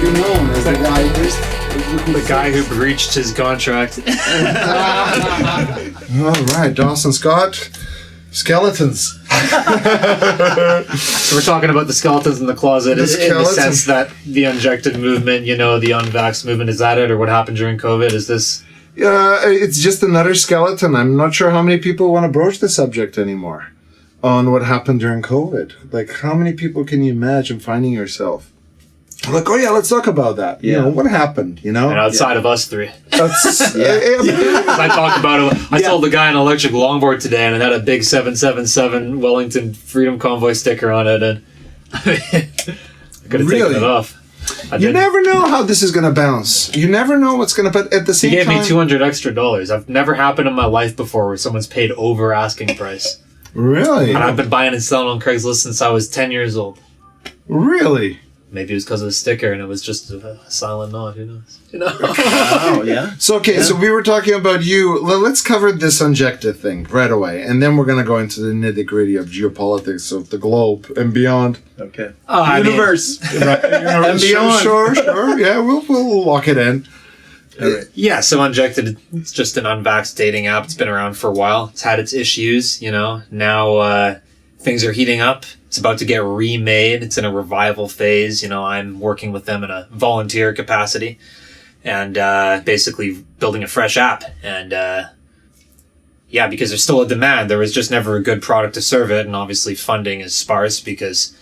be known as the guy who breached his contract. All right, Dawson Scott, skeletons. So we're talking about the skeletons in the closet in the sense that the unjected movement, the unvaxxed movement, is that it, or what happened during COVID? Is this? It's just another skeleton. I'm not sure how many people want to broach the subject anymore on what happened during COVID. Like, how many people can you imagine finding yourself? Like, oh yeah, let's talk about that. Yeah. What happened, And outside of us three. That's, I talked about it. I sold the guy an electric longboard today, and it had a big 777 Wellington Freedom Convoy sticker on it, and I could have taken it off. You never know how this is going to bounce. You never know what's going to, but at the same time... He gave me $200 extra. I've never happened in my life before where someone's paid over asking price. Really? And I've been buying and selling on Craigslist since I was 10 years old. Really? Maybe it was because of the sticker and it was just a silent nod. Who knows? Oh, yeah. So, so we were talking about you. Let's cover this unjected thing right away. And then we're going to go into the nitty-gritty of geopolitics of the globe and beyond. Okay. Universe. And beyond. Sure. Yeah, we'll lock it in. Right. Yeah, so Unjected, it's just an unvaxxed dating app. It's been around for a while. It's had its issues, Now things are heating up. It's about to get remade. It's in a revival phase. I'm working with them in a volunteer capacity and basically building a fresh app. And because there's still a demand. There was just never a good product to serve it. And obviously funding is sparse because...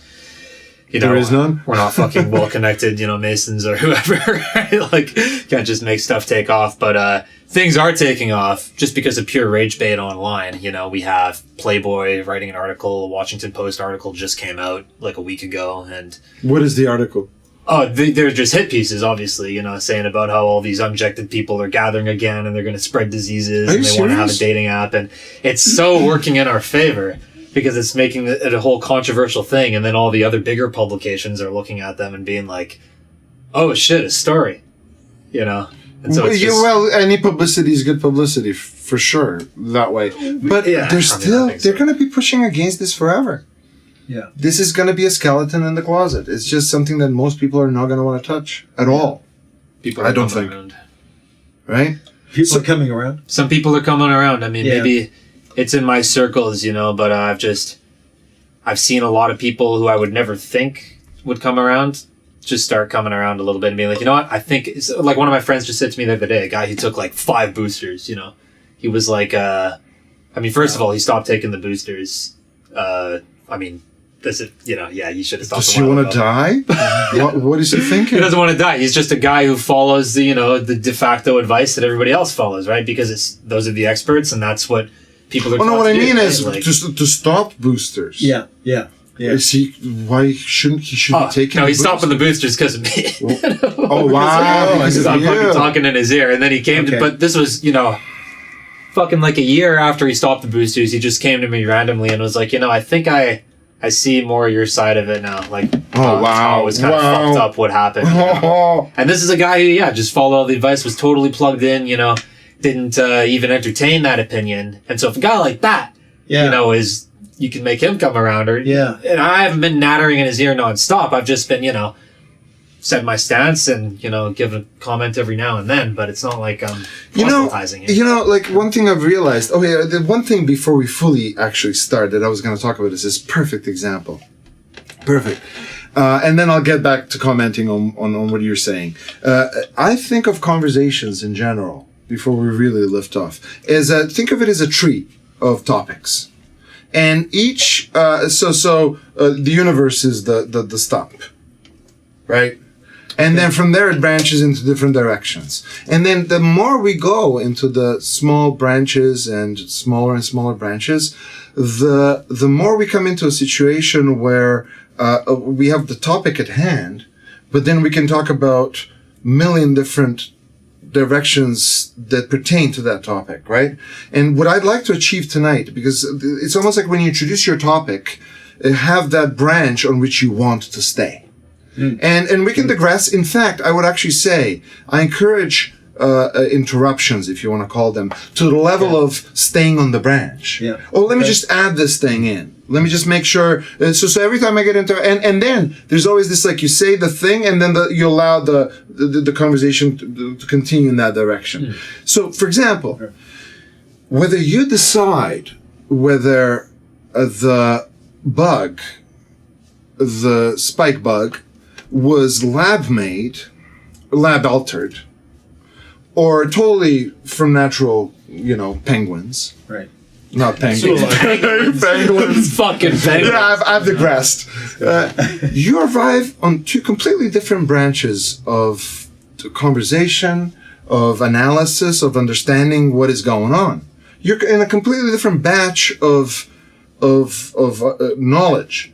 there is none. We're not fucking well connected, Masons or whoever. Right? Like, can't just make stuff take off. But things are taking off just because of pure rage bait online. We have Playboy writing an article, a Washington Post article just came out like a week ago. And what is the article? Oh, they're just hit pieces, obviously, saying about how all these unjected people are gathering again and they're going to spread diseases and they want to have a dating app. And it's so working in our favor. Because it's making it a whole controversial thing, and then all the other bigger publications are looking at them and being like, "Oh shit, a story," And so it's any publicity is good publicity for sure that way. But they're going to be pushing against this forever. Yeah, this is going to be a skeleton in the closet. It's just something that most people are not going to want to touch at all. People, I don't think, right? People are coming around. Some people are coming around. I mean, maybe. It's in my circles, but I've seen a lot of people who I would never think would come around just start coming around a little bit and being like, you know what, I think it's like one of my friends just said to me the other day, a guy who took like 5 boosters, he was like, first of all, he stopped taking the boosters. You should have stopped. Does he want to die? What is he thinking? He doesn't want to die. He's just a guy who follows the de facto advice that everybody else follows, right? Because those are the experts and that's what people are. Well, no, what I mean is like, to stop boosters. Yeah. Is he? Why shouldn't he? Should be taking? No, he's stopping the boosters because of me. Oh wow! Because I'm fucking talking in his ear, and then he came to. But this was, fucking like a year after he stopped the boosters. He just came to me randomly and was like, I think I see more of your side of it now. Like, how it was kind of fucked up what happened. And this is a guy who, just followed all the advice, was totally plugged in. Didn't even entertain that opinion. And so if a guy like that, is, you can make him come around and I haven't been nattering in his ear nonstop. I've just been, said my stance and, give a comment every now and then, but it's not like I'm proselytizing it. Like one thing I've realized, the one thing before we fully actually start that I was going to talk about is this perfect example. Perfect. And then I'll get back to commenting on what you're saying. I think of conversations in general, before we really lift off, is think of it as a tree of topics. And each, the universe is the stump, right? And then from there it branches into different directions. And then the more we go into the small branches and smaller branches, the more we come into a situation where we have the topic at hand, but then we can talk about a million different directions that pertain to that topic, right? And what I'd like to achieve tonight, because it's almost like when you introduce your topic, have that branch on which you want to stay. And we can digress. In fact, I would actually say I encourage interruptions, if you want to call them, to the level of staying on the branch. Yeah. Oh, let me just add this thing in. Let me just make sure. So every time I get into, and then there's always this, like, you say the thing, and then you allow the conversation to continue in that direction. So, for example, whether you decide whether the spike bug was lab altered, or totally from natural, penguins. Right. Not penguins. Penguins. Fucking penguins. Yeah, I've digressed. You arrive on two completely different branches of conversation, of analysis, of understanding what is going on. You're in a completely different batch of knowledge.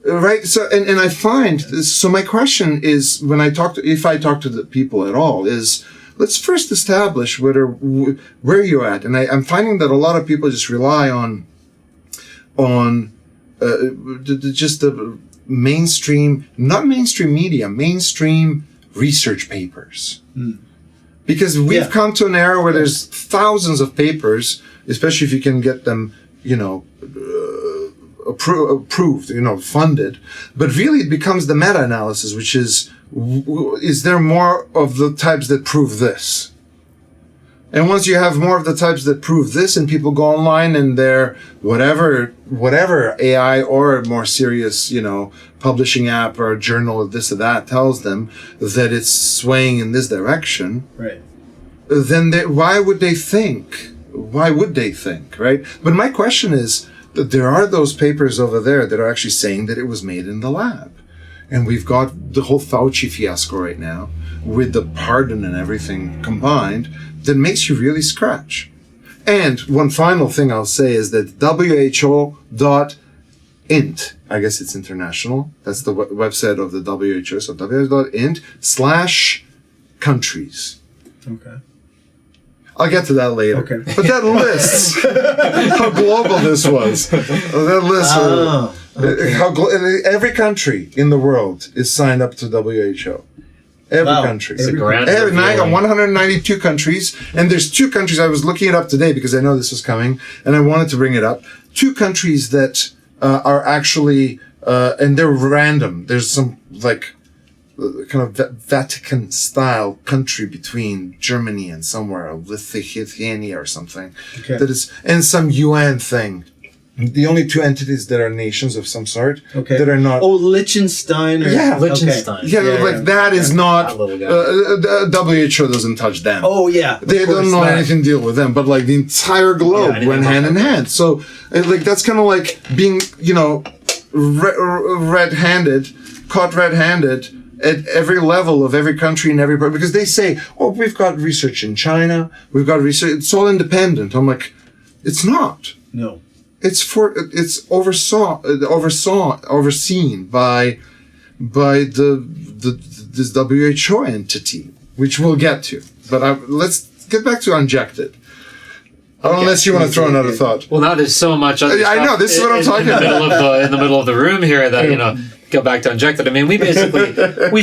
Right. So, and I find, so my question is, if I talk to the people at all, is let's first establish where you're at. And I'm finding that a lot of people just rely on just the mainstream, not mainstream media, mainstream research papers. Because we've come to an era where there's thousands of papers, especially if you can get them, approved, funded. But really it becomes the meta-analysis, which is there more of the types that prove this? And once you have more of the types that prove this, and people go online and their whatever AI or more serious, publishing app or journal or this or that tells them that it's swaying in this direction, right? Then why would they think, right? But my question is that there are those papers over there that are actually saying that it was made in the lab. And we've got the whole Fauci fiasco right now with the pardon and everything combined that makes you really scratch. And one final thing I'll say is that WHO.int, I guess it's international, that's the website of the WHO, so WHO.int/countries. Okay. I'll get to that later. Okay. But that lists how global this was. That lists every country in the world is signed up to WHO. Every country. It's a grand I got 192 countries, and there's 2 countries. I was looking it up today because I know this was coming, and I wanted to bring it up. 2 countries that are actually, and they're random. There's some kind of Vatican-style country between Germany and somewhere, Lithuania or something. Okay. That is, and some UN thing. The only 2 entities that are nations of some sort that are not. Oh, Liechtenstein. Liechtenstein. Okay. That is not. WHO doesn't touch them. Oh yeah. They don't know anything to deal with them, but the entire globe went hand in hand. So that's kind of like being caught red-handed at every level of every country and every part, because they say, oh, we've got research in China, we've got research, it's all independent. I'm like, it's not. No. It's overseen by this WHO entity, which we'll get to. But let's get back to Unjected. Unless you want to throw another thought. Well, now there's so much other stuff. I know, this is what I'm talking about. In the middle of the room here that, go back to Unjected. I mean, we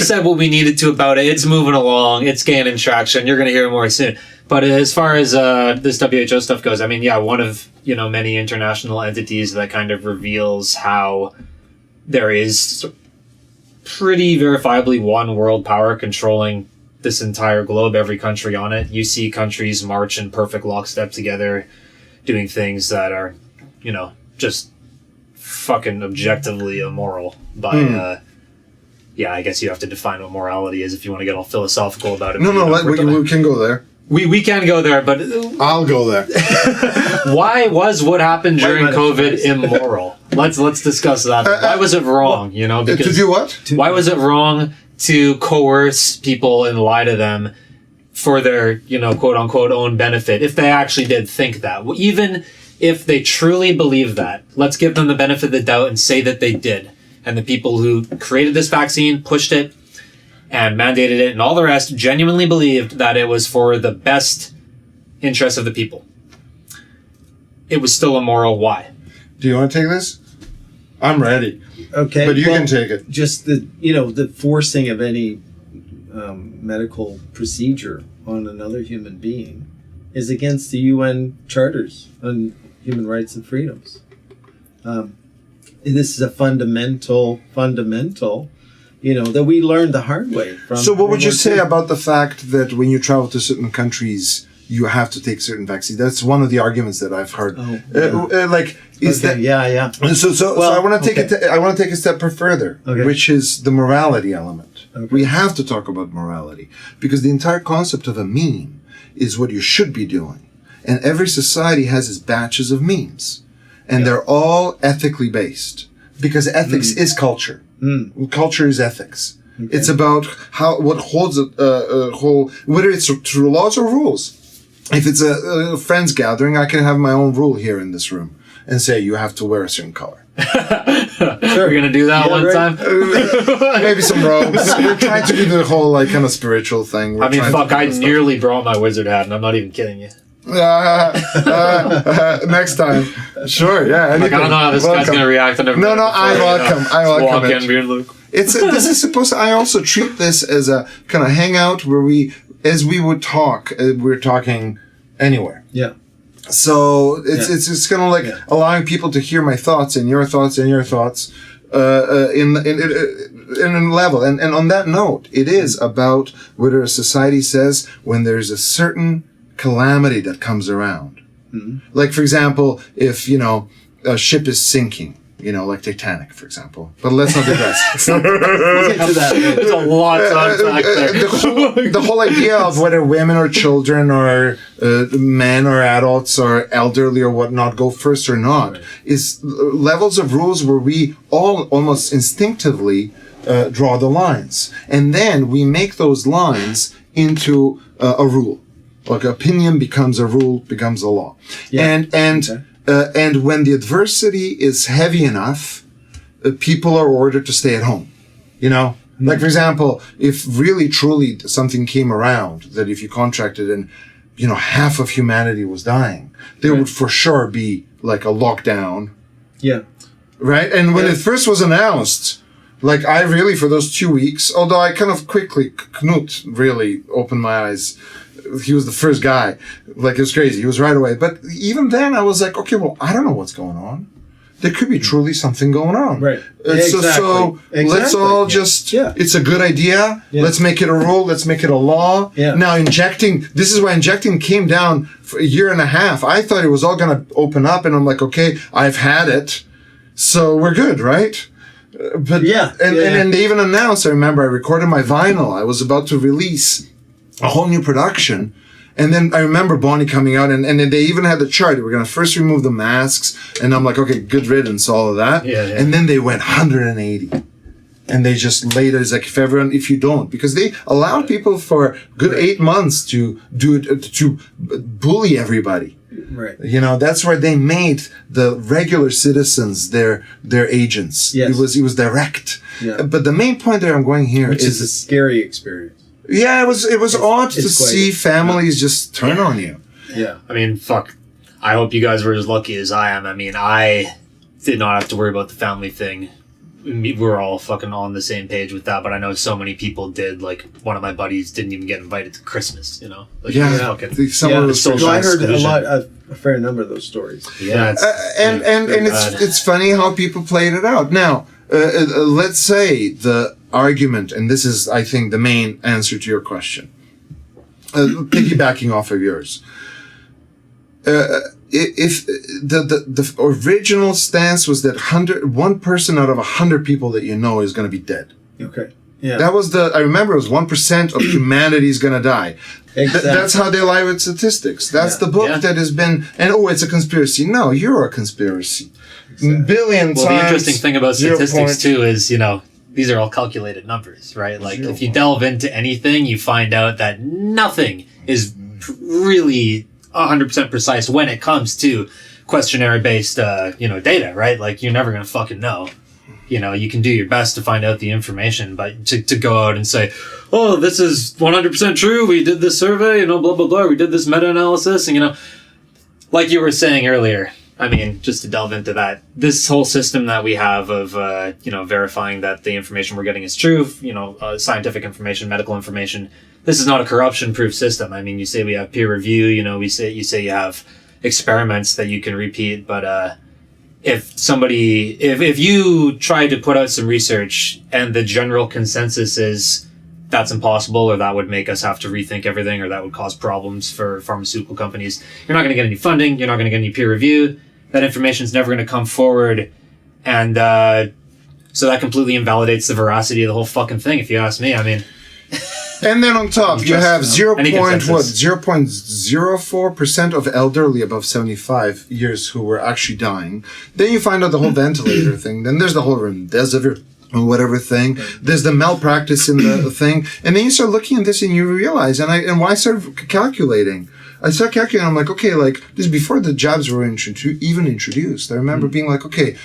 said what we needed to about it. It's moving along. It's gaining traction. You're going to hear more soon. But as far as this WHO stuff goes, I mean, one of, many international entities that kind of reveals how there is pretty verifiably one world power controlling this entire globe, every country on it. You see countries march in perfect lockstep together, doing things that are, just fucking objectively immoral by, I guess you have to define what morality is if you want to get all philosophical about it. No, we can go there. We can go there, but I'll go there. Why was what happened during COVID immoral? Let's discuss that. Why was it wrong? Because to do what? Why was it wrong to coerce people and lie to them for their, quote unquote own benefit if they actually did think that? Even if they truly believe that, let's give them the benefit of the doubt and say that they did. And the people who created this vaccine, pushed it, and mandated it, and all the rest genuinely believed that it was for the best interest of the people. It was still immoral. Why? Do you want to take this? I'm ready. Okay. But you can take it. Just the forcing of any medical procedure on another human being is against the UN charters on human rights and freedoms. This is a fundamental, that we learned the hard way. So what would you say about the fact that when you travel to certain countries, you have to take certain vaccines? That's one of the arguments that I've heard. Oh, yeah. Yeah. So I want to take it. I want to take a step further, which is the morality element. Okay. We have to talk about morality because the entire concept of a meme is what you should be doing, and every society has its batches of memes, and they're all ethically based because ethics is culture. Culture is ethics. Okay. It's about what holds whether it's through laws or rules. If it's a friends gathering, I can have my own rule here in this room and say you have to wear a certain color. Sure, we're gonna do that one time. Maybe some robes. We're trying to do the whole kind of spiritual thing. I nearly brought my wizard hat, and I'm not even kidding you. Next time, sure, yeah. I don't know how this guy's gonna react. No, I welcome it. This is supposed to. I also treat this as a kind of hangout where we would talk. We're talking anywhere. Yeah. So it's kind of like allowing people to hear my thoughts and your thoughts and your thoughts in a level. And on that note, it is about whether a society says when there's a certain calamity that comes around. Mm-hmm. Like, for example, if, a ship is sinking, like Titanic, for example. But let's not digress. We'll get to that. There's a lot to unpack there. The whole idea of whether women or children or men or adults or elderly or whatnot go first or not is levels of rules where we all almost instinctively draw the lines. And then we make those lines into a rule. Like opinion becomes a rule, becomes a law. Yeah. And when the adversity is heavy enough, people are ordered to stay at home. Mm-hmm. Like, for example, if really truly something came around that if you contracted and, half of humanity was dying, there would for sure be like a lockdown. Yeah. Right? And when it first was announced, I really, for those 2 weeks, although I kind of quickly, Knut really opened my eyes. He was the first guy. It was crazy. He was right away. But even then, I was like, okay, well, I don't know what's going on. There could be truly something going on. Right. So let's all just, it's a good idea. Yeah. Let's make it a rule. Let's make it a law. Yeah. Now, this is why injecting came down for a year and a half. I thought it was all going to open up. And I'm like, okay, I've had it. So we're good, right? But and they even announced, I remember I recorded my vinyl. I was about to release a whole new production. And then I remember Bonnie coming out and they even had the chart. We're going to first remove the masks. And I'm like, okay, good riddance, all of that. Yeah. And then they went 180. And they just later, it's like, if you don't, because they allowed people for good 8 months to do it, to bully everybody. Right. That's where they made the regular citizens their agents. Yes. It was direct. Yeah. But the main point that I'm going here is a scary experience. Yeah, it was odd to see families just turn on you. Yeah. I mean, fuck. I hope you guys were as lucky as I am. I mean, I did not have to worry about the family thing. We're all fucking on the same page with that, but I know so many people did. Like, one of my buddies didn't even get invited to Christmas, I heard a fair number of those stories. Yeah. And it's funny how people played it out. Now, let's say the argument, and this is, I think, the main answer to your question, piggybacking off of yours. If the original stance was that 1 person out of 100 people that you know is going to be dead. Okay. Yeah. That was I remember it was 1% of humanity is going to die. Exactly. That's how they lie with statistics. That's the book that has been, and it's a conspiracy. No, you're a conspiracy. Exactly. Billion times. Well, the interesting thing about statistics too is, these are all calculated numbers, right? Like, if you delve into anything, you find out that nothing is really 100% precise when it comes to questionnaire-based, data, right? Like, you're never going to fucking know. You can do your best to find out the information, but to go out and say, oh, this is 100% true, we did this survey, blah, blah, blah, we did this meta-analysis, and, like you were saying earlier, I mean, just to delve into that, this whole system that we have of, verifying that the information we're getting is true, scientific information, medical information, this is not a corruption-proof system. I mean, you say we have peer review, you know, you say you have experiments that you can repeat, but if you try to put out some research and the general consensus is that's impossible, or that would make us have to rethink everything, or that would cause problems for pharmaceutical companies, you're not going to get any funding, you're not going to get any peer review, that information's never going to come forward, and so that completely invalidates the veracity of the whole fucking thing, if you ask me. I mean... And then on top, you have 0.04% of elderly above 75 years who were actually dying. Then you find out the whole ventilator thing. Then there's the whole remdesivir or whatever thing. There's the malpractice in the thing. And then you start looking at this and you realize, and when I started calculating, I'm like, okay, like, this is before the jabs were even introduced. I remember being like, okay,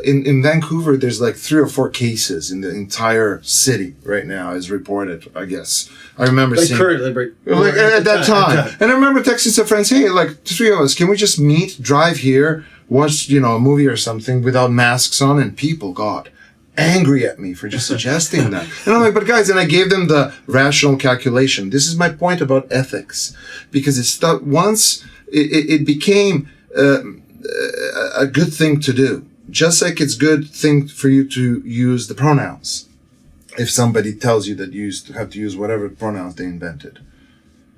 in Vancouver, there's like 3 or 4 cases in the entire city right now, as reported, I guess. I remember like seeing... currently, like at that time. And I remember texting some friends, hey, like, 3 of us, can we just meet, drive here, watch, you know, a movie or something without masks on? And people got angry at me for just suggesting that. And I'm like, but guys, and I gave them the rational calculation. This is my point about ethics, because once it became a good thing to do, just like it's good thing for you to use the pronouns. If somebody tells you that you have to use whatever pronouns they invented.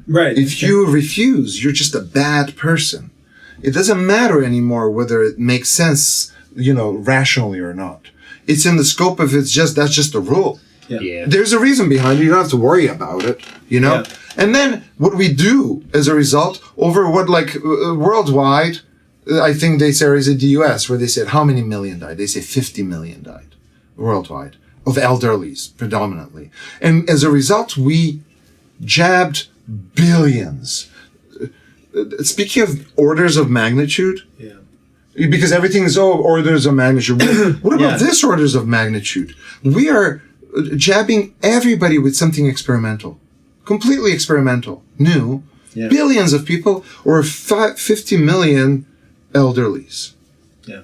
Right. If you refuse, you're just a bad person. It doesn't matter anymore whether it makes sense, you know, rationally or not. It's in the scope of that's just a rule. Yeah. There's a reason behind it. You don't have to worry about it, you know? Yeah. And then what we do as a result over worldwide, I think they say, or is it the US, where they said how many million died? They say 50 million died worldwide of elderlies predominantly. And as a result, we jabbed billions. Speaking of orders of magnitude, yeah. Because everything is orders of magnitude. What about this orders of magnitude? We are jabbing everybody with something experimental, completely experimental, new. Yeah. Billions of people, or 50 million elderlies. Yeah.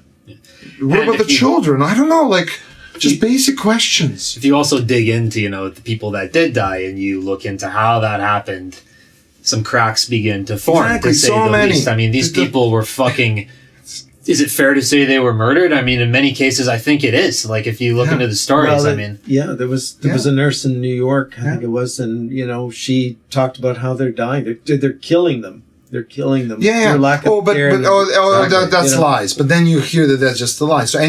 What about the children? I don't know, like just basic questions. If you also dig into, you know, the people that did die and you look into how that happened, some cracks begin to form. Exactly, to say so the many. least. I mean, these people were fucking... Is it fair to say they were murdered? I mean, in many cases, I think it is. Like, if you look into the stories, I mean... Yeah, there was a nurse in New York, I think it was, and, you know, she talked about how they're dying. They're killing them. They're killing them. Yeah. Lack of care that's lies. But then you hear that that's just a lie. So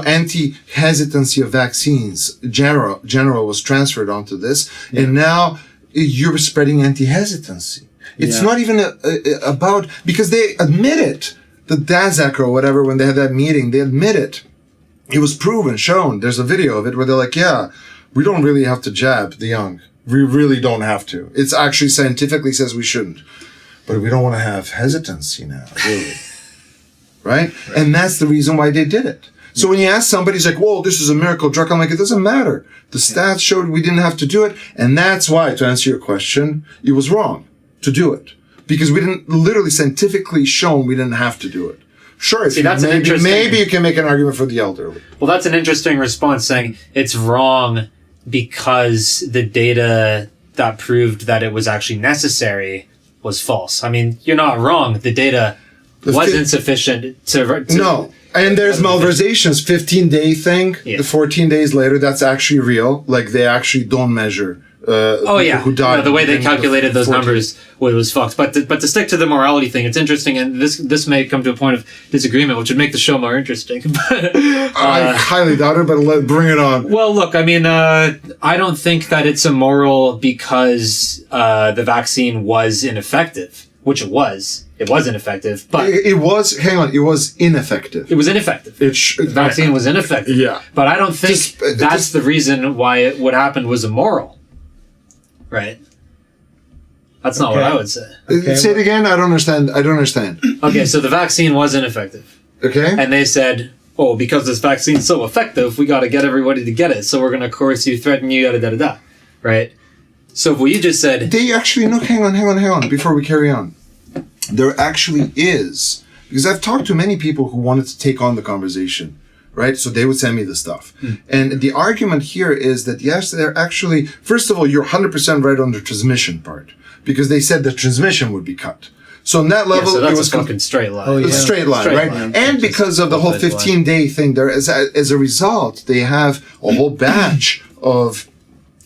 anti-hesitancy of vaccines, general was transferred onto this, and now you're spreading anti-hesitancy. It's not even about... Because they admit it. The DASAC or whatever, when they had that meeting, they admit it. It was proven, shown. There's a video of it where they're like, yeah, we don't really have to jab the young. We really don't have to. It's actually scientifically says we shouldn't. But we don't want to have hesitancy now, really. Right? And that's the reason why they did it. So when you ask somebody, he's like, whoa, this is a miracle drug. I'm like, it doesn't matter. The stats showed we didn't have to do it. And that's why, to answer your question, it was wrong to do it. Because we didn't, literally scientifically shown we didn't have to do it. Sure, maybe you can make an argument for the elderly. Well, that's an interesting response, saying it's wrong because the data that proved that it was actually necessary was false. I mean, you're not wrong. The data wasn't sufficient to no. And there's malversations, 15-day thing, the 14 days later, that's actually real. Like, they actually don't measure who died. No, the way they calculated those numbers was fucked. But to stick to the morality thing, it's interesting, and this may come to a point of disagreement, which would make the show more interesting. I highly doubt it, but bring it on. Well, look, I mean, I don't think that it's immoral because the vaccine was ineffective, which it was. It was ineffective, but... It was ineffective. It was ineffective. The vaccine was ineffective. Yeah. But I don't think that's the reason why what happened was immoral. Right? That's not what I would say. Say it again? I don't understand. Okay, so the vaccine was ineffective. Okay. And they said, oh, because this vaccine's so effective, we got to get everybody to get it. So we're going to coerce you, threaten you, yada. Right? So what you just said... They actually... No, hang on. Before we carry on. There actually is... Because I've talked to many people who wanted to take on the conversation right? So they would send me the stuff. And the argument here is that, yes, they're actually, first of all, you're 100% right on the transmission part, because they said the transmission would be cut. So on that level, so that's it was a fucking straight line. Oh, yeah. a straight line, right? And because of the whole 15-day thing, there as a result, they have a whole batch of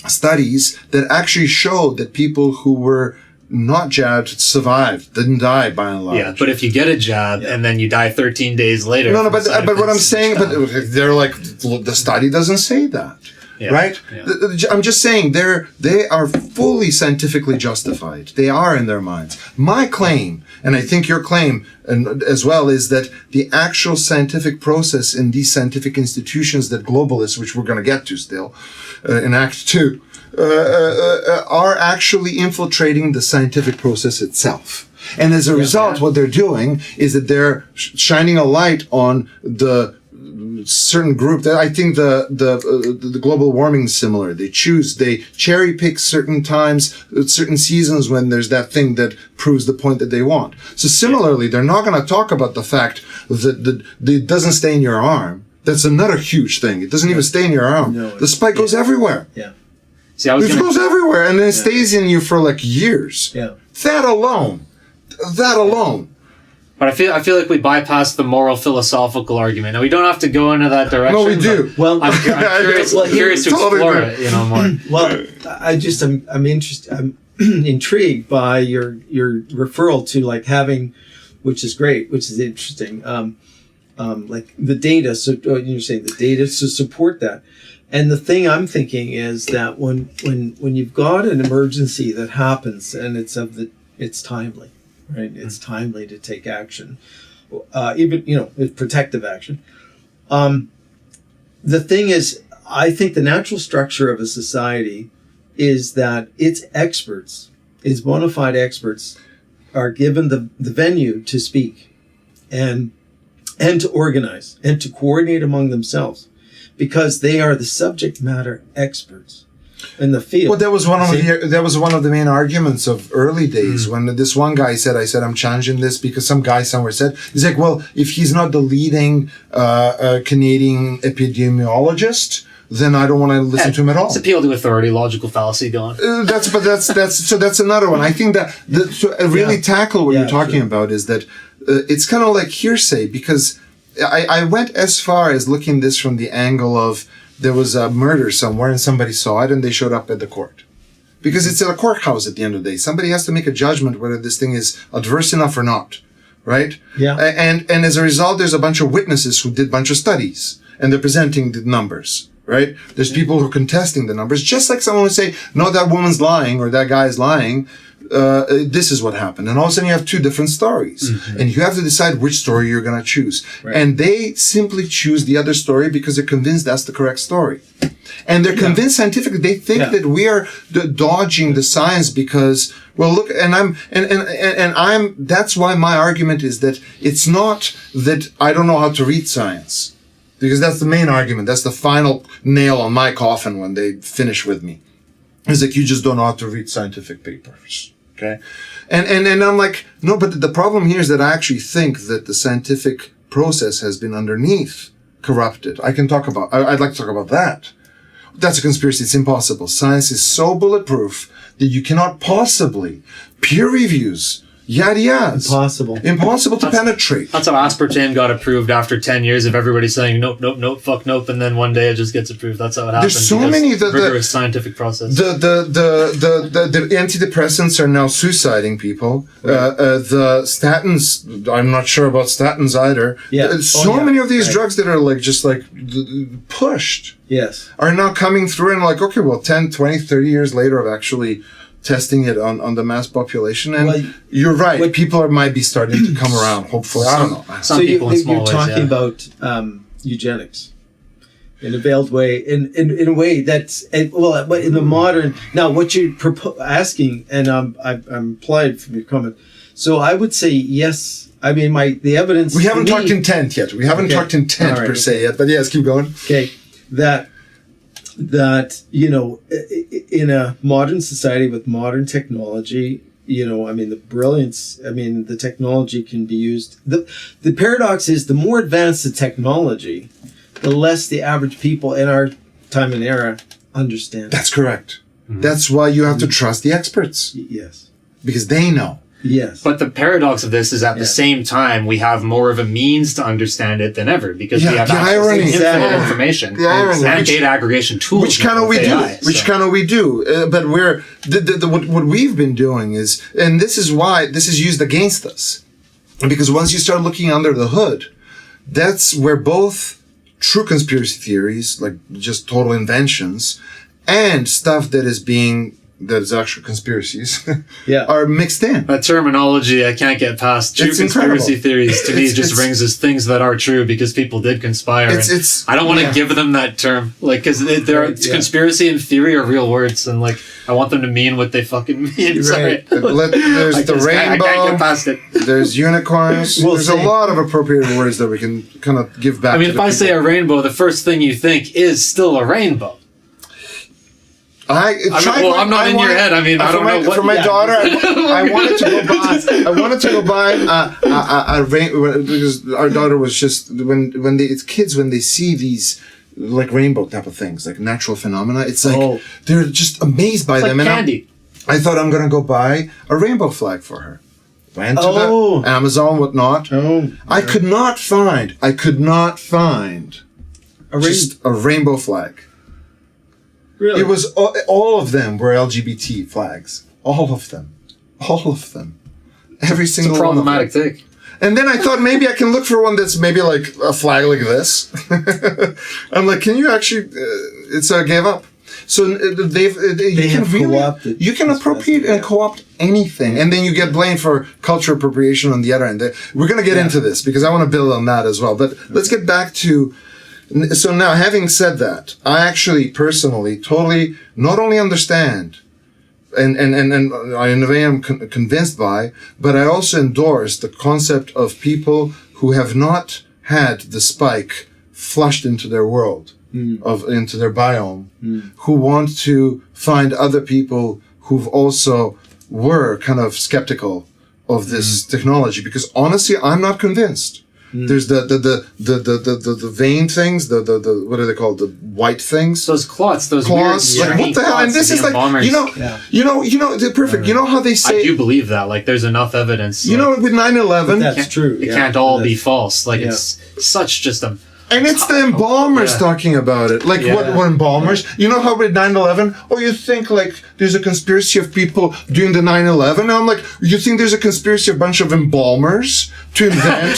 studies that actually showed that people who were not jabbed survived, didn't die by and large. Yeah, but if you get a jab and then you die 13 days later, no, but what I'm saying, but they're like, the study doesn't say that. Yeah, right? Yeah. I'm just saying they are fully scientifically justified. They are in their minds. My claim, and I think your claim as well, is that the actual scientific process in these scientific institutions that globalists, which we're going to get to still, in Act 2, are actually infiltrating the scientific process itself. And as a result, what they're doing is that they're shining a light on the certain group that I think the global warming is similar. They cherry pick certain times, certain seasons when there's that thing that proves the point that they want. So similarly, they're not going to talk about the fact that it doesn't stay in your arm. That's another huge thing. It doesn't even stay in your arm. No, the spike goes everywhere. Yeah. See, it goes everywhere, and then it stays in you for like years. Yeah. That alone. But I feel like we bypassed the moral philosophical argument. Now we don't have to go into that direction. No, we do. Well, I'm curious to explore it, more. Well, I'm interested. I'm intrigued by your referral to like having, which is great, which is interesting. Like the data. So you're saying the data to support that. And the thing I'm thinking is that when you've got an emergency that happens and it's timely. Right, it's timely to take action, even it's protective action. The thing is, I think the natural structure of a society is that its experts, its bona fide experts, are given the venue to speak, and to organize and to coordinate among themselves, because they are the subject matter experts in the field. Well, that was one of the main arguments of early days when this one guy said, I'm challenging this because some guy somewhere said, he's like, well, if he's not the leading Canadian epidemiologist, then I don't want to listen to him at all. It's appeal to authority, logical fallacy going. That's another one. I think that to really tackle what you're talking about is that it's kind of like hearsay, because I went as far as looking this from the angle of, there was a murder somewhere and somebody saw it and they showed up at the court. Because it's at a courthouse at the end of the day. Somebody has to make a judgment whether this thing is adverse enough or not. Right? Yeah. And as a result, there's a bunch of witnesses who did a bunch of studies and they're presenting the numbers. Right? There's people who are contesting the numbers. Just like someone would say, no, that woman's lying or that guy's lying. This is what happened. And all of a sudden you have two different stories. Mm-hmm. And you have to decide which story you're going to choose. Right. And they simply choose the other story because they're convinced that's the correct story. And they're convinced scientifically. They think that we are dodging the science because, well, look, that's why my argument is that it's not that I don't know how to read science. Because that's the main argument. That's the final nail on my coffin when they finish with me. It's like, you just don't know how to read scientific papers. Okay. And I'm like, no, but the problem here is that I actually think that the scientific process has been underneath corrupted. I'd like to talk about that. That's a conspiracy. It's impossible. Science is so bulletproof that you cannot possibly peer reviews. Impossible to penetrate. That's how aspartame got approved after 10 years of everybody saying nope, fuck nope, and then one day it just gets approved. That's how it happens. There's so many rigorous scientific process. The antidepressants are now suiciding people. Right. The statins, I'm not sure about statins either. Yeah. Many of these drugs that are pushed. Yes. Are now coming through and like, okay, well, 10, 20, 30 years later of actually testing it on the mass population, and you're right. People might be starting to come around. Hopefully, I don't know. Some people in small ways. You're talking about eugenics in a veiled way, in a way that's in the modern. Now, what you're asking, and I'm implied from your comment. So I would say yes. I mean, the evidence. We haven't talked intent yet. We haven't talked intent per se yet. But yes, keep going. Okay, that in a modern society with modern technology, the brilliance, the technology can be used. The paradox is, the more advanced the technology, the less the average people in our time and era understand. That's correct. That's why you have to trust the experts. Yes. Because they know. Yes. But the paradox of this is at the same time, we have more of a means to understand it than ever because we have access to infinite information and data aggregation tools. Which kind of we do. But what we've been doing is, and this is why this is used against us. Because once you start looking under the hood, that's where both true conspiracy theories, like just total inventions, and stuff that is actual conspiracies are mixed in. That terminology I can't get past. True conspiracy theories to me just rings as things that are true because people did conspire. I don't want to give them that term, like, because conspiracy and theory are real words, and like I want them to mean what they fucking mean. Right. There's the rainbow. I can't get past it. There's unicorns. There's a lot of appropriate words that we can kind of give back. I mean, if I say a rainbow, the first thing you think is still a rainbow. I'm not in your head. I mean, I don't know what. For my daughter, I wanted to go buy a rainbow because our daughter was just when they see these like rainbow type of things, like natural phenomena. It's like they're just amazed by them. Like candy. I thought I'm gonna go buy a rainbow flag for her. Went to the Amazon, whatnot. I could not find just a rainbow flag. Really? It was all of them were LGBT flags. All of them. Every single one. It's a problematic thing. And then I thought maybe I can look for one that's maybe like a flag like this. I'm like, can you actually? I gave up. So you can appropriate and co-opt anything, and then you get blamed for cultural appropriation on the other end. We're gonna get into this because I want to build on that as well. But let's get back to. So now, having said that, I actually personally totally not only understand and I am convinced by, but I also endorse the concept of people who have not had the spike flushed into their world, into their biome, who want to find other people who've also were kind of skeptical of this technology, because honestly, I'm not convinced. There's the vein things, the what are they called? The white things. Those clots, like what the hell? And this is like they're perfect. You know how they say? I do believe that. Like there's enough evidence. You know, with 9/11, that's true. It can't all be false. Like it's such just a. And it's the embalmers talking about it. Like what embalmers? You know how with 9/11? Oh, you think like there's a conspiracy of people doing the 9/11? And I'm like, you think there's a conspiracy of a bunch of embalmers to invent?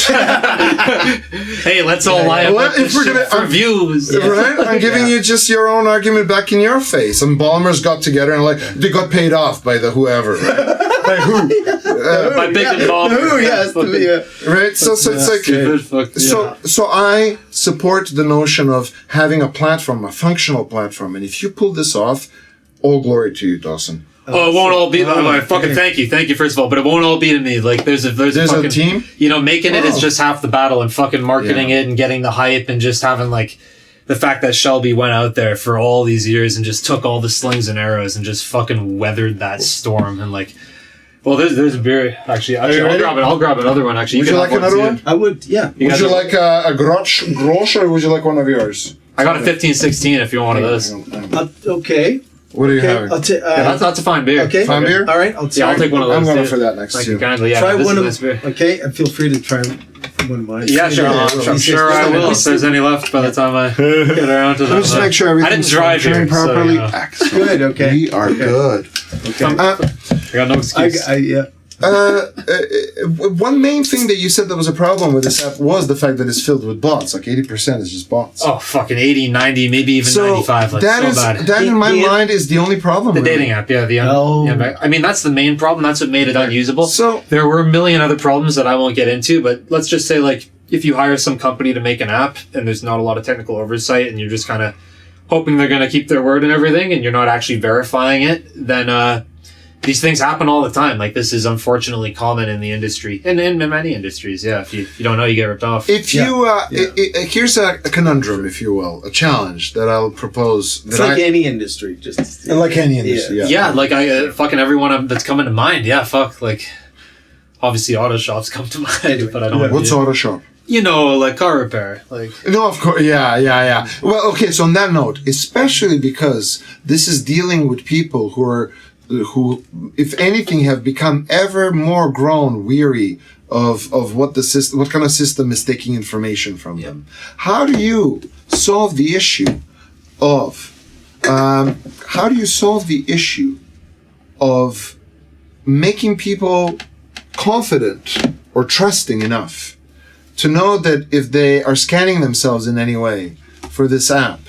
Hey, let's all lie about this shit for views. Right? I'm giving you just your own argument back in your face. Embalmers got together and like they got paid off by the whoever. Right? Like who? By big embalmers. Who? Yes. Right? So it's like so I support the notion of having a platform, a functional platform, and if you pull this off, all glory to you, Dawson. Oh, it won't all be. Thank you, first of all, but it won't all be to me. Like, there's fucking, a team. You know, making it is just half the battle, and fucking marketing it and getting the hype, and just having like the fact that Shelby went out there for all these years and just took all the slings and arrows and just fucking weathered that storm and like. Well, there's a beer. Actually, I'll grab another one. Actually, would you like another one? I would. Yeah. Would you like a Grosch or would you like one of yours? I got a 15-16 if you want one of those. Okay. What are you having? That's a fine beer. Okay. Fine beer? All right. I'll take one of those. I'm going for that next too. Try one of this beer. Okay, and feel free to try one of mine. Yeah, sure. I'm sure I will if there's any left by the time I get around to them. Let's make sure everything's functioning properly. Excellent. Good. Okay. We are good. Okay. I got no excuse. One main thing that you said that was a problem with this app was the fact that it's filled with bots. Like 80% is just bots. Oh, fucking 80, 90, maybe even 95. Like, that in my mind is the only problem. The dating app, I mean, that's the main problem. That's what made it unusable. So there were a million other problems that I won't get into, but let's just say, like, if you hire some company to make an app and there's not a lot of technical oversight and you're just kind of hoping they're going to keep their word and everything and you're not actually verifying it, then these things happen all the time. Like, this is unfortunately common in the industry and in many industries. Yeah, if you don't know, you get ripped off. If you here's a conundrum, if you will, a challenge that I'll propose. It's like any industry, just like any industry. Yeah, like fucking everyone that's coming to mind. Yeah, fuck, like obviously auto shops come to mind, but I don't. What's auto shop? like car repair. Like No, of course, yeah. Well, okay. So on that note, especially because this is dealing with people who, if anything, have become ever more grown weary of what the system, what kind of system is taking information from them. How do you solve the issue of? How do you solve the issue of making people confident or trusting enough to know that if they are scanning themselves in any way for this app,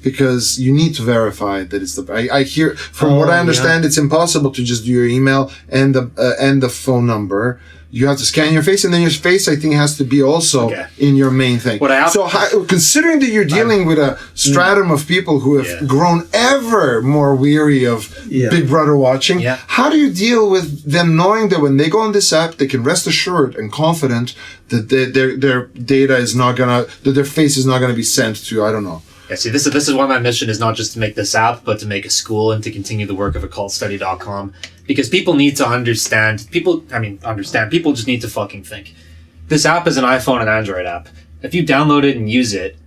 because you need to verify that it's I hear from what I understand, it's impossible to just do your email and the phone number. You have to scan your face, and then your face, I think, has to be also in your main thing. Considering that you're dealing with a stratum of people who have grown ever more weary of Big Brother watching, how do you deal with them knowing that when they go on this app, they can rest assured and confident that their data is not gonna, that their face is not gonna be sent to, I don't know. Yeah, see, this is why my mission is not just to make this app, but to make a school and to continue the work of occultstudy.com. Because people need to understand. People just need to fucking think. This app is an iPhone and Android app. If you download it and use it,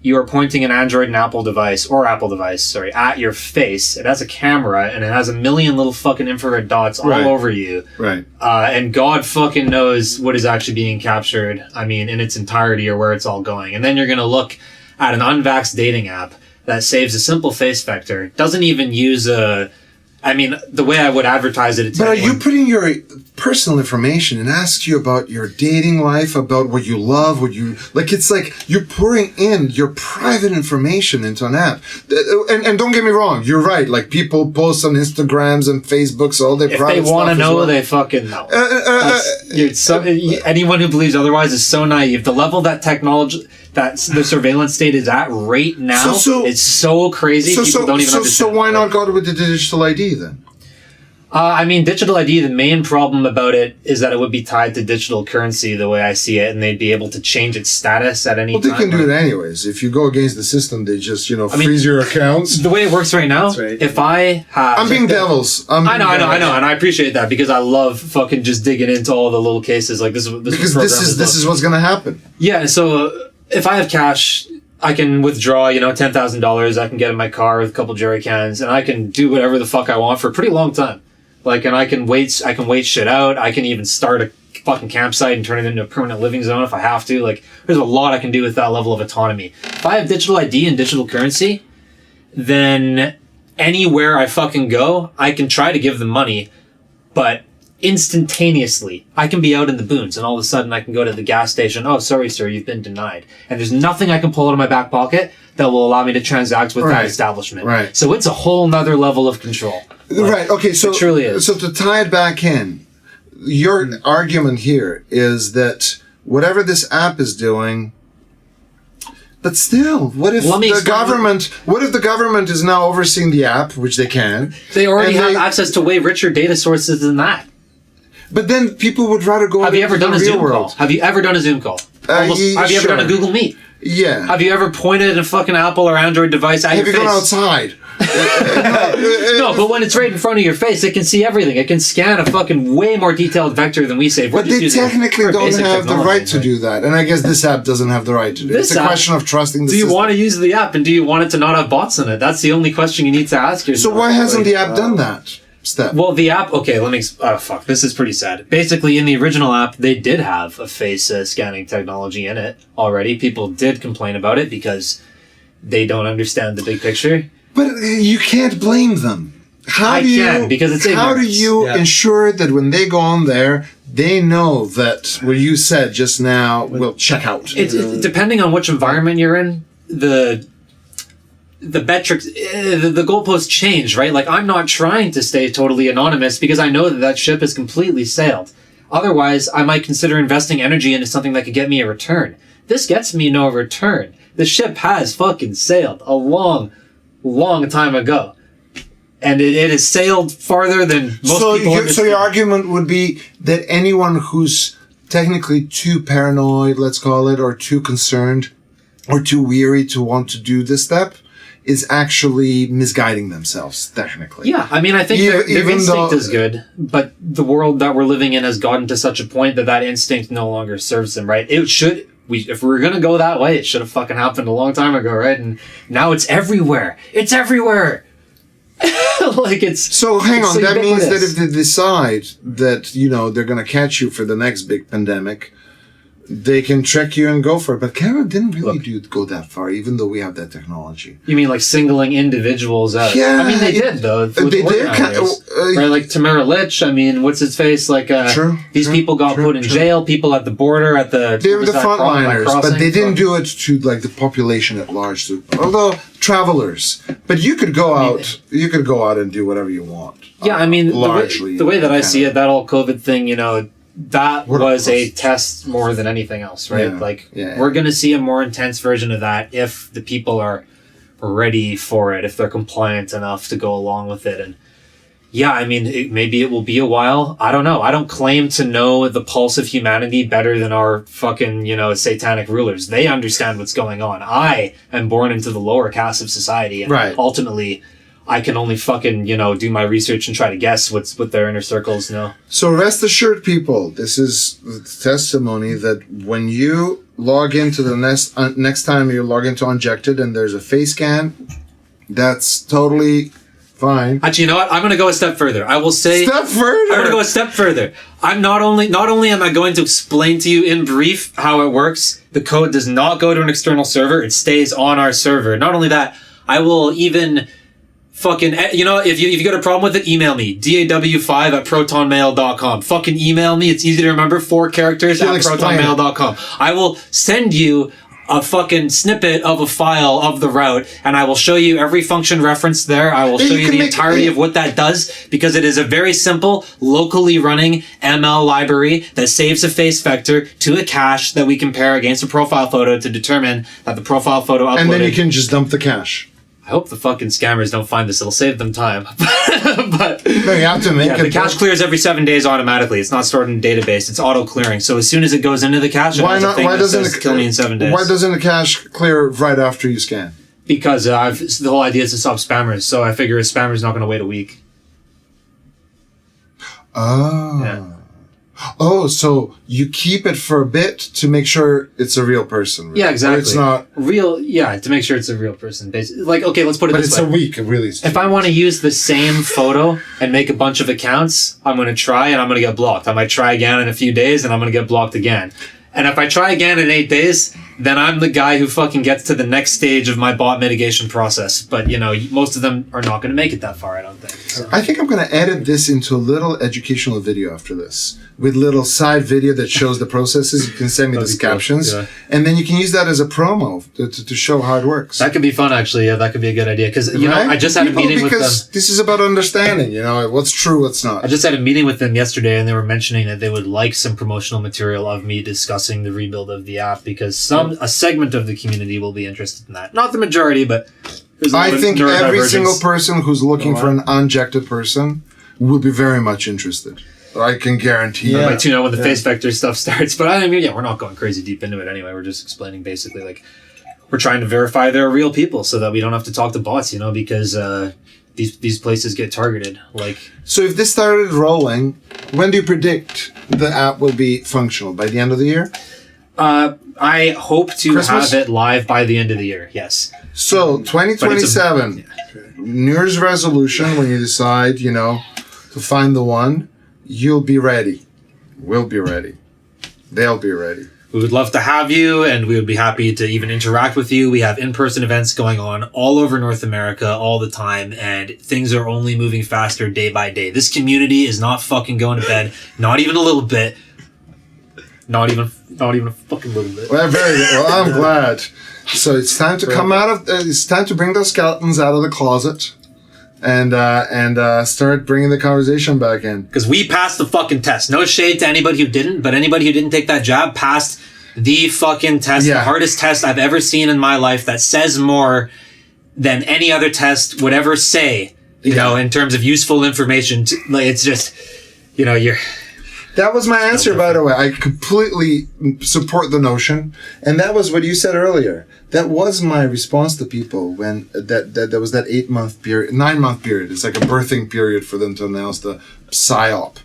you are pointing an Android and Apple device, at your face. It has a camera, and it has a million little fucking infrared dots all over you. Right. And God fucking knows what is actually being captured, in its entirety, or where it's all going. And then you're going to look at an unvaxxed dating app that saves a simple face vector, doesn't even use the way I would advertise it. But are you putting your personal information and asks you about your dating life, about what you love, it's like you're pouring in your private information into an app. And don't get me wrong, you're right. Like people post on Instagrams and Facebooks all their private stuff. If they want to know, they fucking know. Anyone who believes otherwise is so naive. The level that technology, that the surveillance state is at right now, it's so crazy. People don't even understand. So why not go with the digital ID then? Digital ID, the main problem about it is that it would be tied to digital currency the way I see it, and they'd be able to change its status at any time. Well, they can do it anyways. If you go against the system, they just, freeze your accounts. The way it works right now, if I have... I'm being devils. I know, and I appreciate that because I love fucking just digging into all the little cases. Like this is what's going to happen. Yeah, so if I have cash, I can withdraw, $10,000. I can get in my car with a couple jerry cans, and I can do whatever the fuck I want for a pretty long time. And I can wait shit out. I can even start a fucking campsite and turn it into a permanent living zone if I have to. There's a lot I can do with that level of autonomy. If I have digital ID and digital currency, then anywhere I fucking go, I can try to give them money, but instantaneously, I can be out in the boons, and all of a sudden I can go to the gas station. Oh, sorry, sir, you've been denied. And there's nothing I can pull out of my back pocket that will allow me to transact with that establishment. Right. So it's a whole nother level of control. Right. Okay. So it truly is. So to tie it back in, your argument here is that whatever this app is doing, but still, what if the government is now overseeing the app, which they can? They already have access to way richer data sources than that. But then people would rather go. Have you ever done a Zoom call? Have you ever done a Zoom call? Have you ever done a Google Meet? Yeah. Have you ever pointed a fucking Apple or Android device at your face? Have you gone outside? No, but when it's right in front of your face, it can see everything. It can scan a fucking way more detailed vector than we say. But they technically don't have the right to do that. And I guess this app doesn't have the right to do it. It's a question of trusting the system. Do you want to use the app, and do you want it to not have bots in it? That's the only question you need to ask yourself. So why hasn't the app done that step? Well, the app... Okay, this is pretty sad. Basically, in the original app, they did have a face scanning technology in it already. People did complain about it because they don't understand the big picture. But you can't blame them. Because it's ignorance. How do you ensure that when they go on there, they know that what you said just now will check out? It's depending on which environment you're in, the metrics, the goalposts change, right? I'm not trying to stay totally anonymous because I know that ship has completely sailed. Otherwise, I might consider investing energy into something that could get me a return. This gets me no return. The ship has fucking sailed a long time ago. And it has sailed farther than most people understand. So your argument would be that anyone who's technically too paranoid, let's call it, or too concerned, or too weary to want to do this step, is actually misguiding themselves, technically. Yeah, I mean, I think their instinct is good, but the world that we're living in has gotten to such a point that instinct no longer serves them, right? If we were gonna go that way, it should have fucking happened a long time ago, right? And now it's everywhere. It's everywhere! Like, it's... So, hang on, that means that ubiquitous. if they decide that, you know, they're gonna catch you for the next big pandemic, they can track you and go for it. But Canada didn't really go that far, even though we have that technology. You mean like singling individuals out? Yeah. I mean, they did, though. They did. Right, like Tamara Lich, I mean, what's his face? Like, these people got put in jail, people at the border, at the... They were the frontliners, but they didn't do it to, like, the population at large. Although, travelers. But you could go out, and do whatever you want. Yeah, I mean, largely the way that I see it, that whole COVID thing, you know, that What was a a test more than anything else, right? Yeah. We're going to see a more intense version of that if the people are ready for it, if they're compliant enough to go along with it. And yeah, I mean, maybe it will be a while. I don't know. I don't claim to know the pulse of humanity better than our fucking, you know, satanic rulers. They understand what's going on. I am born into the lower caste of society. And ultimately, I can only fucking, you know, do my research and try to guess what their inner circles know. So rest assured, people, this is the testimony that when you log into the next time you log into Unjected and there's a face scan, that's totally fine. Actually, you know what? I'm going to go a step further. I will say... Step further? I'm going to go a step further. I'm not only am I going to explain to you in brief how it works, the code does not go to an external server. It stays on our server. Not only that, I will even... Fucking, you know, if you got a problem with it, email me. daw5@protonmail.com. Fucking email me. It's easy to remember. 4 characters at protonmail.com. I will send you a fucking snippet of a file of the route, and I will show you every function reference there. I will show you the entirety of what that does, because it is a very simple, locally running ML library that saves a face vector to a cache that we compare against a profile photo to determine that the profile photo uploaded... And then you can just dump the cache. I hope the fucking scammers don't find this. It'll save them time. But no, you have to make the cache clears every 7 days automatically. It's not stored in a database. It's auto clearing. So as soon as it goes into the cache, it has a thing that says kill me in 7 days. Why doesn't the cache clear right after you scan? Because the whole idea is to stop spammers. So I figure a spammer's not going to wait a week. Oh. Yeah. Oh, so you keep it for a bit to make sure it's a real person. Right? Yeah, exactly. Or it's not real. Yeah, to make sure it's a real person. Basically, like, okay, let's put it this way. But it's a week, really. If I want to use the same photo and make a bunch of accounts, I'm going to try and I'm going to get blocked. I might try again in a few days and I'm going to get blocked again. And if I try again in 8 days, then I'm the guy who fucking gets to the next stage of my bot mitigation process. But, you know, most of them are not going to make it that far, I don't think. So. I think I'm going to edit this into a little educational video after this. With little side video that shows the processes. You can send me these captions. Yeah. And then you can use that as a promo to show how it works. That could be fun, actually. Yeah, that could be a good idea. Because, you know, I just had a meeting with them. Because this is about understanding, you know, what's true, what's not. I just had a meeting with them yesterday, and they were mentioning that they would like some promotional material of me discussing the rebuild of the app, because a segment of the community will be interested in that. Not the majority, but I think every single person who's looking for an unjected person will be very much interested. I can guarantee you. I might tune out when the face vector stuff starts, but I mean, we're not going crazy deep into it anyway. We're just explaining basically, like, we're trying to verify they're real people so that we don't have to talk to bots, you know, because these places get targeted. Like, so if this started rolling, when do you predict the app will be functional? By the end of the year? I hope to Christmas? have it live by the end of the year. Yes. So 2027, New Year's resolution, when you decide, you know, to find the one, you'll be ready. We'll be ready. They'll be ready. We would love to have you, and we would be happy to even interact with you. We have in-person events going on all over North America all the time, and things are only moving faster day by day. This community is not fucking going to bed, not even a little bit. Not even a fucking little bit. Well, very good. Well, I'm glad. So it's time to come out of. It's time to bring those skeletons out of the closet, and start bringing the conversation back in. Because we passed the fucking test. No shade to anybody who didn't, but anybody who didn't take that jab passed the fucking test. Yeah. The hardest test I've ever seen in my life. That says more than any other test would ever say. You know, in terms of useful information. Like, it's just, you know, you're. That was my answer, by the way. I completely support the notion, and that was what you said earlier. That was my response to people when that was that 9-month period. It's like a birthing period for them to announce the psyop.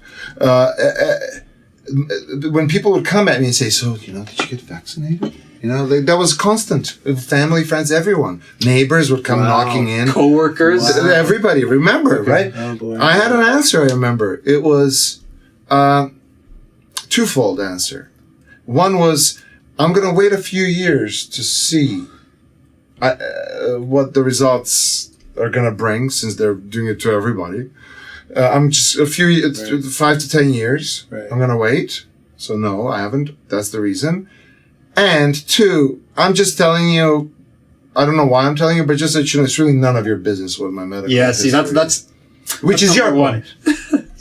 When people would come at me and say, "So, did you get vaccinated?" That was constant. Family, friends, everyone. Neighbors would come knocking in. Co-workers. Everybody. Remember, right? Oh, boy. I had an answer, I remember. It was twofold answer. One was, I'm going to wait a few years to see what the results are going to bring, since they're doing it to everybody. I'm just 5 to 10 years. Right. I'm going to wait. So no, I haven't. That's the reason. And 2, I'm just telling you, I don't know why I'm telling you, but just that it's really none of your business what my medical See, that's which is your one.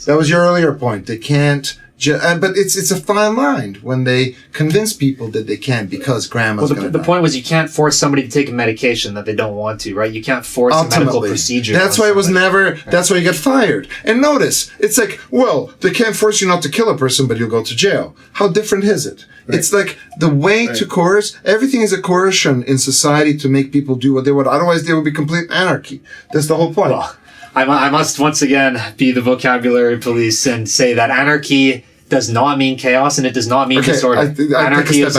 That was your earlier point. They can't, but it's a fine line when they convince people that they can't because grandma's going to die. The point was you can't force somebody to take a medication that they don't want to, right? You can't force a medical procedure. That's why it was never, that's why you get fired. And notice, it's like, well, they can't force you not to kill a person, but you'll go to jail. How different is it? Right. It's like the way to coerce, everything is a coercion in society to make people do what they want. Otherwise, there would be complete anarchy. That's the whole point. Well, I must once again be the vocabulary police and say that anarchy does not mean chaos and it does not mean disorder. Anarchy is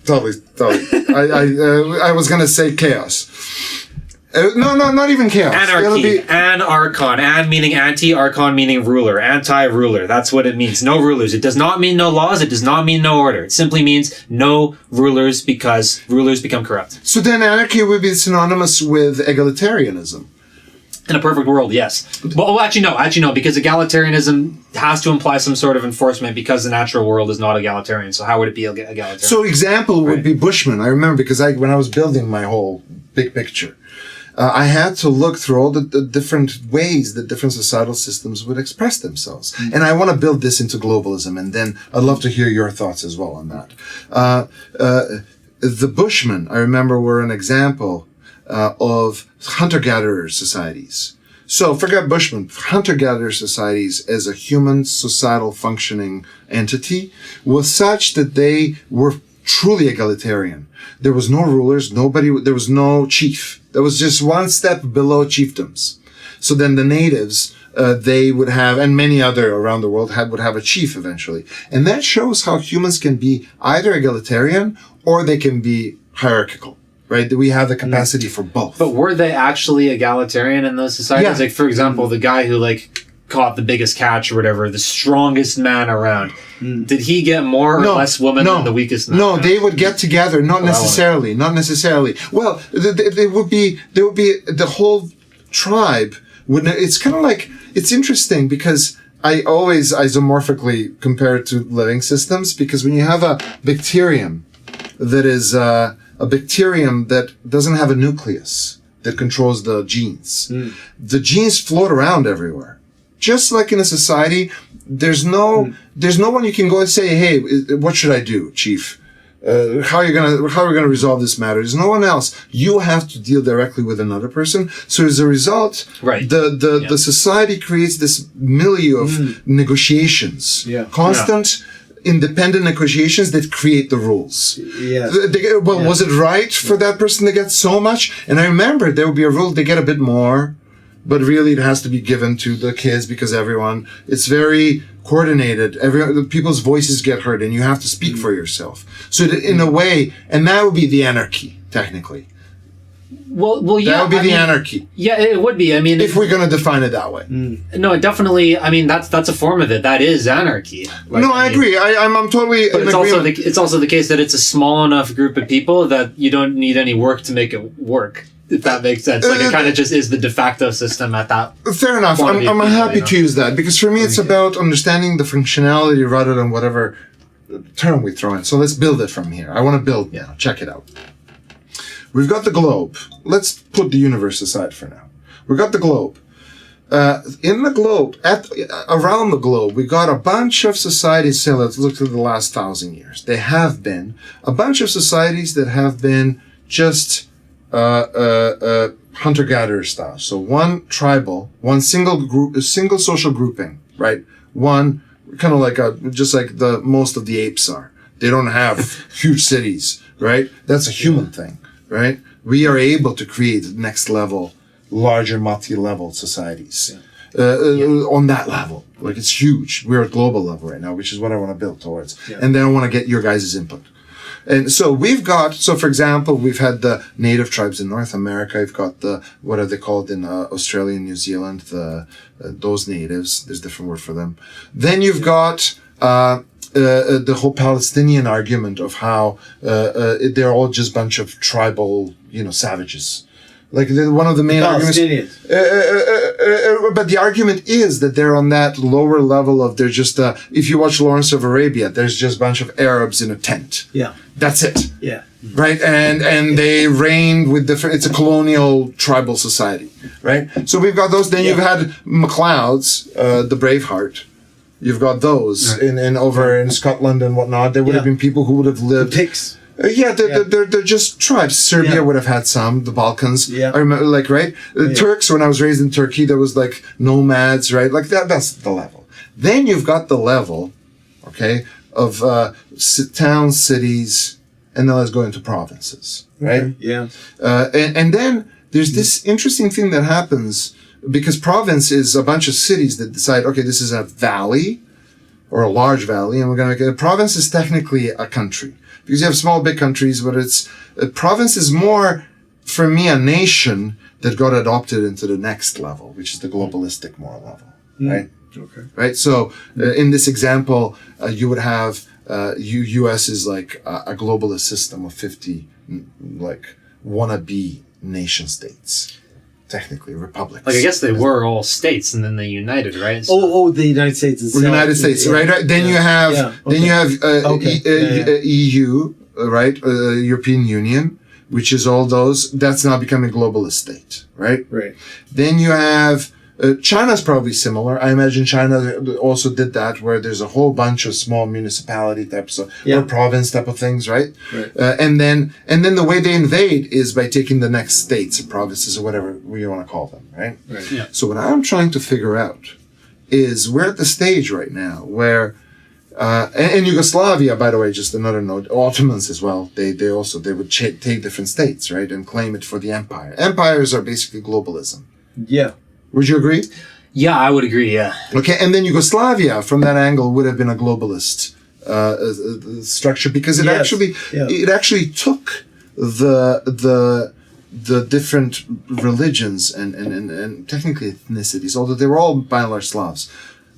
totally. I was going to say chaos. No, not even chaos. Anarchy. Anarchon. An meaning anti, archon meaning ruler. Anti-ruler. That's what it means. No rulers. It does not mean no laws. It does not mean no order. It simply means no rulers because rulers become corrupt. So then anarchy would be synonymous with egalitarianism. In a perfect world, yes. Well, actually, no, because egalitarianism has to imply some sort of enforcement because the natural world is not egalitarian. So how would it be egalitarian? So example would be Bushman. I remember because when I was building my whole big picture, I had to look through all the different ways that different societal systems would express themselves. Mm-hmm. And I want to build this into globalism. And then I'd love to hear your thoughts as well on that. The Bushmen, I remember, were an example of hunter-gatherer societies. So forget Bushmen. Hunter-gatherer societies as a human societal functioning entity was such that they were truly egalitarian. There was no rulers, there was no chief. There was just one step below chiefdoms. So then the natives, they would have, and many other around the world would have a chief eventually. And that shows how humans can be either egalitarian or they can be hierarchical. Right? That we have the capacity for both. But were they actually egalitarian in those societies? Yeah. Like, for example, the guy who, caught the biggest catch or whatever, the strongest man around, did he get more or less women than the weakest man? No, they would get together. Not necessarily. Well, they would be the whole tribe would, it's kind of like, it's interesting because I always isomorphically compare it to living systems, because when you have a bacterium that is, a bacterium that doesn't have a nucleus that controls the genes. The genes float around everywhere. Just like in a society, there's no one you can go and say, "Hey, what should I do, chief? How are we gonna resolve this matter?" There's no one else. You have to deal directly with another person. So as a result, the society creates this milieu of negotiations, constant. Independent negotiations that create the rules. Yes. Was it right for that person to get so much? And I remember there would be a rule, they get a bit more, but really it has to be given to the kids because it's very coordinated. People's voices get heard and you have to speak for yourself. So in a way, and that would be the anarchy, technically. Well, yeah. That would be the anarchy. Yeah, it would be. I mean, if we're going to define it that way. No, definitely. I mean, that's a form of it. That is anarchy. I agree. I'm totally. But it's also the case that it's a small enough group of people that you don't need any work to make it work. If that makes sense, it kind of just is the de facto system at that. Fair enough. I'm happy to use that because for me it's about understanding the functionality rather than whatever term we throw in. So let's build it from here. I want to build now. Check it out. We've got the globe. Let's put the universe aside for now. We've got the globe. In the globe, around the globe, we got a bunch of societies. Say, let's look at the last 1,000 years. There have been a bunch of societies that have been just hunter-gatherer style. So one tribal, one single group, a single social grouping, right? One kind of like just like the most of the apes are. They don't have huge cities, right? That's a human thing, right? We are able to create next level, larger multi-level societies on that level. Like it's huge. We're at global level right now, which is what I want to build towards. Yeah. And then I want to get your guys' input. And so for example, we've had the native tribes in North America. We've got what are they called in Australia and New Zealand? Those natives. There's a different word for them. Then you've got the whole Palestinian argument of how they're all just a bunch of tribal, savages. Like one of the main arguments. But the argument is that they're on that lower level of they're just if you watch Lawrence of Arabia, there's just a bunch of Arabs in a tent. Yeah. That's it. Yeah. Right? And they reigned with it's a colonial tribal society. Right? So we've got those. Then you've had MacLeod's, the Braveheart. You've got those in over in Scotland and whatnot. There would have been people who would have lived. The Picts. They're just tribes. Serbia would have had some, the Balkans. Yeah. I remember, right? The Turks, when I was raised in Turkey, there was like nomads, right? Like that's the level. Then you've got the level, okay, of towns, cities, and then let's go into provinces, right? Okay. Yeah. And then there's this interesting thing that happens because province is a bunch of cities that decide, okay, this is a valley or a large valley, and we're going to make it. A province is technically a country. Because you have small, big countries, but a province is more, for me, a nation that got adopted into the next level, which is the globalistic moral level, right? Okay. Right? So, in this example, you would have, U.S. is like a globalist system of 50, like, wannabe nation states. Technically, republics. Like, I guess they were all states, and then they united, right? So, the United States itself. United States, right? Then you have, EU, right? European Union, which is all those. That's now becoming a globalist state, right? Right. Then you have China's probably similar. I imagine China also did that, where there's a whole bunch of small municipality types of or province type of things, right? Right. And then the way they invade is by taking the next states or provinces or whatever you want to call them, right? Right. Yeah. So what I'm trying to figure out is we're at the stage right now where, and Yugoslavia, by the way, just another note, Ottomans as well. They would take different states, right, and claim it for the empire. Empires are basically globalism. Yeah. Would you agree? Yeah, I would agree, yeah. Okay, and then Yugoslavia, from that angle, would have been a globalist structure because it actually took the different religions and technically ethnicities, although they were all by and large Slavs.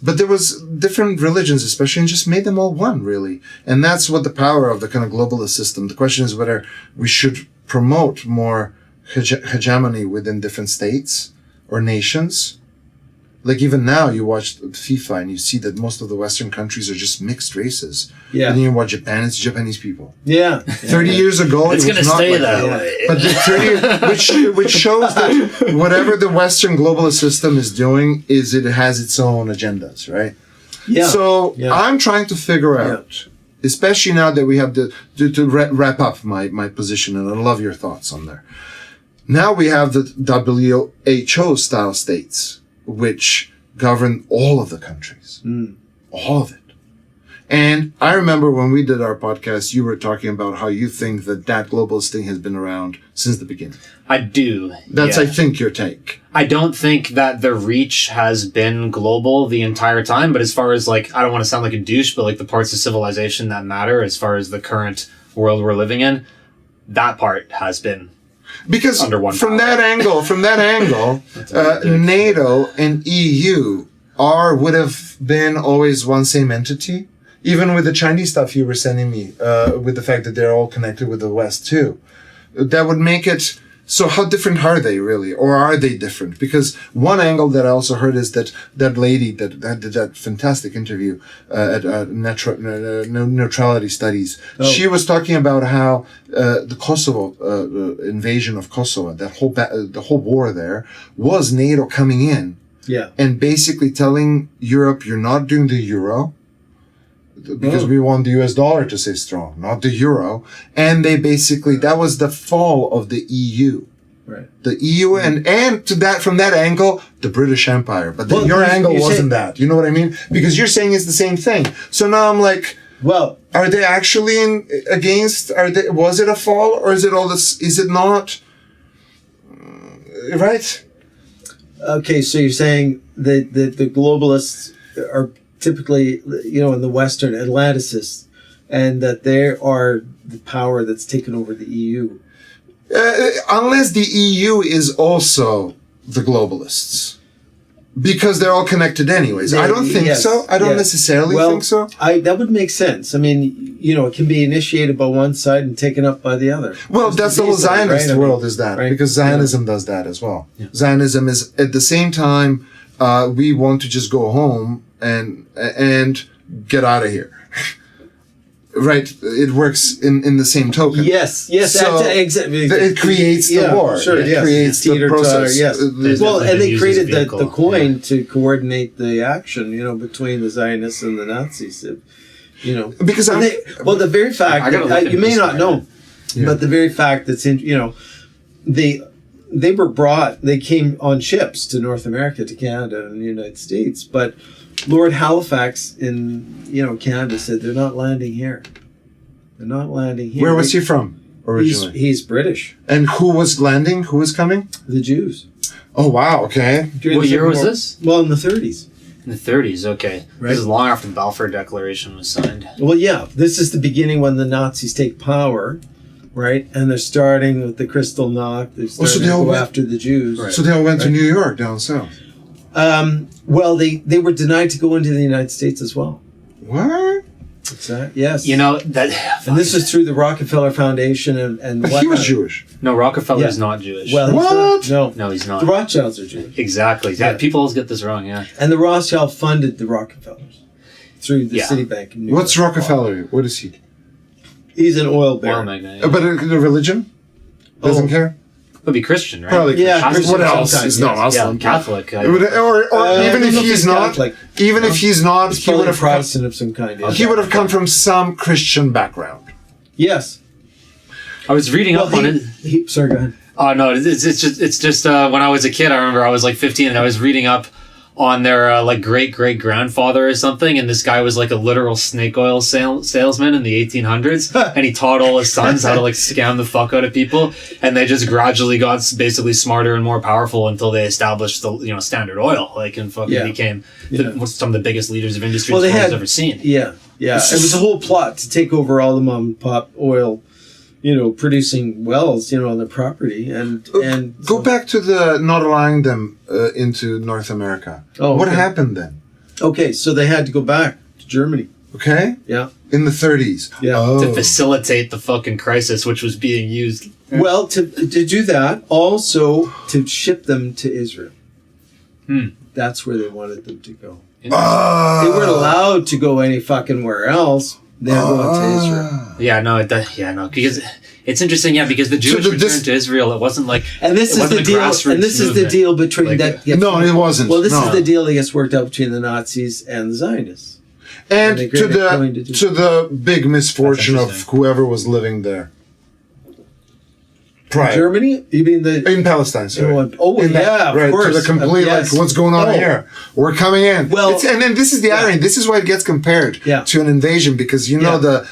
But there was different religions, especially, and just made them all one, really. And that's what the power of the kind of globalist system. The question is whether we should promote more hegemony within different states or nations. Like even now, you watch FIFA and you see that most of the Western countries are just mixed races. Yeah. And then you watch Japan, it's Japanese people. Yeah. 30 years ago, it's going to stay like that way. But the which shows that whatever the Western globalist system is doing is it has its own agendas, right? Yeah. So I'm trying to figure out, especially now that we have to wrap up my position, and I love your thoughts on there. Now we have the WHO style states, which govern all of the countries. All of it. And I remember when we did our podcast, you were talking about how you think that globalist thing has been around since the beginning. I do. That's, I think, your take. I don't think that the reach has been global the entire time, but as far as, like, I don't want to sound like a douche, but, like, the parts of civilization that matter as far as the current world we're living in, that part has been. Because from that angle, NATO and EU would have been always one same entity. Even with the Chinese stuff you were sending me, with the fact that they're all connected with the West too, that would make it. So how different are they really, or are they different? Because one angle that I also heard is that lady that did that fantastic interview at Neutrality Studies. Oh. She was talking about how the Kosovo invasion of Kosovo, the whole war there, was NATO coming in, and basically telling Europe, you're not doing the euro. Because we want the US dollar to stay strong, not the euro. And they basically, that was the fall of the EU. Right. The EU and to that from that angle, the British Empire. But then your angle wasn't that. You know what I mean? Because you're saying it's the same thing. So now I'm like, well, are they actually against? Was it a fall, or is it all this? Is it not? Right. Okay, so you're saying that the globalists are typically, in the Western Atlanticists, and that they are the power that's taken over the EU. Unless the EU is also the globalists. Because they're all connected anyways. I don't think so. I don't necessarily think so. That would make sense. I mean, it can be initiated by one side and taken up by the other. Well, that's the whole Zionist world is that. Right? Because Zionism does that as well. Yeah. Zionism is, at the same time, we want to just go home and get out of here. Right, it works in the same token. Yes, so exactly. It creates the war. Sure, it creates the process. Yes. Well, and they created the coin to coordinate the action, between the Zionists and the Nazis. Because the very fact that you may not know, but the very fact that's in, they came on ships to North America, to Canada and the United States, but Lord Halifax in Canada said they're not landing here. They're not landing here. Where was he from originally? He's British. And who was landing? Who was coming? The Jews. Oh wow! Okay. What year was this? Well, in the 30s. In the 30s. Okay. Right. This is long after the Balfour Declaration was signed. Well, yeah. This is the beginning when the Nazis take power, right? And they're starting with the Kristall Nacht. They're starting to go after the Jews. Right. So they all went to New York down south. Well, they were denied to go into the United States as well. What? Exactly. Yes. That. And this is through the Rockefeller Foundation and but he was Jewish. No, Rockefeller's not Jewish. Well, what? No, he's not. The Rothschilds are Jewish. Exactly. Yeah. People always get this wrong. Yeah. And the Rothschild funded the Rockefellers through the Citibank in New York. What's Rockefeller? What is he? He's an oil baron. Oil magnate. Yeah. But the religion doesn't care. Would be Christian, right? Probably Christian. What else? Sometimes, He's not Muslim. Yeah, Catholic. Or even if he's not, he would have Protestant of some kind. He would have come from some Christian background. Yes. I was reading up on it. Sorry, go ahead. Oh no, it's just when I was a kid, I remember I was like 15 and I was reading up on their great grandfather or something, and this guy was like a literal snake oil salesman in the 1800s, and he taught all his sons how to scam the fuck out of people, and they just gradually got basically smarter and more powerful until they established the Standard Oil, and fucking became some of the biggest leaders of industry the world's ever seen. Yeah. It was a whole plot to take over all the mom and pop oil producing wells, on their property, and go back to the not allowing them into North America. What happened then? Okay, so they had to go back to Germany. Okay. Yeah. In the 30s. Yeah. To facilitate the fucking crisis, which was being used. Well, to do that, also to ship them to Israel. That's where they wanted them to go. They weren't allowed to go any fucking where else. They're going to Israel. Yeah, no, because it's interesting. Yeah, because the Jewish return to Israel, it wasn't like, and this is the deal. And this is the deal between No, it wasn't. Well, this is the deal that gets worked out between the Nazis and the Zionists. And to the big misfortune of whoever was living there. Prior. Germany? You mean in Palestine? Sorry. Of course. To the complete what's going on here? We're coming in. Well, and then this is the irony. This is why it gets compared to an invasion, because the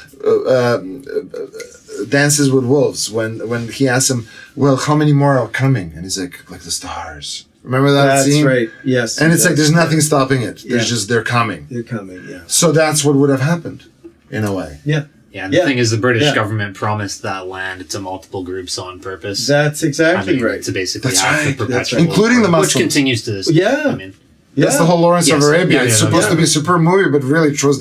Dances with Wolves when he asks him, "Well, how many more are coming?" And he's like the stars. Remember that scene? That's right. Yes. And it's there's nothing stopping it. There's just they're coming. They're coming. Yeah. So that's what would have happened, in a way. Yeah. Yeah, and the thing is, the British government promised that land to multiple groups on purpose. That's exactly right. To basically perpetual, including the Muslims, which continues to this. Yeah. That's the whole Lawrence of Arabia. It's supposed to be a superb movie, but really shows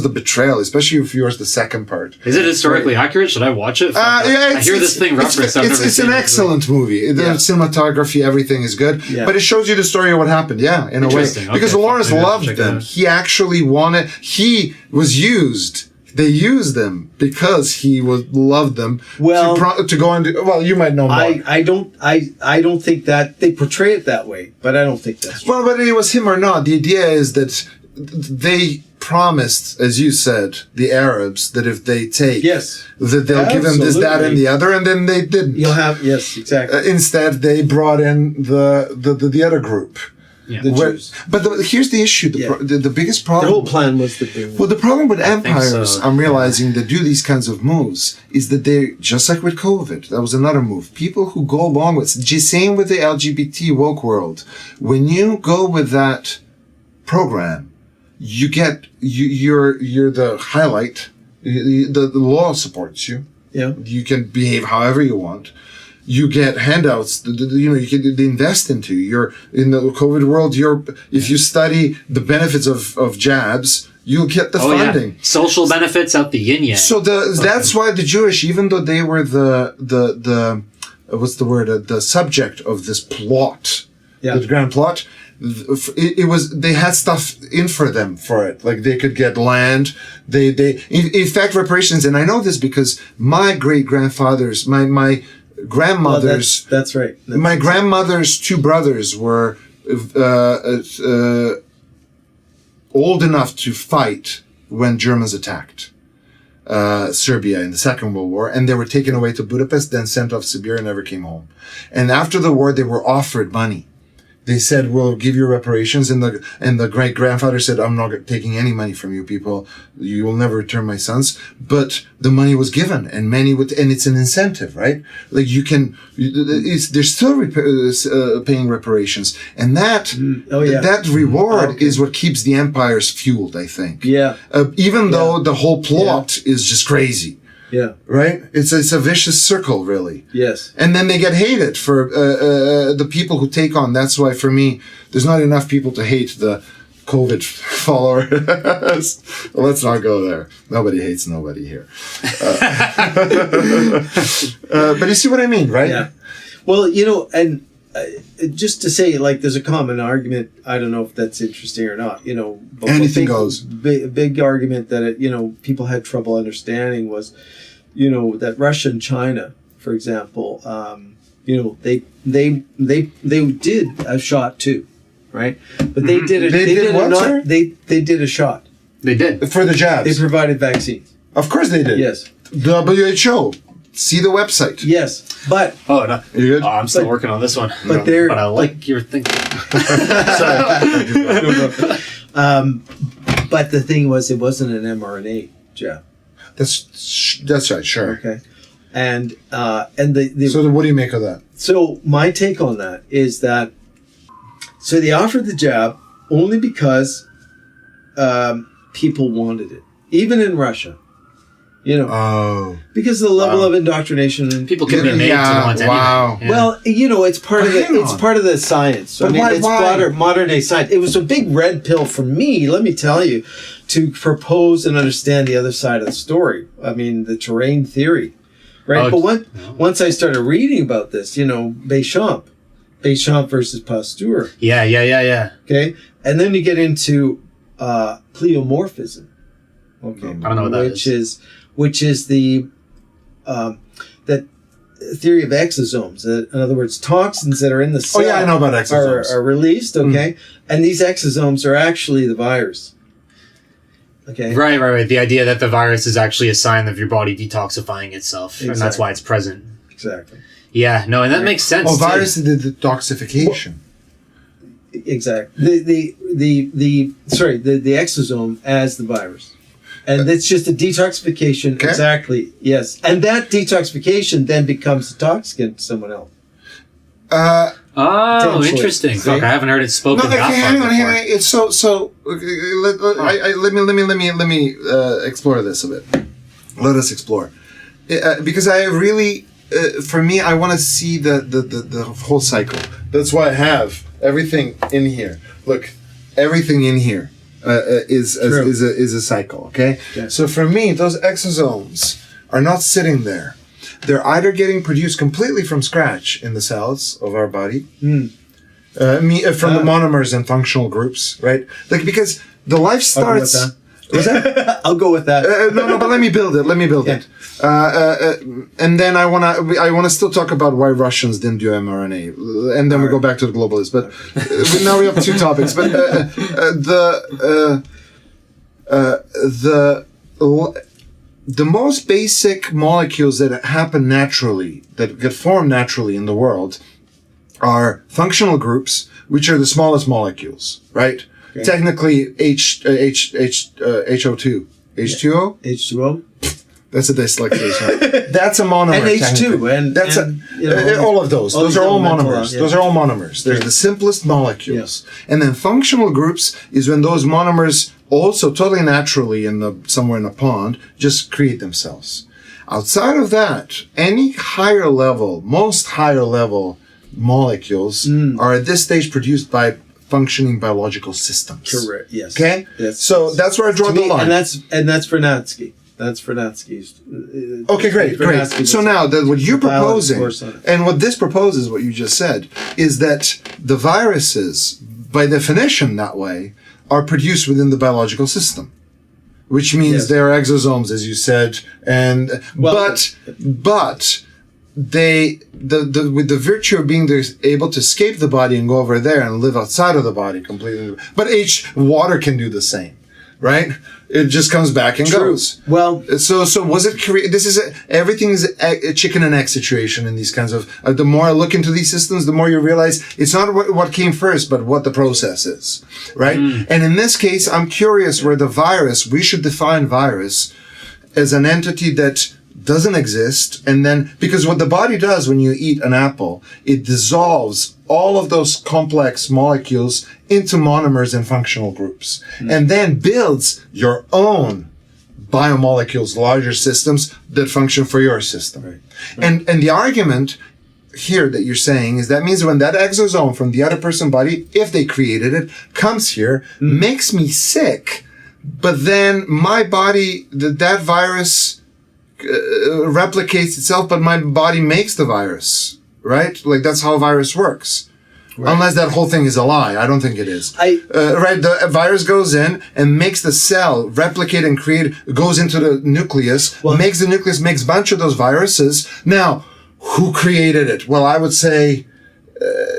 the betrayal, especially if you watch the second part. Is it historically accurate? Should I watch it? I hear this thing referenced. It's an excellent movie. The cinematography, everything is good, but it shows you the story of what happened. Yeah, in a way, because Lawrence loved them. He actually wanted. He was used. They used them because he loved them. Well, to go on. Well, you might know more. I don't think that they portray it that way, but I don't think that's true. Well, whether it was him or not, the idea is that they promised, as you said, the Arabs that if they take, Yes. that they'll give them this, that, and Absolutely. the other, and then they didn't. You'll have, yes, exactly. Instead, they brought in the other group. Yeah. The Where- Jews. but here's the issue. The biggest The problem. whole plan was to bring. Well, the problem with empires, so. I'm realizing, that do these kinds of moves is that they, just like with COVID, that was another move. People who go along with, same with the LGBT woke world. When you go with that program, you get, you're the highlight. The law supports you. Yeah. You can behave however you want. You get handouts. You can invest into. You're in the COVID world. If you study the benefits of jabs, you'll get the funding. Yeah. Social benefits out the yin yang. So that's why the Jewish, even though they were the what's the word, the subject of this plot, the grand plot, it was, they had stuff in for them for it. Like they could get land. They in fact reparations. And I know this because my great grandfathers, my grandmother's, That's right. my grandmother's two brothers were old enough to fight when Germans attacked Serbia in the Second World War, and they were taken away to Budapest, then sent off Siberia, and never came home. And after the war, they were offered money. They said, "We'll give you reparations," and the great grandfather said, "I'm not taking any money from you people. You will never return my sons." But the money was given, and and it's an incentive, right? Like they're still paying reparations, and that reward is what keeps the empires fueled, I think. Yeah. Even though the whole plot is just crazy. Yeah. Right? It's a vicious circle, really. Yes. And then they get hated for the people who take on. That's why, for me, there's not enough people to hate the COVID followers. Well, let's not go there. Nobody hates nobody here. But you see what I mean, right? Yeah. Well, and just to say, like, there's a common argument. I don't know if that's interesting or not. But anything goes. Big argument that people had trouble understanding was, that Russia and China, for example, they did a shot too, right? But they did it. They did what, sir? They did a shot. They did. For the jabs. They provided vaccines. Of course they did. Yes. WHO. See the website. Yes, but Oh, no. You good? I'm still working on this one. But they're- But I like your thinking. but the thing was, it wasn't an mRNA jab. That's right. Sure. Okay, and the So what do you make of that? so my take on that is that they offered the jab only because people wanted it, even in Russia, Oh. because of the level of indoctrination and People can be made to want wow. anything. Yeah. Well, it's part of But hang it's on. part of the science. But why- it's why? modern day science. It was a big red pill for me, let me tell you, to propose and understand the other side of the story. I mean, the terrain theory, right? Oh, But once I started reading about this, Béchamp versus Pasteur, Yeah. okay, and then you get into pleomorphism, okay, I don't know what that which is the that theory of exosomes. In other words, toxins that are in the cell. Oh yeah, I know about exosomes. Are released, okay, and these exosomes are actually the virus. Okay. Right. The idea that the virus is actually a sign of your body detoxifying itself, and that's Exactly. why it's present. Exactly. Yeah, no, and that makes sense. Well, too. virus is the detoxification. Exactly. The exosome as the virus. And it's just a detoxification. Okay. Exactly. Yes. And that detoxification then becomes a toxin to someone else. Uh, Oh, Potentially. interesting. See? Fuck, I haven't heard it spoken no, that okay, far hang on. before. It's so. Let me explore this a bit. Let us explore, because I really, for me, I want to see the whole cycle. That's why I have everything in here. Look, everything in here is a cycle. Okay, so for me, those exosomes are not sitting there. They're either getting produced completely from scratch in the cells of our body, from the monomers and functional groups, right? Like, because the life starts, Was that? I'll go with that. No, but let me build it. And then I wanna still talk about why Russians didn't do mRNA, and then we go back to the globalists. But now we have two topics. But the most basic molecules that happen naturally, that get formed naturally in the world, are functional groups, which are the smallest molecules, right? Okay. Technically, HO2. H2O? H2O? That's a dyslexia. That's a monomer. And H2. All of those. Those are all monomers. Yeah. Those are all monomers. They're the simplest molecules. Yeah. And then functional groups is when those monomers also totally naturally somewhere in a pond just create themselves. Outside of that, any most higher level molecules are at this stage produced by functioning biological systems. Correct. Yes. Okay. So that's where I draw the line. And that's Vernadsky. That's Vernadsky's. Okay, great. So now what you're proposing, and what this proposes, what you just said, is that the viruses, by definition, that way, are produced within the biological system, which means they are exosomes, as you said, and but they with the virtue of being able to escape the body and go over there and live outside of the body completely. But water can do the same, right? It just comes back and goes. Well, so was it created? Everything is a chicken and egg situation in these kinds of. The more I look into these systems, the more you realize it's not what came first, but what the process is, right? And in this case, I'm curious where the virus. We should define virus as an entity that doesn't exist, and then because what the body does when you eat an apple, it dissolves all of those complex molecules into monomers and functional groups, and then builds your own biomolecules, larger systems that function for your system. Right. And the argument here that you're saying is that means when that exosome from the other person's body, if they created it, comes here, makes me sick, but then my body, that virus replicates itself, but my body makes the virus, right? Like that's how a virus works. Right. Unless that whole thing is a lie. I don't think it is. Right? The virus goes in and makes the cell replicate and create, goes into the nucleus, makes the nucleus, makes a bunch of those viruses. Now, who created it? Well, I would say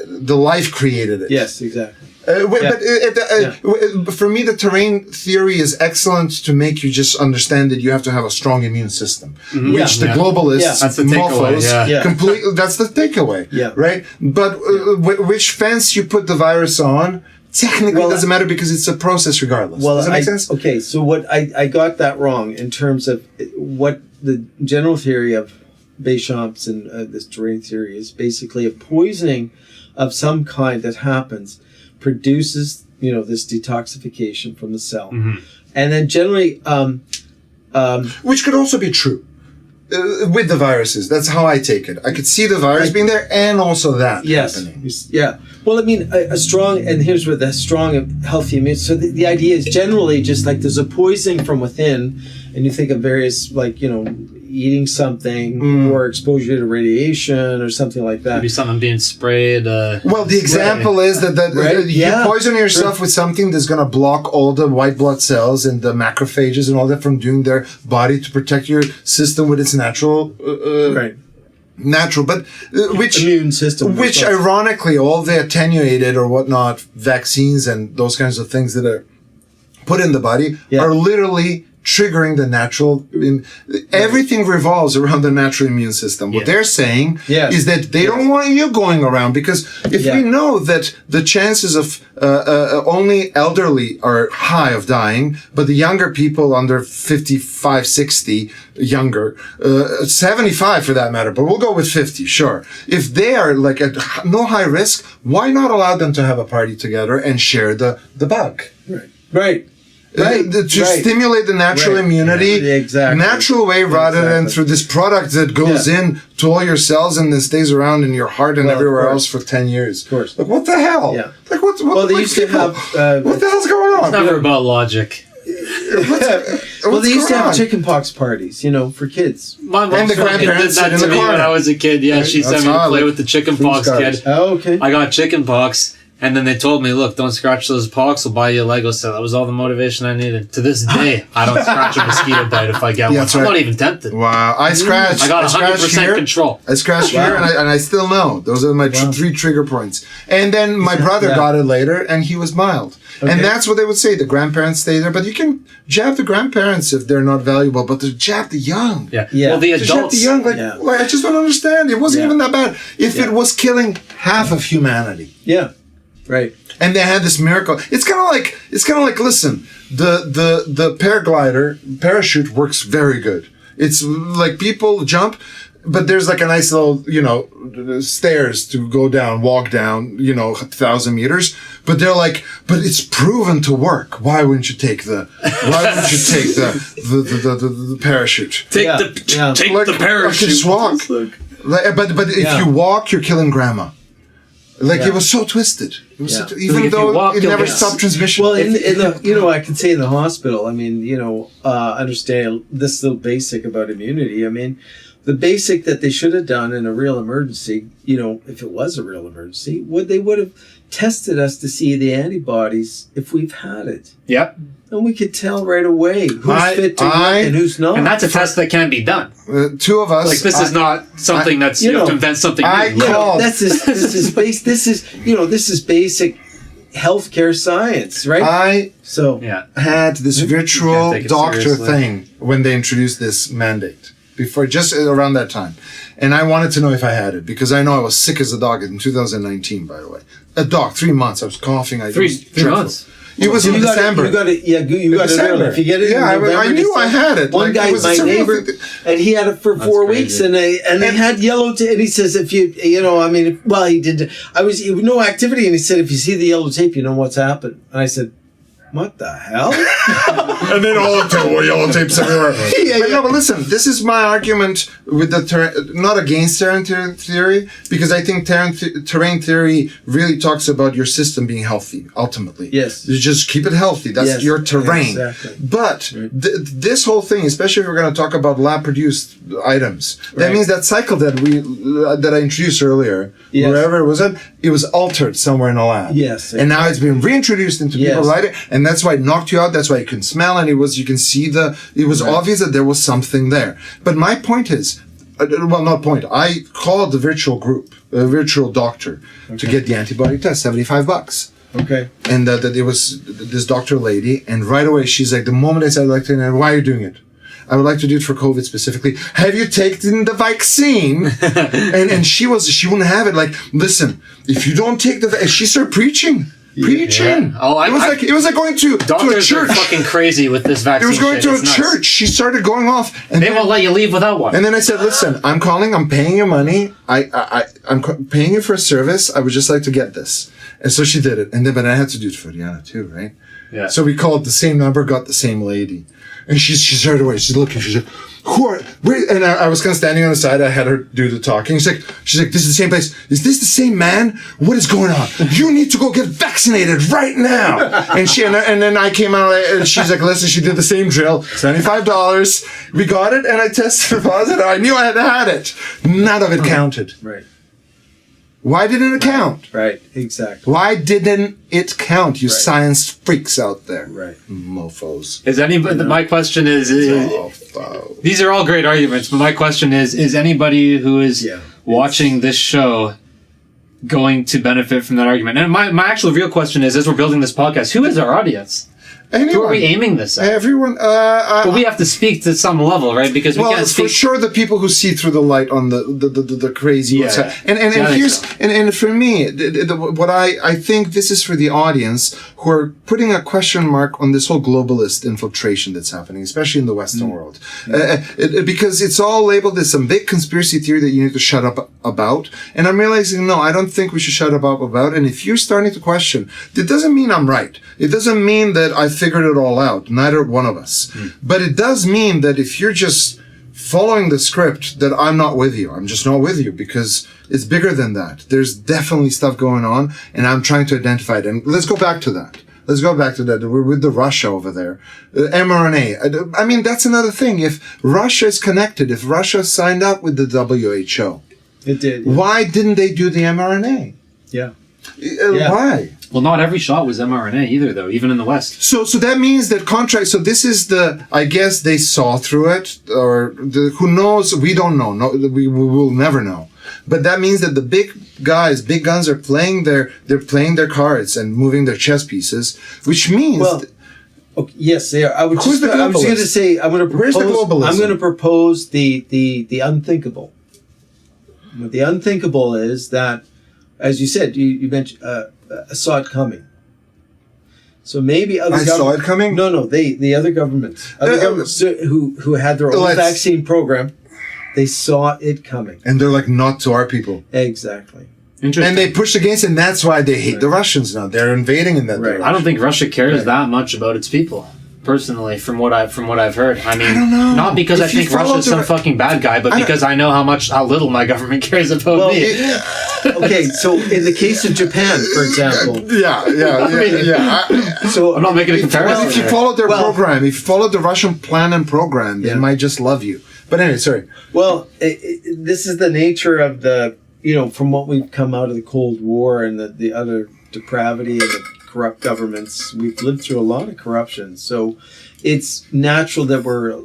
the life created it. Yes, exactly. But for me, the terrain theory is excellent to make you just understand that you have to have a strong immune system, which the globalists, that's the takeaway. Completely, that's the takeaway, right? But which fence you put the virus on, technically doesn't matter because it's a process regardless. Does that make sense? Okay, so what I got that wrong in terms of what the general theory of Béchamp's and this terrain theory is basically a poisoning of some kind that happens. Produces, this detoxification from the cell. And then generally... which could also be true with the viruses. That's how I take it. I could see the virus being there and also that happening. Yeah. Well, I mean, a strong... And here's where the strong and healthy immune... So the idea is generally just like there's a poisoning from within, and you think of various, eating something or exposure to radiation or something like that. Maybe something being sprayed. Well, the example is that you poison yourself with something that's going to block all the white blood cells and the macrophages and all that from doing their body to protect your system with its natural... but which immune system, which ironically, all the attenuated or whatnot vaccines and those kinds of things that are put in the body are literally triggering the natural. Everything revolves around the natural immune system. What they're saying is that they don't want you going around, because if we know that the chances of only elderly are high of dying, but the younger people under 55, 60, younger, 75 for that matter, but we'll go with 50, sure. If they are like at no high risk, why not allow them to have a party together and share the bug? Right. To stimulate the natural immunity, natural way, rather than through this product that goes in to all your cells and then stays around in your heart and everywhere else for 10 years. Of course. Like, what the hell? Yeah. Like, what they used to have... what the hell's going on? It's never about logic. They used to have chickenpox parties, for kids. My mom did that to me when I was a kid. Yeah, she sent me to play with the chickenpox kid. Oh, okay. I got chickenpox. And then they told me, look, don't scratch those pox, we'll buy you a Lego set. That was all the motivation I needed. To this day, I don't scratch a mosquito bite if I get one. That's I'm right. not even tempted. Wow. I scratched. I got 100% control. I scratched here, and I still know. Those are my 3 trigger points. And then my brother got it later, and he was mild. Okay. And that's what they would say. The grandparents stay there, but you can jab the grandparents if they're not valuable, but to jab the young. Yeah. Well, the adults. To jab the young, like, I just don't understand. It wasn't even that bad. If it was killing half of humanity. Yeah. Right. And they had this miracle. It's kind of like, listen, the parachute works very good. It's like people jump, but there's like a nice little, stairs to go down, walk down, 1,000 meters. But they're like, but it's proven to work. Why wouldn't you take the parachute? Take the parachute. Just walk. But if you walk, you're killing grandma. Like it was so twisted. It was even though it never stopped transmission. Well, in the I can say in the hospital. I mean, understand this little basic about immunity. I mean, the basic that they should have done in a real emergency. If it was a real emergency, they would have tested us to see the antibodies if we've had it. Yep. And we could tell right away who's fit to what and who's not. And that's a test that can be done. 2 of us. Like this is not something that's you have to invent something new. This is basic healthcare science, right? I had this virtual doctor thing when they introduced this mandate before, just around that time, and I wanted to know if I had it because I know I was sick as a dog in 2019. By the way, a dog, 3 months. I was coughing. Three months. It was in December. You got it early. If you get it in November, I knew I had it. One guy, my neighbor, and he had it for 4 weeks, and they had yellow tape. And he says, if you, he did. No activity, and he said, if you see the yellow tape, you know what's happened. And I said, what the hell? And then all the yellow tapes everywhere. But listen, this is my argument with not against terrain theory, because I think terrain theory really talks about your system being healthy, ultimately. Yes. You just keep it healthy. That's your terrain. Exactly. But this whole thing, especially if we're going to talk about lab-produced items, that means that cycle that I introduced earlier, wherever it was at, it was altered somewhere in a lab. Yes. Exactly. And now it's been reintroduced into people's life, and that's why it knocked you out. That's why you couldn't smell, and you can see it was obvious that there was something there. But my point is, I called the virtual doctor to get the antibody test, $75. Okay. And that it was this doctor lady, and right away she's like, the moment I said I'd like to know, why are you doing it? I would like to do it for COVID specifically. Have you taken the vaccine? and she wouldn't have it. Like, listen, if you don't take the vaccine, she started preaching. Yeah. Oh, it was like going to a church. Doctors are fucking crazy with this vaccine. It was going to a church. She started going off, and they won't let you leave without one. And then I said, "Listen, I'm calling. I'm paying you money. I'm paying you for a service. I would just like to get this." And so she did it, but I had to do it for Diana too, right? Yeah. So we called the same number, got the same lady, and she started away. She's looking. She's like, and I was kind of standing on the side. I had her do the talking. She's like, this is the same place. Is this the same man? What is going on? You need to go get vaccinated right now. And then I came out, and she's like, listen, she did the same drill. $75. We got it, and I tested positive. I knew I had it. None of it counted. Right. Why didn't it count? Right, exactly. Why didn't it count, you science freaks out there? Right. Mofos. Is anybody, my question is these are all great arguments, but my question is anybody who is watching this show going to benefit from that argument? And my actual real question is, as we're building this podcast, who is our audience? Anyone. Who are we aiming this at? Everyone. But we have to speak to some level, right? Because we can't speak. For sure, the people who see through the light on the crazy website. And for me, what I think this is for the audience who are putting a question mark on this whole globalist infiltration that's happening, especially in the Western world, because it's all labeled as some big conspiracy theory that you need to shut up about. And I'm realizing, no, I don't think we should shut up about. And if you're starting to question, it doesn't mean I'm right. It doesn't mean that I figured it all out. Neither one of us. But it does mean that if you're just following the script, that I'm not with you. I'm just not with you, because it's bigger than that. There's definitely stuff going on, and I'm trying to identify it. And let's go back to that. We're with the Russia over there. mRNA. I mean, that's another thing. If Russia is connected, if Russia signed up with the WHO. It did. Why didn't they do the mRNA? Yeah. Why? Well, not every shot was mRNA either, though, even in the West. So that means that so this is I guess they saw through it, or who knows? We don't know. No, we will never know. But that means that the big guns are they're playing their cards and moving their chess pieces, which means... Well, okay, yes, they are. I was going to say, Where's the globalism? I'm going to propose the unthinkable. What the unthinkable is that, as you said, you mentioned, I saw it coming. So maybe other saw it coming? No, the other governments, who had their own vaccine program, they saw it coming. And they're like, not to our people. Exactly. Interesting. And they pushed against it, and that's why they hate the Russians now. They're invading in that direction. I don't think Russia cares that much about its people. Personally, from what I've heard, I mean, I don't know. not because I think Russia's some fucking bad guy, but because I know how little my government cares about me. Okay, so in the case of Japan, for example, So I'm not making a comparison. Well, if you followed their program, if you followed the Russian plan and program, they might just love you. But anyway, sorry. Well, this is the nature of from what we've come out of the Cold War and the utter depravity and the corrupt governments. We've lived through a lot of corruption, so it's natural that we're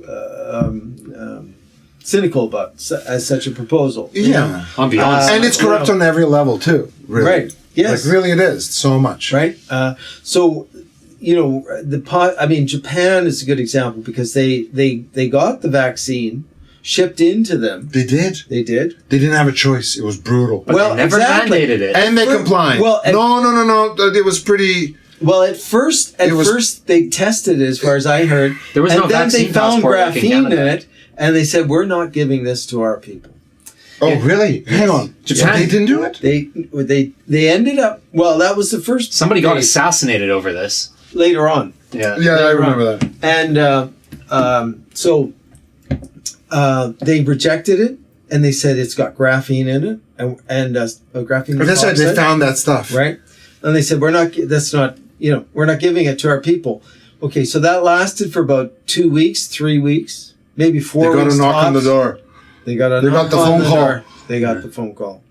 cynical about such a proposal. I'll be honest, and it's corrupt on every level too. Really. Right? Yes. Like really, it is so much. Right. So Japan is a good example because they got the vaccine shipped into them. They did. They did. They didn't have a choice. It was brutal. But they never mandated it. And they complied. Well, no. It was pretty... Well, at first they tested it, as far as I heard. There was no vaccine they found passport like in graphene in Canada. it, and they said, we're not giving this to our people. Oh, really? Hang on. Japan, they didn't do it? They ended up... Well, that was the first... Somebody got assassinated over this. Later on. Yeah, I remember that. And they rejected it, and they said it's got graphene in it, and graphene. But that's right. They found that stuff, right? And they said we're not giving it to our people. Okay, so that lasted for about 2 weeks, 3 weeks, maybe 4 weeks. They got a knock on the door. They got the phone call. They got the phone call.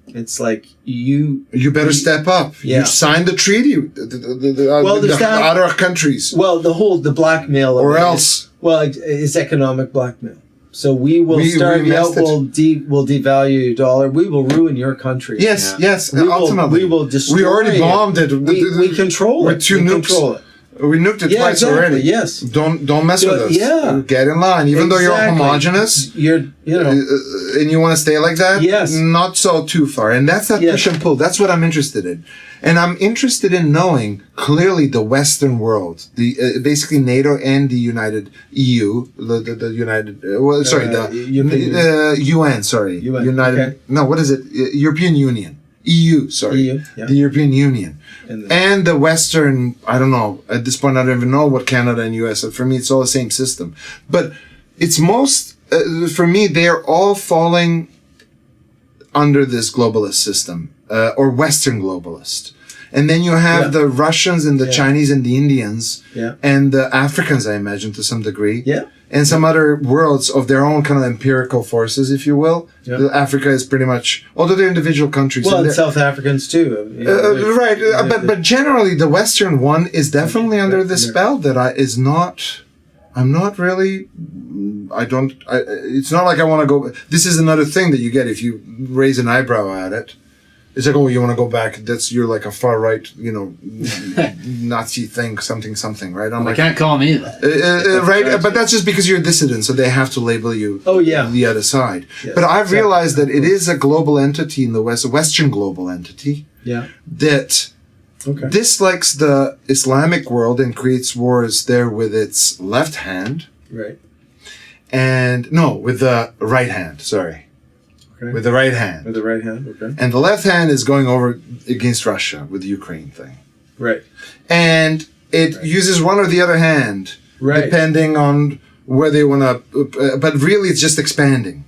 It's like you better step up. Yeah. You signed the treaty. The other countries. Well, the blackmail, or else. Well, it's economic blackmail. So we will starve you out. We'll devalue your dollar. We will ruin your country. Yes. Ultimately, we will destroy. We already bombed it. We control it. With 2 nukes. We nuked it twice already. Yes. Don't mess with us. Yeah. Get in line. Even though you're homogenous, and you want to stay like that. Yes. Not so too far. And that's that push and pull. That's what I'm interested in. And I'm interested in knowing clearly the Western world, basically NATO and the United EU, the United. UN. Sorry, UN. United. Okay. No, what is it? European Union. EU. Sorry, EU, yeah. The European Union. And the Western, I don't know, at this point I don't even know what Canada and US are. For me, it's all the same system. But it's for me, they're all falling under this globalist system, or Western globalist. And then you have the Russians and the Chinese and the Indians and the Africans, I imagine, to some degree. Yeah. And some other worlds of their own kind of empirical forces, if you will. Yeah. Africa is pretty much, although they're individual countries. Well, and South Africans too. Right. But generally, the Western one is definitely under the spell that I'm not really, it's not like I want to go, this is another thing that you get if you raise an eyebrow at it. It's like, oh, you want to go back? You're like a far right, Nazi thing, something, right? I can't call me that. Right, but that's just because you're a dissident, so they have to label you. Oh yeah, the other side. Yes. But I've realized that it is a global entity in the West, a Western global entity. Yeah. That dislikes the Islamic world and creates wars there with its left hand. Right. With the right hand. Sorry. Okay. With the right hand. With the right hand, okay. And the left hand is going over against Russia with the Ukraine thing. Right. And it uses one or the other hand, depending on where they want to. But really, it's just expanding.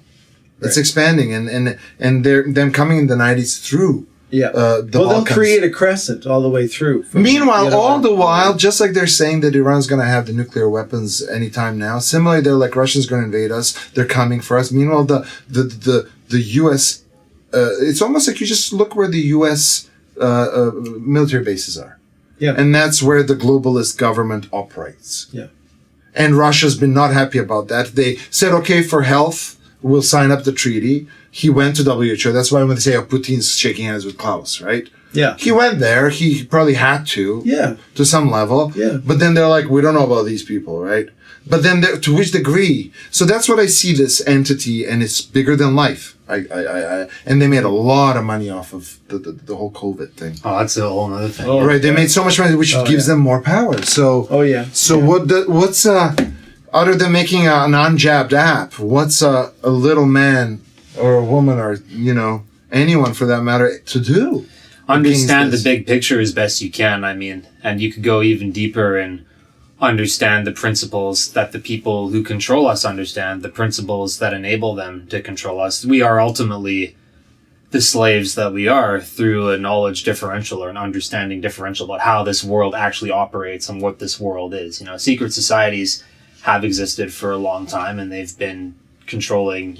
It's expanding, and they're them coming in the 90s through. Yeah. They'll create a crescent all the way through. Meanwhile, all the while, just like they're saying that Iran's going to have the nuclear weapons anytime now, similarly, they're like Russia's going to invade us. They're coming for us. Meanwhile, the U.S. It's almost like you just look where the U.S. military bases are. Yeah. And that's where the globalist government operates. Yeah. And Russia's been not happy about that. They said, okay, for health, we'll sign up the treaty. He went to WHO. That's why when they say, oh, Putin's shaking hands with Klaus, right? Yeah. He went there. He probably had to. Yeah. To some level. Yeah. But then they're like, we don't know about these people, right? But then to which degree? So that's what I see this entity, and it's bigger than life. And they made a lot of money off of the whole COVID thing. Oh, that's a whole other thing. Oh, right. They made so much money, which gives them more power. So. Oh yeah. So what's other than making an unjabbed app? What's a little man or a woman or anyone for that matter to do? Understand the big picture as best you can. I mean, and you could go even deeper and understand the principles that the people who control us understand, the principles that enable them to control us. We are ultimately the slaves that we are through a knowledge differential or an understanding differential about how this world actually operates and what this world is. Secret societies have existed for a long time, and they've been controlling,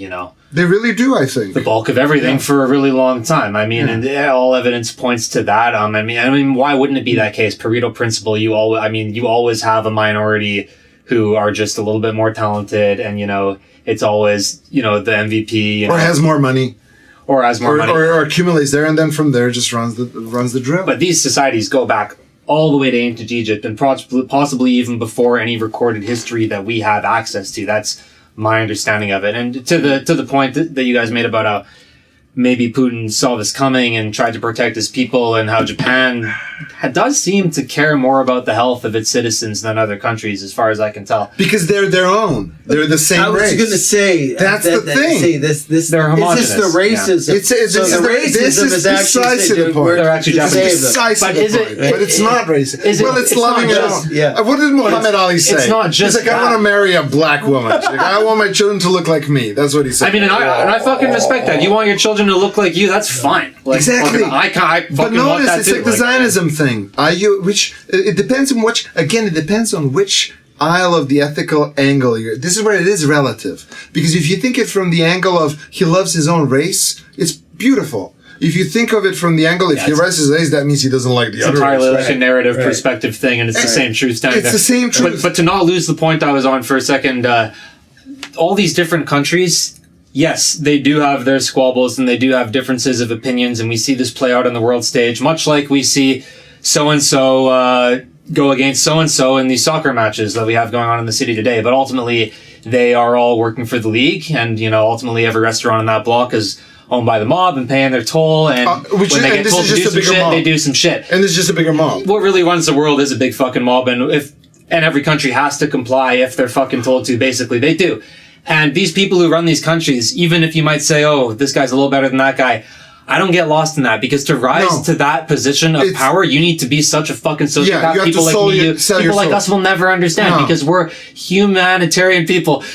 They really do, I think. the bulk of everything for a really long time. I mean, and all evidence points to that. I mean, why wouldn't it be that case? Pareto principle. You always have a minority who are just a little bit more talented, and it's always the MVP or has more money, or accumulates there, and then from there just runs the drill. But these societies go back all the way to ancient Egypt, and possibly even before any recorded history that we have access to. That's my understanding of it. And to the point that you guys made about how maybe Putin saw this coming and tried to protect his people, and how Japan does seem to care more about the health of its citizens than other countries, as far as I can tell. Because they're their own. They're the same race. I was going to say that's the thing. Say this they're homogenous. Is this the racism? Yeah. The racism is precisely the point. They're actually Japanese. Precisely the point. But it's not racist. It's loving it all. Yeah. What did Muhammad Ali say? It's not just He's like, I want to marry a black woman. Like, I want my children to look like me. That's what he said. I mean, and I fucking respect that. You want your children to look like you, that's fine. Exactly. I fucking but notice, want that it's too. like the Zionism thing. It depends on it depends on which aisle of the ethical angle this is where it is relative. Because if you think it from the angle of he loves his own race, it's beautiful. If you think of it from the angle, if he loves his race, that means he doesn't like the other race. It's entirely like a narrative perspective thing, and it's the same truth standing there. It's the same truth. But to not lose the point I was on for a second, all these different countries, yes, they do have their squabbles and they do have differences of opinions, and we see this play out on the world stage, much like we see so-and-so go against so-and-so in these soccer matches that we have going on in the city today. But ultimately, they are all working for the league, and ultimately every restaurant in that block is owned by the mob and paying their toll, and when they get told to do some shit, they do some shit. And it's just a bigger mob. What really runs the world is a big fucking mob, and every country has to comply if they're fucking told to. Basically, they do. And these people who run these countries, even if you might say, oh, this guy's a little better than that guy, I don't get lost in that, because to rise to that position of power, you need to be such a fucking sociopath. People like me, people like us will never understand, because we're humanitarian people.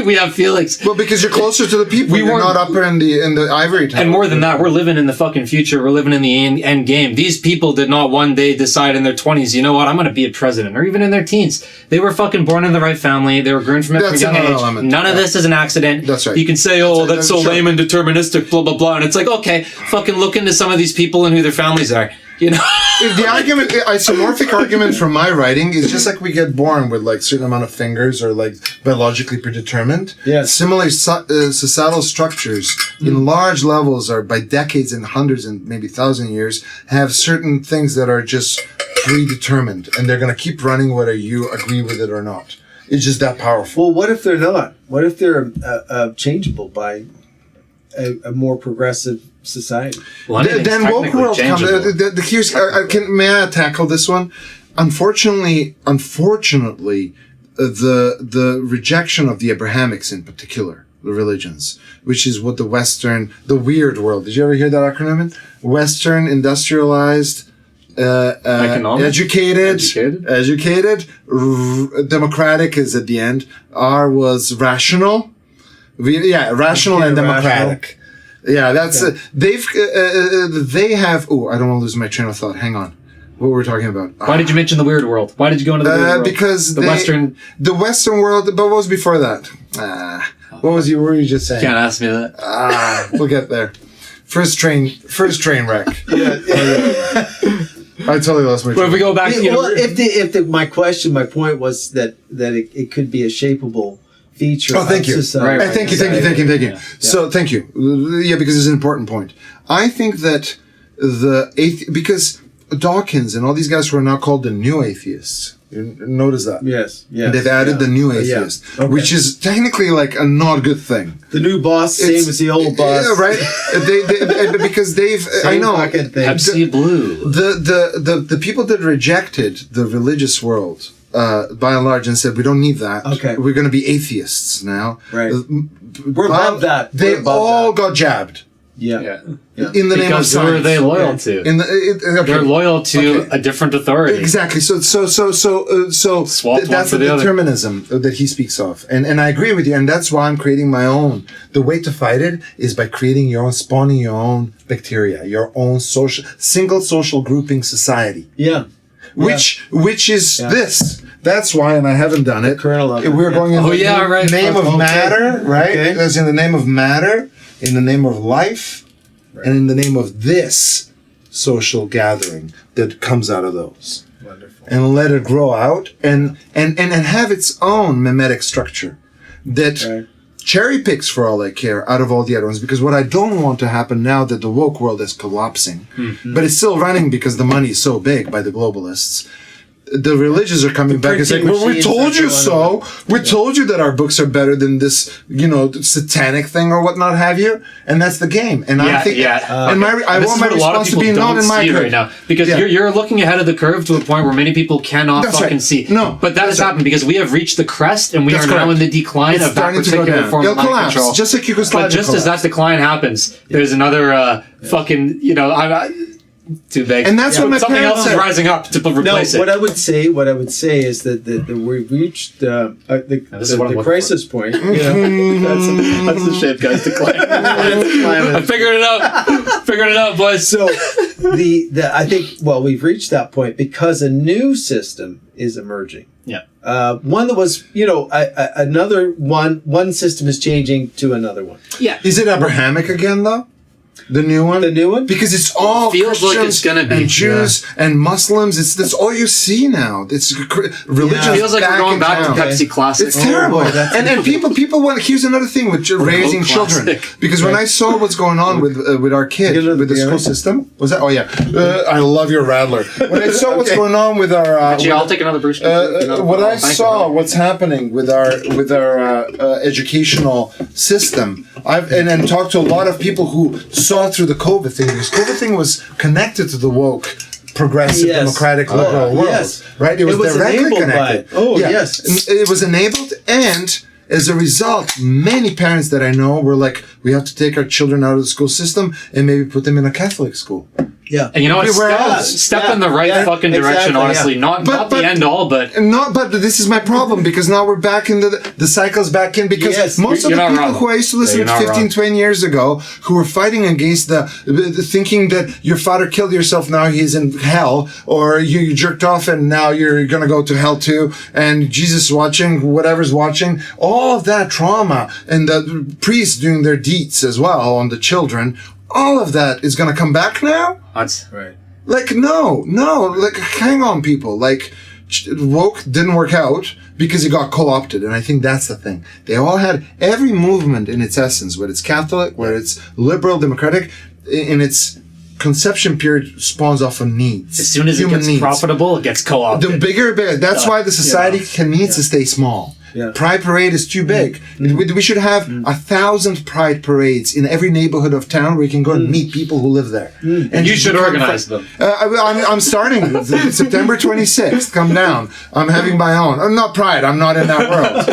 We have feelings. Well, because you're closer to the people. You're not up in the ivory tower. And more than that, we're living in the fucking future. We're living in the end game. These people did not one day decide in their 20s, you know what, I'm going to be a president, or even in their teens. They were fucking born in the right family. They were groomed from a young age. None of this is an accident. That's right. You can say, oh, that's so lame and deterministic, blah, blah, blah. And it's like, okay, fucking look into some of these people and who their families are. The argument, isomorphic argument from my writing is just like we get born with like certain amount of fingers or like biologically predetermined. Yeah. Similar societal structures in large levels are by decades and hundreds and maybe 1,000 years have certain things that are just predetermined, and they're going to keep running whether you agree with it or not. It's just that powerful. Well, what if they're not? What if they're changeable by a more progressive society? Well, then woke world comes. May I tackle this one? Unfortunately, the rejection of the Abrahamics in particular, the religions, which is what the weird world. Did you ever hear that acronym? Western, industrialized, educated, democratic is at the end. R was rational. Rational and democratic. Yeah, that's they have. Oh, I don't want to lose my train of thought. Hang on, what were we talking about? Why did you mention the weird world? Why did you go into the weird world? Because the Western world. But what was before that? What were you just saying? Can't ask me that. We'll get there. First train wreck. I totally lost my train. Well, if we go back, my point was that it could be a shapeable feature. Oh, thank you. Society. Right. Thank you. Yeah. So, thank you. Yeah, because it's an important point. I think that because Dawkins and all these guys who are now called the new atheists. You notice that? Yes. And they've added the new atheist, which is technically like a not good thing. The new boss, same as the old boss. Yeah, right. they because they've. Same I know. Pepsi Blue. The people that rejected the religious world. By and large, and said we don't need that. Okay, we're going to be atheists now. Right, we're above that. They all got jabbed. Yeah. In the name of science. Who are they loyal to? They're loyal to a different authority. Exactly. So that's the determinism that he speaks of, and I agree with you, and that's why I'm creating my own. The way to fight it is by creating your own, spawning your own bacteria, your own single social grouping society. Yeah. Which is this. That's why, and I haven't done it. We're going in the name of matter, right? Okay. That's in the name of matter, in the name of life, and in the name of this social gathering that comes out of those. Wonderful. And let it grow out and have its own mimetic structure that cherry picks, for all I care, out of all the other ones. Because what I don't want to happen now that the woke world is collapsing, but it's still running because the money is so big by the globalists. The religious are coming back and saying, well, we told you so. We told you that our books are better than this, satanic thing or whatnot have you. And that's the game. And I think, and I want my response to be not in my curve. Right now. Because you're looking ahead of the curve to a point where many people cannot see. No. But that has happened because we have reached the crest and we are now in the decline of that particular form of mind control. Just like Yugoslavia. But just as that decline happens, there's another too big. And that's what my something parents else is rising up to replace it. What I would say is that we've reached the crisis point. That's the shape, guys. Decline. I figured it out, boys. So I think we've reached that point because a new system is emerging. Yeah. One that was another one system is changing to another one. Yeah. Is it Abrahamic again though? The new one? Because it's all feels Christians like it's gonna be. and Jews and Muslims. That's all you see now. It's religion. It feels like we're going back to Pepsi Classic. It's terrible. And people want. Here's another thing with raising children. Because when I saw what's going on with our kid with the school system, was that? Oh yeah, I love your Rattler. When I saw what's going on with our, actually, I'll take another Bruce. What I saw, what's happening with our educational system. I've talked to a lot of people who saw through the COVID thing. Because COVID thing was connected to the woke, progressive, democratic, liberal world. Right? It was directly connected. Yes. It was enabled, and as a result, many parents that I know were like, we have to take our children out of the school system and maybe put them in a Catholic school. Yeah. And you know what? Step in the right fucking direction, honestly. Not the end all, but this is my problem because now we're back in the cycle's back in because most of the people who I used to listen to 15, 20 years ago who were fighting against the thinking that your father killed yourself, now he's in hell, or you jerked off and now you're going to go to hell too, and Jesus is watching, whatever's watching, all of that trauma and the priests doing their deeds as well on the children, all of that is going to come back now? That's right. Like, no. Like, hang on, people. Like, woke didn't work out because it got co-opted. And I think that's the thing. They all had every movement in its essence, whether it's Catholic, whether it's liberal, democratic, in its conception period spawns off of needs. As soon as it gets profitable, it gets co-opted. The bigger. That's why the society needs to stay small. Yeah. Pride parade is too big. We should have 1,000 pride parades in every neighborhood of town where you can go and meet people who live there. And you should organize them. I'm starting September 26th. Come down. I'm having my own. I'm not pride. I'm not in that world.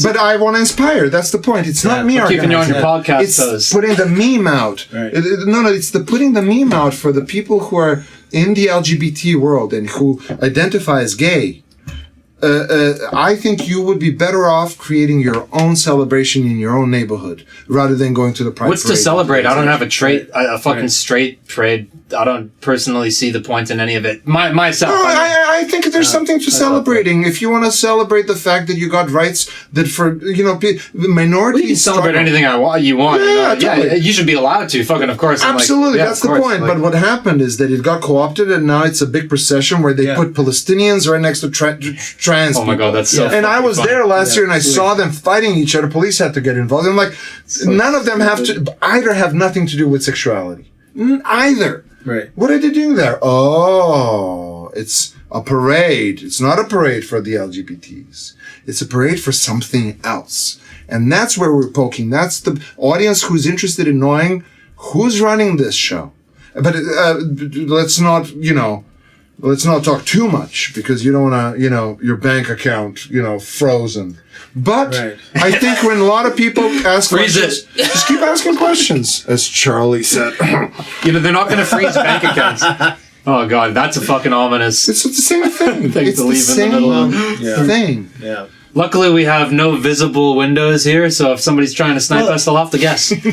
But I want to inspire. That's the point. It's not me keeping you on your podcast. It's putting the meme out. Right. It's putting the meme out for the people who are in the LGBT world and who identify as gay. I think you would be better off creating your own celebration in your own neighborhood rather than going to the pride What's parade. to celebrate? I don't have a fucking straight parade. I don't personally see the point in any of it. Myself. No, I think there's something to celebrating. If you want to celebrate the fact that you got rights that for, minorities... You can celebrate anything you want. Totally. You should be allowed to. Fucking, of course. Absolutely, that's the point. But what happened is that it got co-opted, and now it's a big procession where they put Palestinians right next to trans Oh my God, that's so And I was funny. there last year, and I saw them fighting each other. Police had to get involved. I'm like, none of them have nothing to do with sexuality. Either. Right. What are they doing there? Oh, it's a parade. It's not a parade for the LGBTs. It's a parade for something else. And that's where we're poking. That's the audience who's interested in knowing who's running this show. But let's not talk too much because you don't want to, your bank account, frozen. But I think when a lot of people ask questions, just keep asking questions, as Charlie said. They're not going to freeze bank accounts. Oh God, that's a fucking ominous. It's the same thing. It's the same thing. Yeah. Luckily, we have no visible windows here, so if somebody's trying to snipe us, they'll have to guess. Straight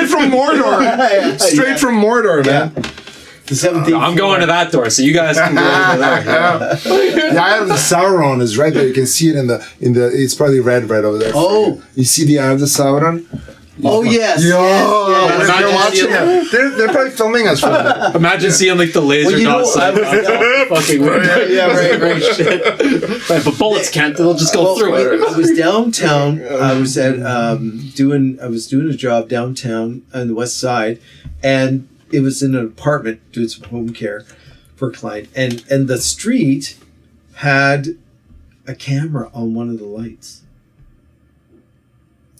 from Mordor. Straight from Mordor, man. The 17th I'm going to that door, so you guys can go over there. The Eye of the Sauron is right there. You can see it in the. It's probably red right over there. Oh, you see the Eye of the Sauron? Yes. They're watching it. They're probably filming us from that. Imagine seeing like the laser dot sight fucking window. Right. Shit. Right, but bullets can't. They'll just go through it. I was downtown. I was at doing a job downtown on the west side, and it was in an apartment doing some home care for a client, and the street had a camera on one of the lights.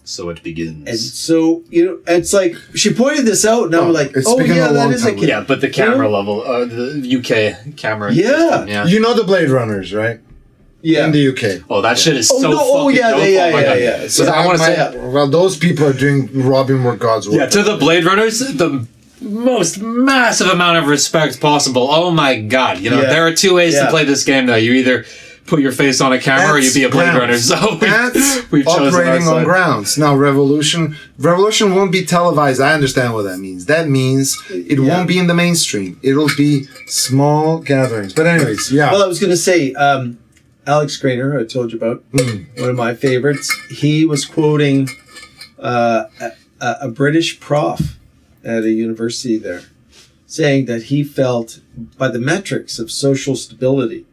So it begins. And so, it's like, she pointed this out, and I'm like, that is a camera. Yeah, but the camera level, the UK camera. Yeah. System, You know the Blade Runners, right? Yeah. In the UK. Oh, that shit is so fucking dope. Yeah. So I want to say... Well, those people are robbing more God's work. Yeah, to the Blade Runners, the most massive amount of respect possible. Oh my God. There are two ways to play this game, though. You either put your face on a camera or you be a Blade Runner. So we've chosen operating on grounds. Now, Revolution won't be televised. I understand what that means. That means it won't be in the mainstream. It'll be small gatherings. But anyways, Well, I was going to say, Alex Grainer, I told you about, one of my favorites. He was quoting a British prof at a university there, saying that he felt by the metrics of social stability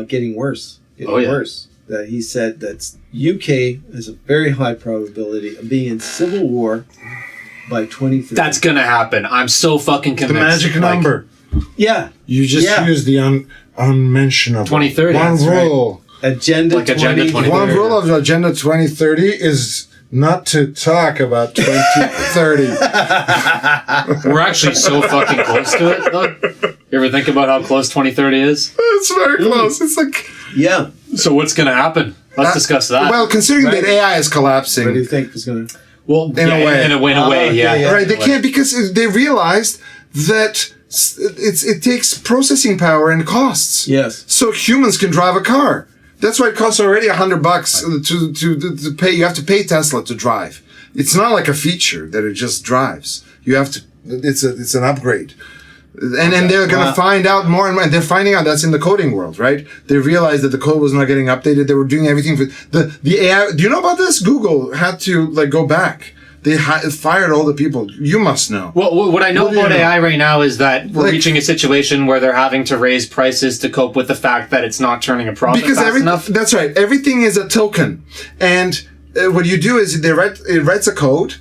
getting worse. That he said that UK has a very high probability of being in civil war by 2030. That's gonna happen. I'm so fucking convinced. the magic number. Yeah. You just use the unmentionable. 2030. One rule. Agenda 2030. One rule of Agenda 2030 is not to talk about 2030. We're actually so fucking close to it, though. You ever think about how close 2030 is? It's very close. It's like... Yeah. So what's going to happen? Let's discuss that. Well, considering that AI is collapsing... What do you think is going to... Well, in a way. In a way, yeah. Right, they can't, because they realized that it takes processing power and costs. Yes. So humans can drive a car. That's why it costs already $100 to pay. You have to pay Tesla to drive. It's not like a feature that it just drives. You have to. It's an upgrade. And they're going to find out more and more. They're finding out that's in the coding world, right? They realized that the code was not getting updated. They were doing everything for the AI. Do you know about this? Google had to go back. They fired all the people. You must know. Well, what I know about AI right now is that we're reaching a situation where they're having to raise prices to cope with the fact that it's not turning a profit fast enough. That's right. Everything is a token. And what you do is it writes a code.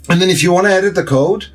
And then if you want to edit the code,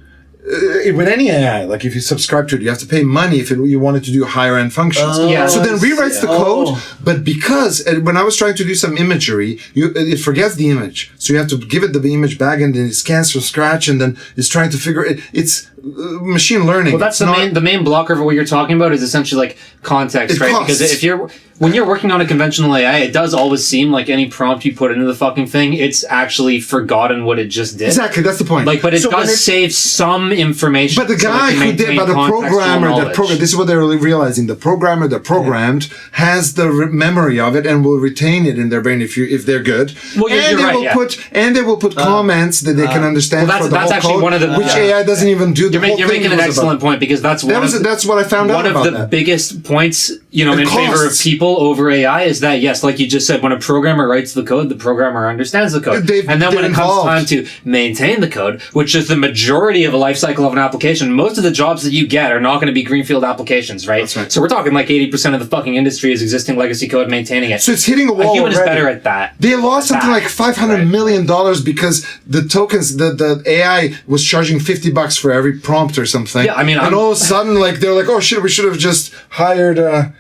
with any AI, like if you subscribe to it, you have to pay money if you wanted to do higher end functions. So then rewrites the code, but because when I was trying to do some imagery, it forgets the image. So you have to give it the image back and then it scans from scratch and then it's trying to figure it. It's machine learning. Well, that's the main blocker for what you're talking about is essentially like context, right? Costs. Because when you're working on a conventional AI, it does always seem like any prompt you put into the fucking thing, it's actually forgotten what it just did. Exactly, that's the point. Like, but it does save some information. But the guy who did, but the programmer this is what they're realizing. The programmer that programmed has the memory of it and will retain it in their brain if they're good. Well, they will put comments that they can understand. Well, that's actually code, one of the which AI doesn't even do. You're making an excellent point because that's what I found out about. One of the biggest points, in favor of people over AI is that, yes, like you just said, when a programmer writes the code, the programmer understands the code. And then when it comes time to maintain the code, which is the majority of a life cycle of an application, most of the jobs that you get are not going to be greenfield applications, right? That's right. So we're talking like 80% of the fucking industry is existing legacy code, maintaining it. So it's hitting a wall. A human already. is better at that. They lost something like $500 million because the tokens, the AI was charging $50 for every prompt or something. Yeah, I mean, and all of a sudden, like they're like, oh shit, we should have just hired a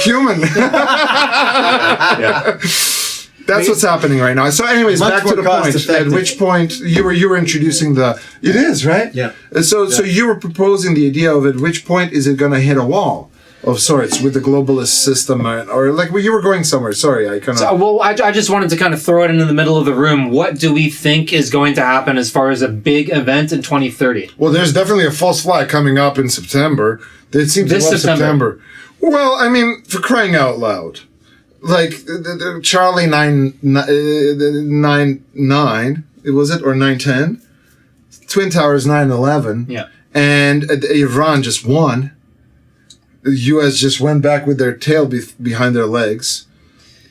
human. Yeah. That's what's happening right now. So, anyways, back to the point. At which point you were introducing the. It is right. Yeah. So you were proposing the idea of at which point is it going to hit a wall of sorts with the globalist system, or like you were going somewhere. Sorry, I kind of. I just wanted to kind of throw it into the middle of the room. What do we think is going to happen as far as a big event in 2030? Well, there's definitely a false flag coming up in September. It seems to love September. Well, I mean, for crying out loud. Like the Charlie 999, was it, or 910? Twin Towers 9/11. Yeah. And Iran just won. The U.S. just went back with their tail behind their legs.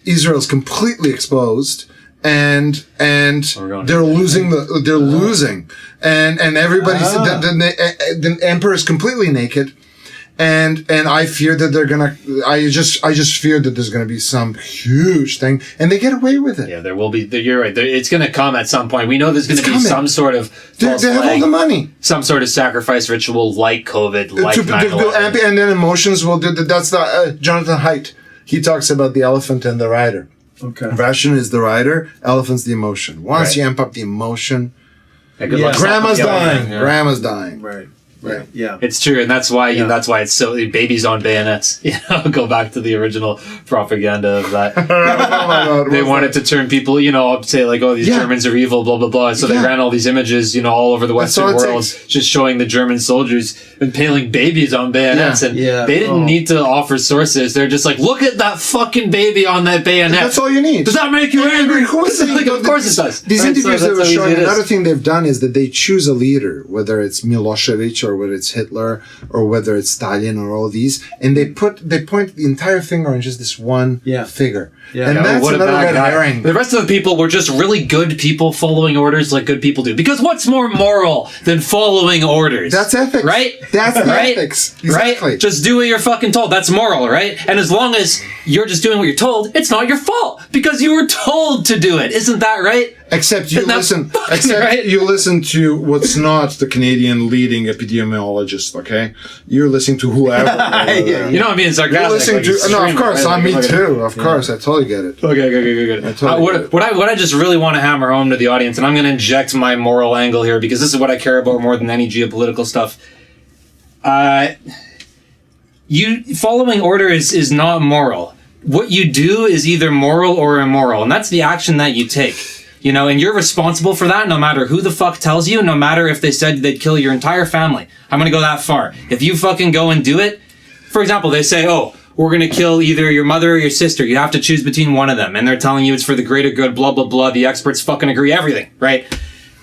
Israel's completely exposed, and they're losing losing, and everybody's the emperor is completely naked. And I fear that they're gonna. I just fear that there's gonna be some huge thing, and they get away with it. Yeah, there will be. You're right. It's gonna come at some point. We know there's gonna be some sort of. They have all the money. Some sort of sacrifice ritual, like COVID, like 9/11. And then emotions will do. That's the Jonathan Haidt. He talks about the elephant and the rider. Okay. Ration is the rider. Elephant's the emotion. Once you amp up the emotion, grandma's dying. Grandma's dying. Right. Right. Yeah. It's true, and that's why that's why it's so babies on bayonets. Go back to the original propaganda of that. They wanted to turn people, say like, oh, these Germans are evil, blah blah blah. So they ran all these images, all over the Western world, just showing the German soldiers impaling babies on bayonets, and they didn't need to offer sources. They're just like, look at that fucking baby on that bayonet. That's all you need. Does that make you angry? Of course it does. These interviews that were showing. Another thing they've done is that they choose a leader, whether it's Milosevic or whether it's Hitler or whether it's Stalin or all these, and they point the entire finger on just this one figure. Yeah. And that's another red herring. The rest of the people were just really good people following orders like good people do. Because what's more moral than following orders? That's ethics. Right? That's the ethics. Exactly. Right? Just do what you're fucking told. That's moral, right? And as long as you're just doing what you're told, it's not your fault. Because you were told to do it. Isn't that right? Except you listen to what's not the Canadian leading epidemiologist, okay? You're listening to whoever. You know I'm being sarcastic. You're listening to... No, of course. Me too. Of course. I totally get it. Okay, good. What I just really want to hammer home to the audience, and I'm going to inject my moral angle here because this is what I care about more than any geopolitical stuff. You following orders is not moral. What you do is either moral or immoral, and that's the action that you take. And you're responsible for that no matter who the fuck tells you, no matter if they said they'd kill your entire family. I'm going to go that far. If you fucking go and do it, for example, they say, oh, we're going to kill either your mother or your sister. You have to choose between one of them. And they're telling you it's for the greater good, blah, blah, blah. The experts fucking agree, everything, right?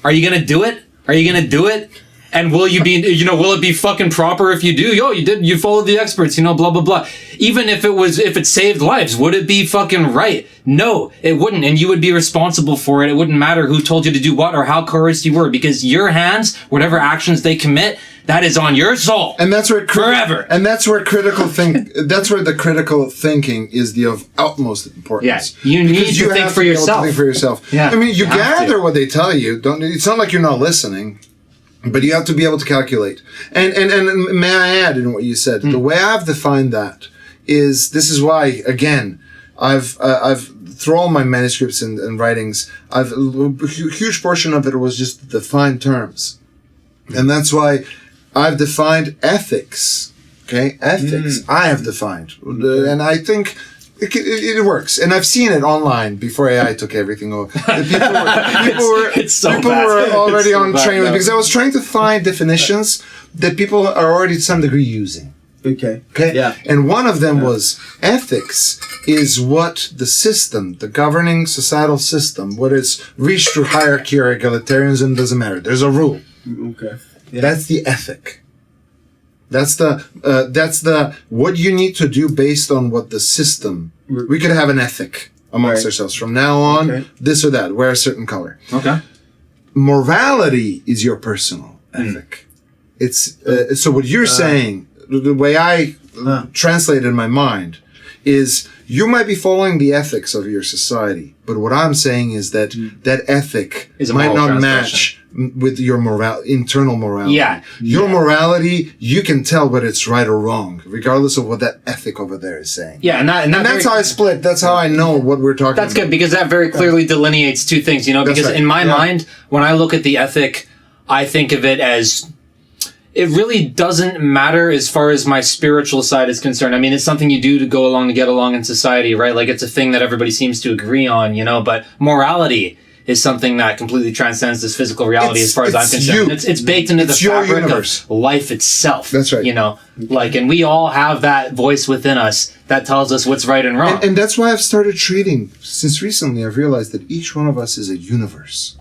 Are you going to do it? Are you going to do it? And will you be, will it be fucking proper if you do? You followed the experts, blah, blah, blah. Even if it saved lives, would it be fucking right? No, it wouldn't. And you would be responsible for it. It wouldn't matter who told you to do what or how coerced you were, because your hands, whatever actions they commit, that is on your soul. And that's where forever. And that's where that's where the critical thinking is of utmost importance. Yeah, you need to think for yourself. Think for yourself. Yeah, I mean, you gather what they tell you. It's not like you're not listening. But you have to be able to calculate. And may I add in what you said, the way I've defined that is, this is why, again, I've through all my manuscripts and writings, a huge portion of it was just defined terms. And that's why I've defined ethics. Okay, ethics. I have defined, and I think it works. And I've seen it online before AI took everything over. People were already on train with it because I was trying to find definitions that people are already to some degree using. Okay. Yeah. And one of them was ethics is what the system, the governing societal system, what is reached through hierarchy or egalitarianism, doesn't matter. There's a rule. Okay. Yeah. That's the ethic. That's the what you need to do based on what the system. We could have an ethic amongst ourselves. From now on, this or that, wear a certain color. Okay. Morality is your personal ethic. It's so what you're saying, the way I translate it in my mind, is you might be following the ethics of your society, but what I'm saying is that that ethic might not match with your internal morality. Yeah. Your morality, you can tell whether it's right or wrong, regardless of what that ethic over there is saying. Yeah, and that's how I split. That's how I know what we're talking about. That's good, because that very clearly delineates two things, because in my mind, when I look at the ethic, I think of it as, it really doesn't matter as far as my spiritual side is concerned. I mean, it's something you do to go along, to get along in society, right? Like, it's a thing that everybody seems to agree on, but morality is something that completely transcends this physical reality as far as I'm concerned. It's baked into the fabric of life itself. That's right. And we all have that voice within us that tells us what's right and wrong. And that's why I've started treating, since recently I've realized that each one of us is a universe.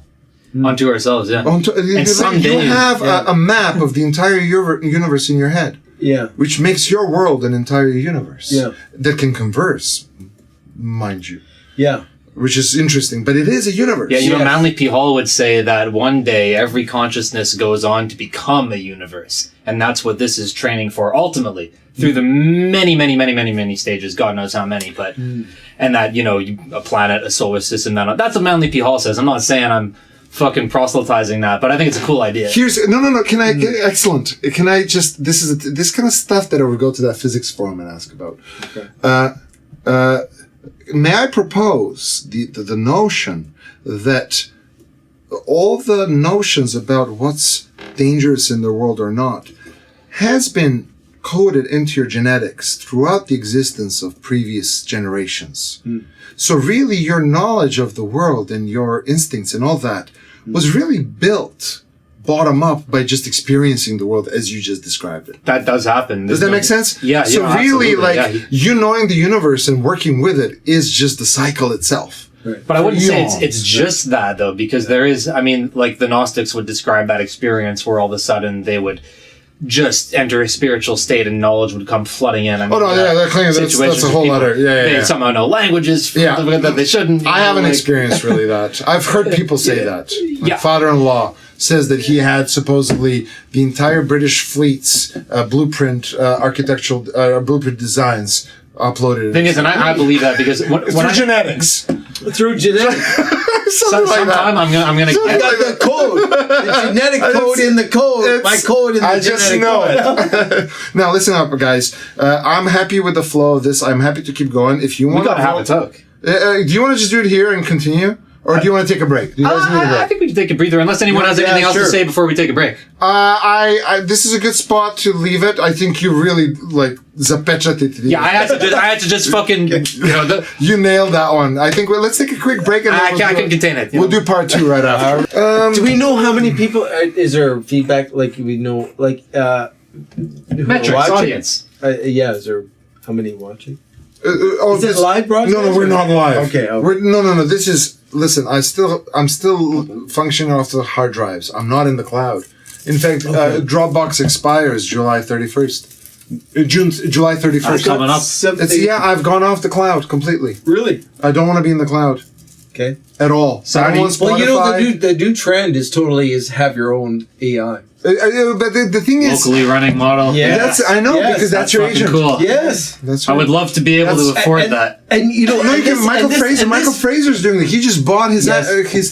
Unto ourselves, yeah. And someday you have a map of the entire universe in your head. Yeah. Which makes your world an entire universe. Yeah. That can converse, mind you. Yeah. Which is interesting, but it is a universe. Yeah, Manly P. Hall would say that one day every consciousness goes on to become a universe. And that's what this is training for ultimately, through the many, many, many, many, many stages, God knows how many, but, and that, a planet, a solar system, that's what Manly P. Hall says. I'm not saying I'm fucking proselytizing that, but I think it's a cool idea. No, can I, excellent. Can I just, this kind of stuff that I would go to that physics forum and ask about. Okay. May I propose the notion that all the notions about what's dangerous in the world or not has been coded into your genetics throughout the existence of previous generations. So really your knowledge of the world and your instincts and all that was really built bottom up by just experiencing the world as you just described it. That does happen. Does that make sense? Yeah. So really, you knowing the universe and working with it is just the cycle itself. Right. But I wouldn't say it's just that, though, because there is, like the Gnostics would describe that experience where all of a sudden they would just enter a spiritual state and knowledge would come flooding in. That's a whole other. They somehow know languages that they shouldn't. I haven't experienced really that. I've heard people say that. My father-in-law says that he had supposedly the entire British fleet's blueprint, architectural blueprint designs uploaded. The thing is, and I believe that because through genetics. Through genetics. Sometime I'm gonna get the code, the genetic code in the code. My code in the genetic code. Now listen up, guys. I'm happy with the flow of this. I'm happy to keep going. If you want, we gotta have a talk. Do you want to just do it here and continue? Or do you want to take a break? Do you guys need a break? I think we can take a breather, unless anyone has anything else to say before we take a break. This is a good spot to leave it. I think you really zapečatit. Yeah, I had to just fucking you nailed that one. I think let's take a quick break and I can contain it. We'll do part 2 right after. Do we know how many people? Is there feedback? We know metrics, audience. Is there how many watching? Is it live broadcast? No, we're not live. Okay. No. This is. Listen, I'm still functioning off the hard drives. I'm not in the cloud. In fact, Dropbox expires July 31st. July 31st. That's coming up. I've gone off the cloud completely. Really? I don't want to be in the cloud. Okay. At all. So the new trend is have your own AI. But the thing is, locally running model. Yeah, because that's your agent. Cool. Yes, that's right. I would love to be able to afford that. And Michael Fraser's doing it. He just bought his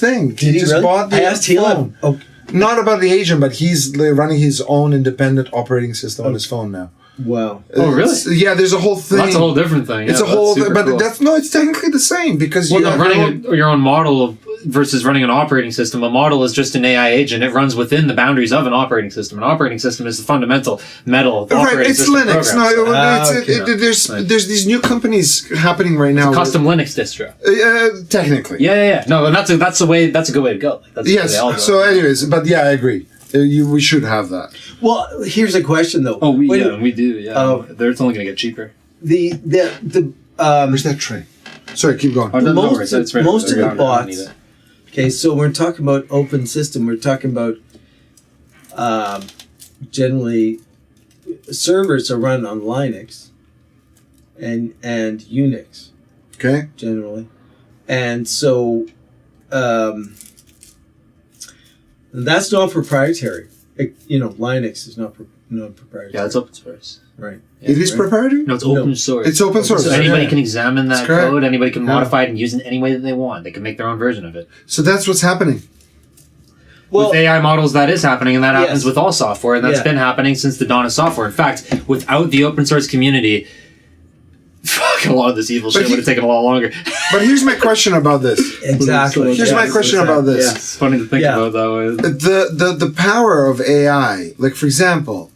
thing. Did he really? Bought the phone. Not about the agent, but he's running his own independent operating system on his phone now. Wow. Oh, really? Yeah, there's a whole thing. That's a whole different thing. It's a whole thing, but it's technically the same because you're running your own model of versus running an operating system. A model is just an AI agent. It runs within the boundaries of an operating system. An operating system is the fundamental metal operating It's system Linux. program. There's these new companies happening right now. Custom Linux distro. Technically. Yeah. No, and that's a good way to go. Like, that's the way they all go. So, anyways, but yeah, I agree. We should have that. Well, here's a question though. Oh, we do. Yeah, it's only going to get cheaper. Where's that tray? Sorry, keep going. Most of the bots. Okay, so we're talking about open system. We're talking about generally servers are run on Linux and Unix. Okay. Generally, and so that's not proprietary. Linux is not proprietary. Yeah, it's open source. Right. It is proprietary? No, it's open source. It's open source. So anybody can examine that correct. code. Anybody can modify it and use it any way that they want. They can make their own version of it. So that's what's happening. With AI models, that is happening, and that happens with all software, and that's been happening since the dawn of software. In fact, without the open source community, a lot of this evil shit would have taken a lot longer. But here's my question about this. Exactly. Here's my question about this. Yeah, it's funny to think about that way. The power of AI, like for example,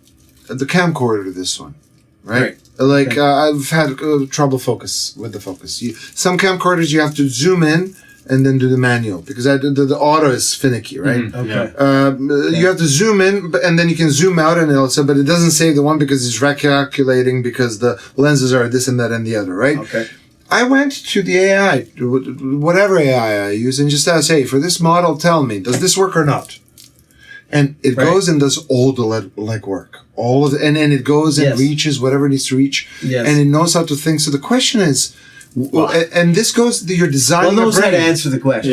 the camcorder, this one, right? Like I've had trouble with the focus. Some camcorders you have to zoom in and then do the manual because the auto is finicky, right? Mm-hmm. Okay. You have to zoom in, and then you can zoom out, and it'll say, but it doesn't save the one because it's recalculating because the lenses are this and that and the other, right? Okay. I went to the AI, whatever AI I use, and just asked, hey, for this model, tell me, does this work or not? And it goes and does all the legwork. All of the, and it goes and reaches whatever it needs to reach. Yes. And it knows how to think. So the question is, and this goes to your design. Well, knows how to answer the question.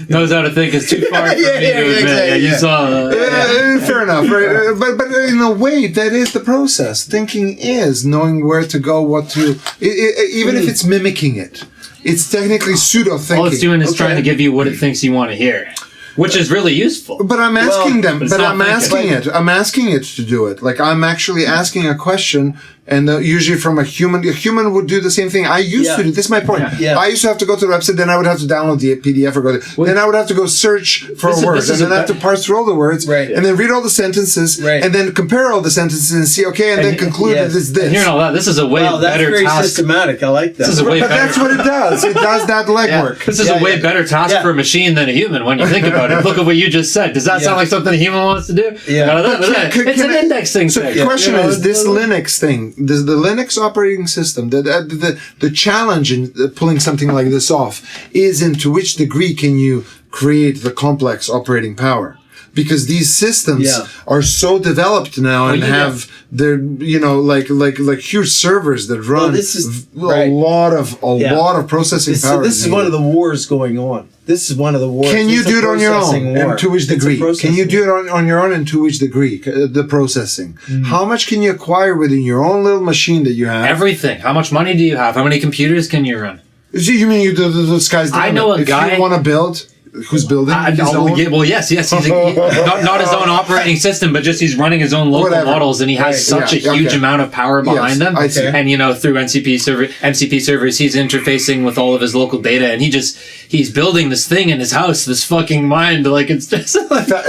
Knows how to think is too far for me to admit. Exactly, you saw that. Fair enough, right? But in a way, that is the process. Thinking is knowing where to go, what to, even if it's mimicking it. It's technically pseudo thinking. All it's doing is trying to give you what it thinks you want to hear. Which is really useful. But I'm asking them. But I'm asking it. I'm asking it to do it. Like I'm actually asking a question, and usually from a human. A human would do the same thing. I used to do. This is my point. Yeah. I used to have to go to the website, then I would have to download the PDF or go. Then I would have to go search for a word, and then I have to parse through all the words, and then read all the sentences, and then compare all the sentences and see. Okay, and then conclude that it's this. Hearing all that, this is a way better that's very task. systematic. I like that. This is a way But better. that's what it does. It does that legwork. This is a way better task for a machine than a human when you think about it. Look at what you just said. Does that sound like something a human wants to do? Yeah. It's an indexing thing. The question is, this Linux thing, the Linux operating system, the challenge in pulling something like this off is to which degree can you create the complex operating power? Because these systems are so developed now and have their, like huge servers that run a lot of processing power. So this is one of the wars going on. This is one of the wars. Can you do it on your own? And to which degree? Can you do it on your own and to which degree? The processing. How much can you acquire within your own little machine that you have? Everything. How much money do you have? How many computers can you run? You mean the sky's the limit? I know a guy. If you want to build, who's building? Yes. He's not his own operating system, but just he's running his own local models, and he has such a huge amount of power behind them. I see. And through MCP servers, he's interfacing with all of his local data, and he's building this thing in his house, this fucking mind, like it's just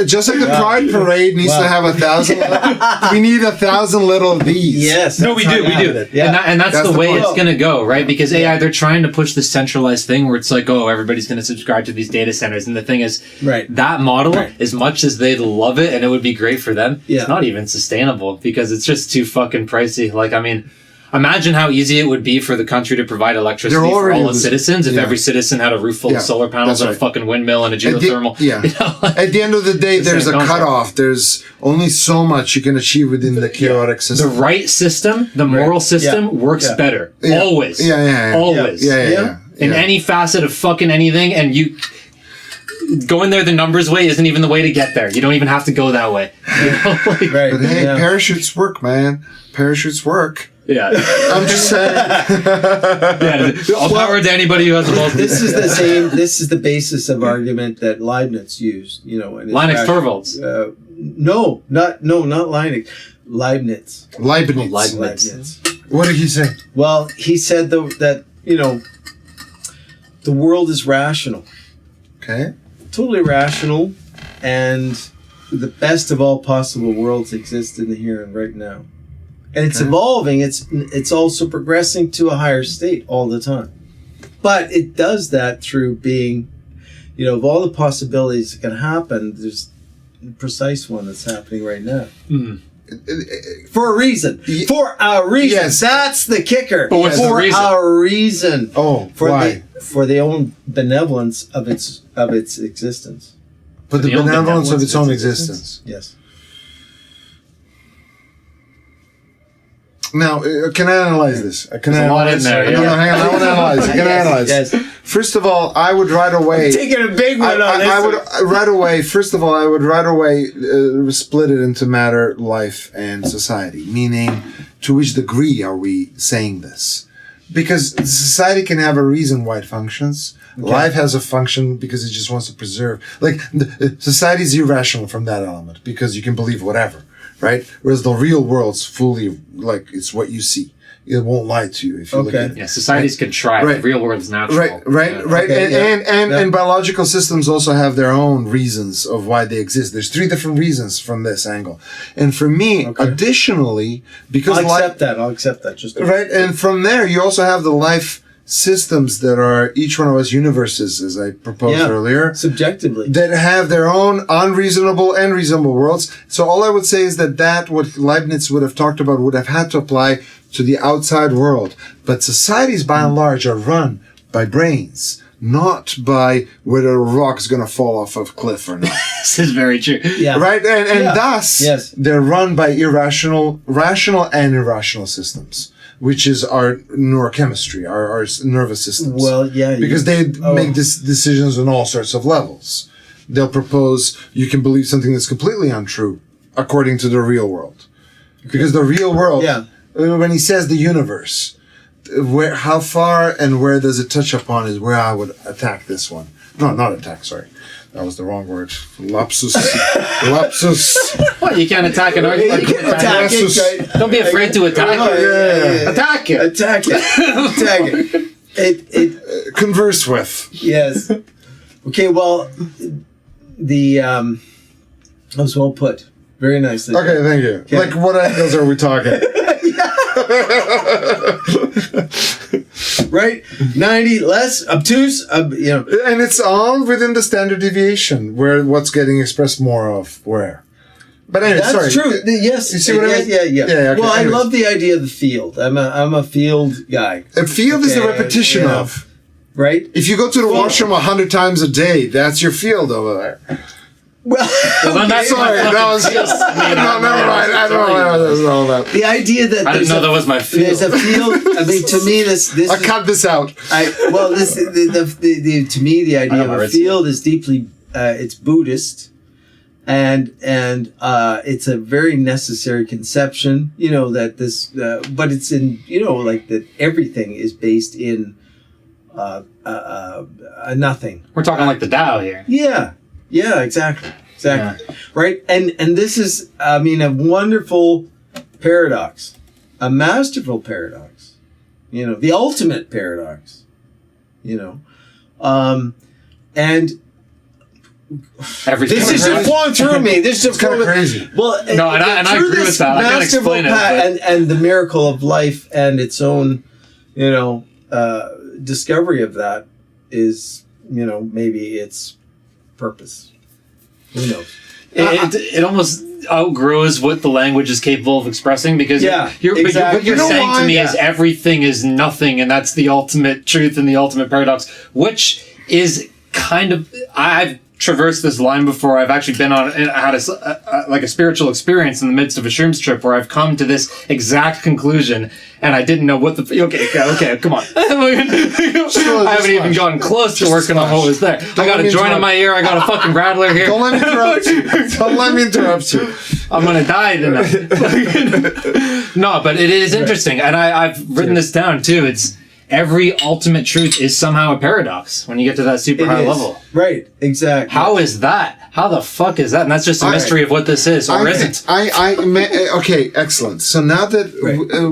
just like the Pride Parade needs to have 1,000. We need 1,000 little of these. Yes. No, we do. And that's the way it's going to go, right? Because AI, they're trying to push this centralized thing where it's like, oh, everybody's going to subscribe to these data centers. And the thing is, that model, as much as they'd love it and it would be great for them, it's not even sustainable because it's just too fucking pricey. Like, I mean, imagine how easy it would be for the country to provide electricity for all its citizens if every citizen had a roof full of solar panels and a fucking windmill and a geothermal. At the end of the day, there's a cutoff. There's only so much you can achieve within the chaotic system. The right system, the moral system, works better. Always. Always. In any facet of fucking anything, and you... Going there the numbers way isn't even the way to get there. You don't even have to go that way. But hey, parachutes work, man. Parachutes work. Yeah. I'm just saying. All power to anybody who has a multi. This is the same. This is the basis of argument that Leibniz used. Linus Torvalds. No, not Linux. Leibniz. Leibniz. What did he say? Well, he said that the world is rational. Okay. Totally rational, and the best of all possible worlds exist in the here and right now. And it's evolving. It's also progressing to a higher state all the time. But it does that through being, of all the possibilities that can happen, there's the precise one that's happening right now. Mm. For a reason. For a reason. Yes. That's the kicker. But what's the for reason? a reason. Oh, For why? for the own benevolence of its existence. But the the own benevolence of its own existence? existence. Yes. Now, can I analyze this? Can There's I a lot analyze? in there, No, yeah. hang on. I want to analyze. Can I analyze? Yes. First of all, I would right away. Taking a big one on this. I would right away. First of all, I would right away split it into matter, life, and society. Meaning, to which degree are we saying this? Because society can have a reason why it functions. Okay. Life has a function because it just wants to preserve. Like society is irrational from that element because you can believe whatever, right? Whereas the real world's fully like it's what you see. It won't lie to you if you look at it. Yeah, society's contrived. Right. The real world's natural. Right. Okay, And biological systems also have their own reasons of why they exist. There's 3 different reasons from this angle. And for me, additionally, because I'll accept that. Just right, and from there you also have the life systems that are each one of us universes, as I proposed earlier. Subjectively. That have their own unreasonable and reasonable worlds. So all I would say is that what Leibniz would have talked about would have had to apply to the outside world. But societies, by and large, are run by brains, not by whether a rock's going to fall off a cliff or not. This is very true. Yeah. Right? And thus, they're run by rational and irrational systems, which is our neurochemistry, our nervous systems. Well, yeah. Because they make decisions on all sorts of levels. They'll propose you can believe something that's completely untrue according to the real world. Because the real world, when he says the universe, how far and where does it touch upon is where I would attack this one. No, not attack, sorry. That was the wrong word. Lapsus. Lapsus. What? You can't attack an argument. You can attack it. Don't be afraid to attack it. Attack it. Attack it. It converse with. Yes. Okay, well, that was well put. Very nicely. Okay, thank you. Okay. Like, what angles are we talking? Right? 90, less, obtuse, And it's all within the standard deviation, where what's getting expressed more of where. But anyway, that's true. Yes. You see what I mean? Yeah. Okay, well, I love the idea of the field. I'm a field guy. A field is the repetition of. Right? If you go to the washroom 100 times a day, that's your field over there. Well, then that's sorry. That was just no. Never mind. I don't know that. The idea that I didn't know that was my field. There's a field. I mean, to me, this. I'll cut this out. To me, the idea of a field is deeply. It's Buddhist, and it's a very necessary conception. That this, but it's in like that everything is based in a nothing. We're talking like the Tao here. Yeah, exactly. Yeah. Right? And this is, a wonderful paradox. A masterful paradox. The ultimate paradox. And everything. This is just flowing through me. This is just kind of crazy. Well, no, and I agree with that. I can't explain it. And the miracle of life and its own, discovery of that is, maybe it's purpose. Who knows? It almost outgrows what the language is capable of expressing because what you're saying to me is everything is nothing, and that's the ultimate truth and the ultimate paradox, which is kind of I've traversed this line before. I've actually been had a spiritual experience in the midst of a shrooms trip where I've come to this exact conclusion, and I didn't know what the okay, come on. I haven't even gotten close to working on what was there. I got a joint in my ear. I got a fucking rattler here. Don't let me interrupt you. Don't let me interrupt you. I'm gonna die tonight. No, but it is interesting, and I've written this down too. It's every ultimate truth is somehow a paradox when you get to that super high level. Right, exactly. How is that? How the fuck is that? And that's just a mystery of what this is, or isn't. Okay, excellent. So now that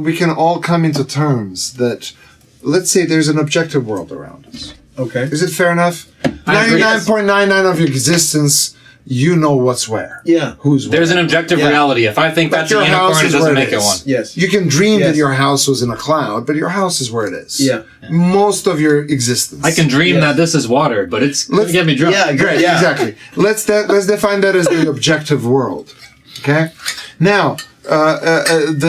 we can all come into terms that, let's say there's an objective world around us. Okay. Is it fair enough? I agree. 99.99 of your existence, you know what's where. Yeah. Who's where. There's an objective reality. If I think that's a your house unicorn, it is doesn't where make it one. Yes. You can dream that your house was in a cloud, but your house is where it is. Yeah. Most of your existence. I can dream that this is water, but it's going to get me drunk. Yeah, Great, yeah. exactly. Let's define that as the objective world. Okay? Now, and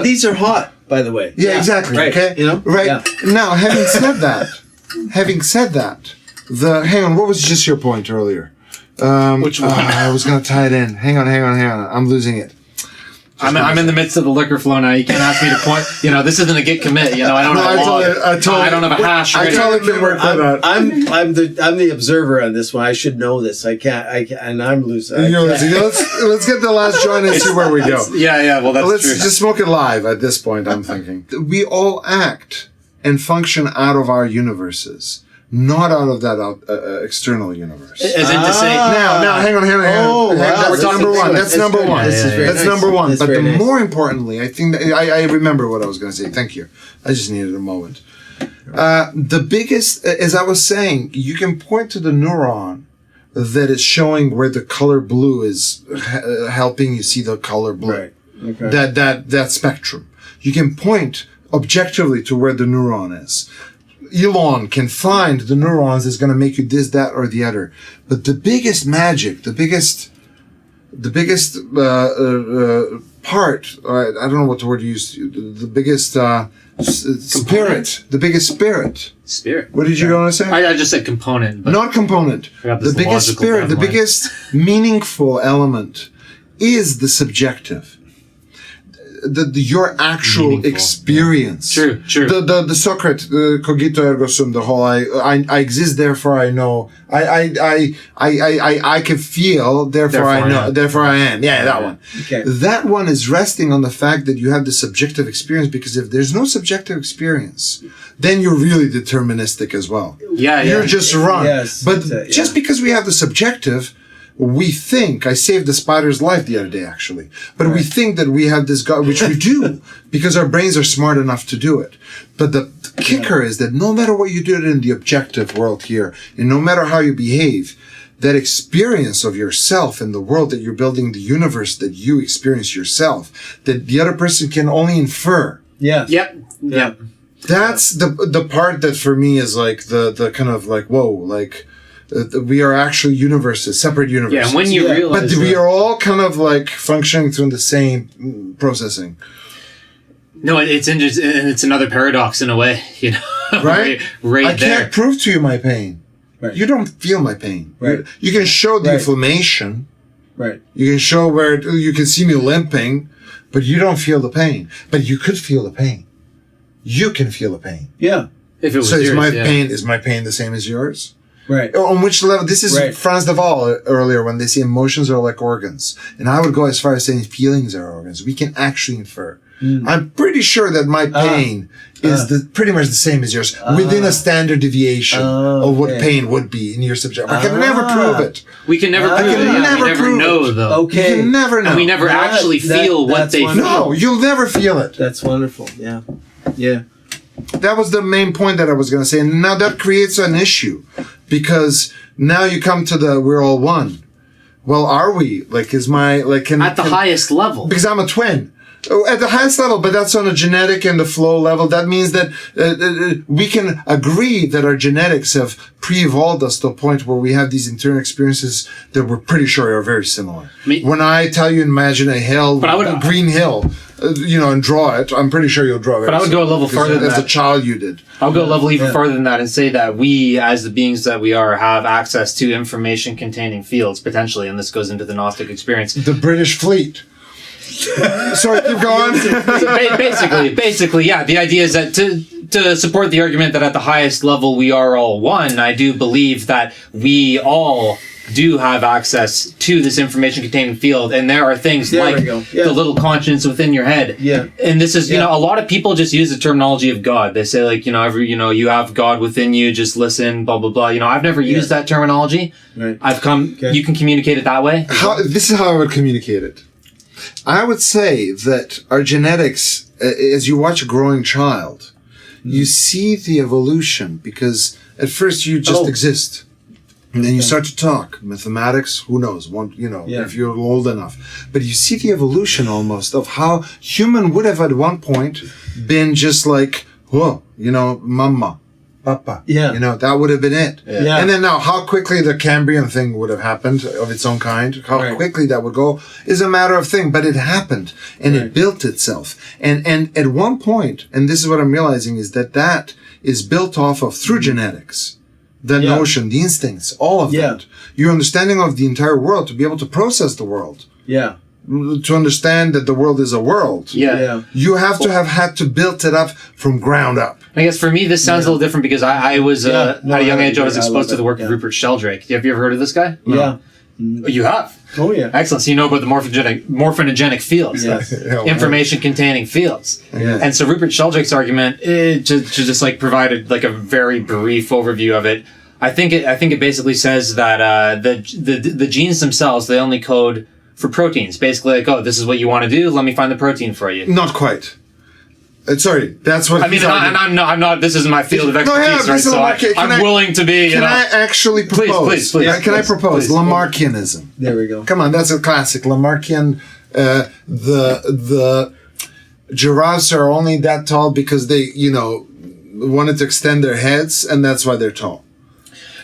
these are hot, by the way. Yeah, exactly. Right. Okay? You know? Right. Yeah. Now, having said that, hang on, what was just your point earlier? Which one? I was going to tie it in. Hang on. I'm losing it. I'm in the midst of the liquor flow now. You can't ask me to point. This isn't a get commit. I don't have a log. I don't have a hash. I totally can work that out. I'm the observer on this one. I should know this. I can't. And I'm losing. You're losing. Let's get the last joint and see where we go. Yeah. Well, that's Let's true. just smoke it live at this point, I'm thinking. We all act and function out of our universes, not out of that external universe. As in to say, Now, hang on. Oh, wow. That's number one. That's number one. That's number one. That's But very nice. more importantly, I think that I remember what I was going to say. Thank you. I just needed a moment. The biggest, as I was saying, you can point to the neuron that is showing where the color blue is helping you see the color blue. Right. Okay. That spectrum. You can point objectively to where the neuron is. Elon can find the neurons that's going to make you this, that, or the other. But the biggest magic, the biggest part, I don't know what the word you used, the biggest spirit, the biggest spirit. Spirit. What did you want to say? I just said component. But Not component. got this The biggest logical spirit, the timeline. biggest meaningful element is the subjective. Your actual Meaningful, experience. True. The Socrates, cogito ergo sum, the whole I exist, therefore I know. I can feel, therefore I know, therefore I am. Yeah, that one. Okay. That one is resting on the fact that you have the subjective experience, because if there's no subjective experience, then you're really deterministic as well. Yeah. You're just wrong. Yes, But yeah. just because we have the subjective, we think, I saved the spider's life the other day actually, but we think that we have this God, which we do, because our brains are smart enough to do it. But the kicker is that no matter what you do in the objective world here, and no matter how you behave, that experience of yourself in the world that you're building, the universe that you experience yourself, that the other person can only infer. Yeah. Yep. That's the part that for me is like the kind of like, whoa, like we are actually universes, separate universes. Yeah, and when you realize but we are all kind of like functioning through the same processing. No, it's interesting, and it's another paradox in a way, Right? right I there. can't prove to you my pain. Right. You don't feel my pain. Right. You can show the Right. inflammation. Right. You can show where you can see me limping, but you don't feel the pain. But you could feel the pain. You can feel the pain. Yeah. If it was So yours, is my pain the same as yours? Right. On which level? This is Right. Franz de Waal earlier when they say emotions are like organs. And I would go as far as saying feelings are organs. We can actually infer. I'm pretty sure that my pain is pretty much the same as yours, within a standard deviation of what pain would be in your subject. I can never prove it. We can never prove it. can Yeah, never we never prove know, it. though. Okay. You can never know. And we never actually feel what that's they wonderful. feel. No, you'll never feel it. That's wonderful. Yeah. Yeah. That was the main point that I was going to say. And now that creates an issue, because now you come to we're all one. Well, are we? Like, is my, like, At the highest level. because I'm a twin. At the highest level, but that's on a genetic and the flow level. That means that we can agree that our genetics have pre-evolved us to a point where we have these internal experiences that we're pretty sure are very similar. When I tell you imagine a hill, a green hill, and draw it, I'm pretty sure you'll draw it. But I would go a level further than as that. a child you did. I'll go a level even further than that and say that we, as the beings that we are, have access to information containing fields, potentially, and this goes into the Gnostic experience. The British fleet. Sorry, keep going. So basically, yeah. The idea is that to support the argument that at the highest level we are all one, I do believe that we all do have access to this information containing field, and there are things like the little conscience within your head. Yeah. And this is, a lot of people just use the terminology of God. They say like, you have God within you, just listen, blah, blah, blah. I've never used that terminology. Right. You can communicate it that way. This is how I would communicate it. I would say that our genetics, as you watch a growing child, you see the evolution, because at first you just exist. And then you start to talk. Mathematics, who knows? If you're old enough. But you see the evolution almost of how human would have at one point been just like, whoa, mama, papa. Yeah. That would have been it. Yeah. And then now, how quickly the Cambrian thing would have happened of its own kind, how quickly that would go, is a matter of thing. But it happened, and it built itself. And at one point, and this is what I'm realizing, is that is built off of through genetics. The notion, the instincts, all of that. Your understanding of the entire world, to be able to process the world. Yeah. To understand that the world is a world. Yeah. You have to have had to build it up from ground up. I guess for me, this sounds a little different because I was, at a young age, I was exposed to the work of Rupert Sheldrake. Have you ever heard of this guy? Yeah. You have? Oh, yeah. Excellent. So you know about the morphogenetic fields. Yes. Information containing fields. Yes. And so Rupert Sheldrake's argument, to just like provide like a very brief overview of it, I think it basically says that the genes themselves, they only code for proteins. Basically, like, oh, this is what you want to do. Let me find the protein for you. Not quite. Sorry, that's what. I mean, I'm not. This isn't my field of expertise, right? So I'm willing to be. Can I actually propose? Please. Yeah, can I propose Lamarckianism? There we go. Come on, that's a classic. Lamarckian. The giraffes are only that tall because they, wanted to extend their heads, and that's why they're tall.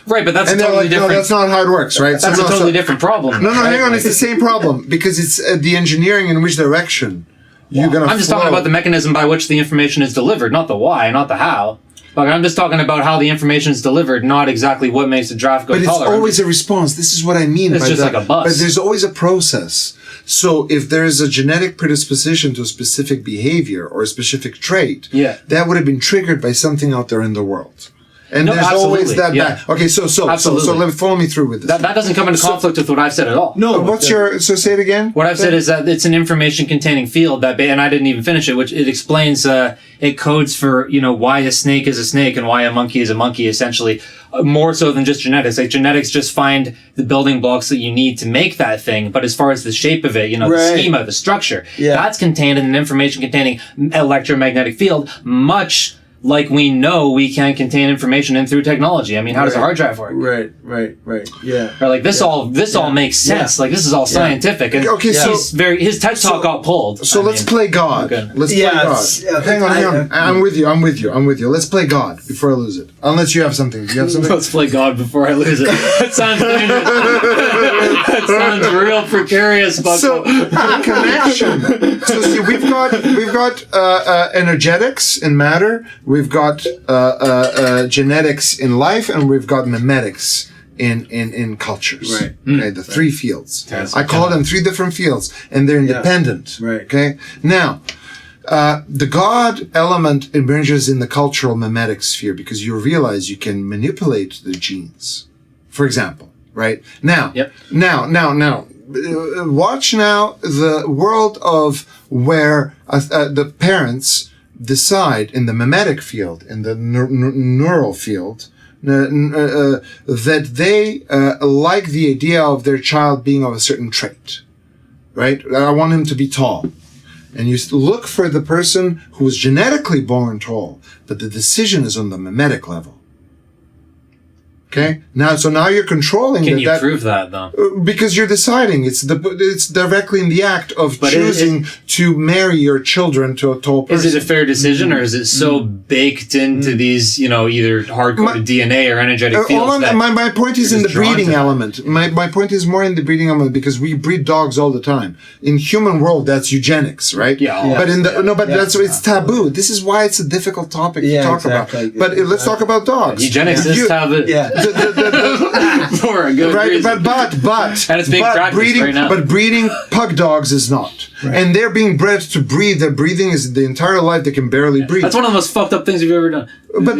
Right, but that's totally different. No, that's not how it works, right? That's a totally different problem. No, hang on. It's the same problem because it's the engineering in which direction you're going to. I'm just talking about the mechanism by which the information is delivered, not the why, not the how. Like, I'm just talking about how the information is delivered, not exactly what makes the giraffe go taller. But it's always a response. This is what I mean. It's just like a bus. But there's always a process. So if there is a genetic predisposition to a specific behavior or a specific trait, that would have been triggered by something out there in the world. And there's always that back. Okay, so let me follow me through with this. That doesn't come into conflict with what I've said at all. No, so say it again? What I've said is that it's an information containing field and I didn't even finish it, which it explains, it codes for, why a snake is a snake and why a monkey is a monkey, essentially, more so than just genetics. Like, genetics just find the building blocks that you need to make that thing, but as far as the shape of it, the schema, the structure, that's contained in an information containing electromagnetic field, much like we know we can contain information in through technology. I mean, how does a hard drive work? Right. Yeah. Or like this all makes sense. Like, this is all scientific. And okay, so his TED talk got pulled. So let's play God. Okay. Let's play God. Hang on. I'm with you. Let's play God before I lose it. Unless you have something. Do you have something? Let's play God before I lose it. That sounds that sounds real precarious, but so connection. So see, we've got energetics in matter. We've got genetics in life, and we've got memetics in cultures. Right. Okay, the three fields. I call them three different fields, and they're independent. Right. Okay. Now, the God element emerges in the cultural memetic sphere because you realize you can manipulate the genes. For example, right now. Yep. Now. Watch now the world of where the parents decide in the memetic field, in the neural field, that they like the idea of their child being of a certain trait, right? I want him to be tall. And you look for the person who was genetically born tall, but the decision is on the memetic level. Okay. Now you're controlling. Can you prove that though? Because you're deciding. It's directly in the act of choosing to marry your children to a tall person. Is it a fair decision, or is it so baked into these, either hard-coded DNA or energetic fields? My point is in the breeding element. My point is more in the breeding element because we breed dogs all the time. In human world, that's eugenics, right? Yeah. But it's taboo. This is why it's a difficult topic to talk about. But let's talk about dogs. Eugenics is taboo. Yeah. For a good reason. But and it's being practiced right now. But breeding pug dogs is not. Right. And they're being bred to breed. Their breathing is the entire life. They can barely breathe. That's one of the most fucked up things you've ever done. But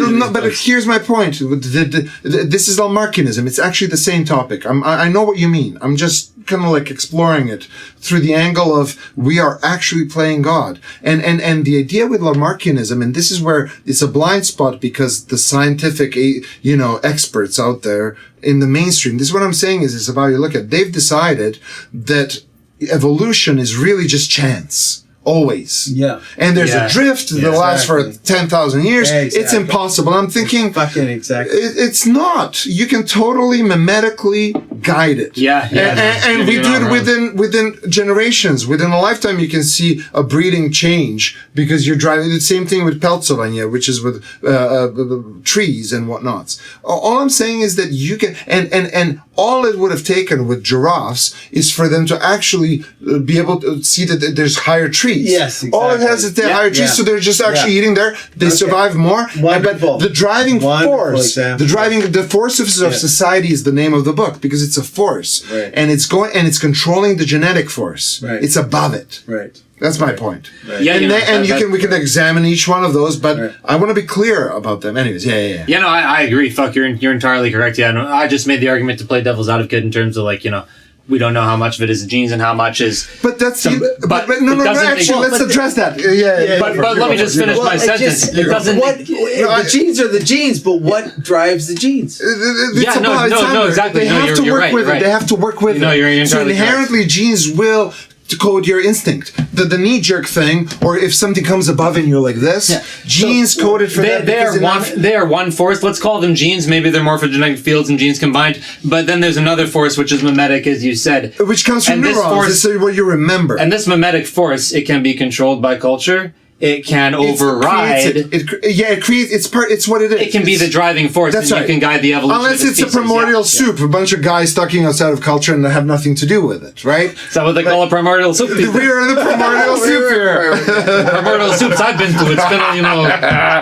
here's my point. This is Lamarckianism. It's actually the same topic. I know what you mean. I'm just kind of like exploring it through the angle of we are actually playing God. And the idea with Lamarckianism, and this is where it's a blind spot because the scientific, experts out there in the mainstream, this is what I'm saying is it's about you look at, they've decided that evolution is really just chance. always. Yeah. And there's a drift that lasts for 10,000 years. It's impossible. I'm thinking, fucking exactly. It's not. You can totally mimetically guide it. And we do it within generations. Within a lifetime, you can see a breeding change because you're driving. The same thing with peltsovania, which is with trees and whatnots. All I'm saying is that you can, and all it would have taken with giraffes is for them to actually be able to see that there's higher trees. Yes, exactly. All it has is the higher trees, so they're just actually eating there. They survive more. Wonderful. But the driving force, the forces of society is the name of the book because it's a force, and it's controlling the genetic force. It's above it. That's my point. We can examine each one of those, but I want to be clear about them. Anyways, Yeah, no, I agree. Fuck, you're entirely correct. Yeah, no, I just made the argument to play devil's advocate in terms of like, you know, we don't know how much of it is the genes and how much is. But that's no. Actually, let's address that. But let me just finish my sentence. It doesn't. The genes are the genes, but what drives the genes? Exactly. They have to work with it. They have to work with it. No, you're so inherently, genes will code your instinct. The knee-jerk thing, or if something comes above and you're like this, genes coded for that. They are one force. Let's call them genes. Maybe they're morphogenetic fields and genes combined. But then there's another force, which is mimetic, as you said. Which comes from neurons. This is what you remember. And this mimetic force, it can be controlled by culture. It can override. It's what it is. It can be the driving force. That's and you can guide the evolution. Unless it's a primordial soup, a bunch of guys sucking us out of culture and have nothing to do with it, right? Is that what they call a primordial soup? We are the primordial soup here. Primordial soups I've been to. It's been, you know,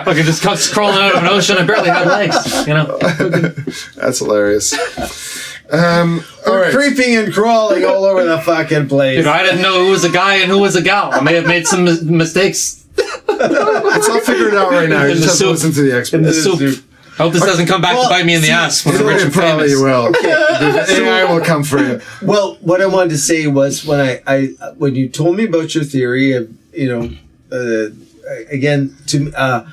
fucking just crawling out of an ocean. I barely had legs, you know. That's hilarious. We're creeping and crawling all over the fucking place. Dude, I didn't know who was a guy and who was a gal. I may have made some mistakes. It's all figured out right now. You just have to listen to the experts. In the soup. I hope this doesn't come back to bite me in the ass when I'm rich and famous. It probably will. AI will come for you. Well, what I wanted to say was when when you told me about your theory of, you know, again, the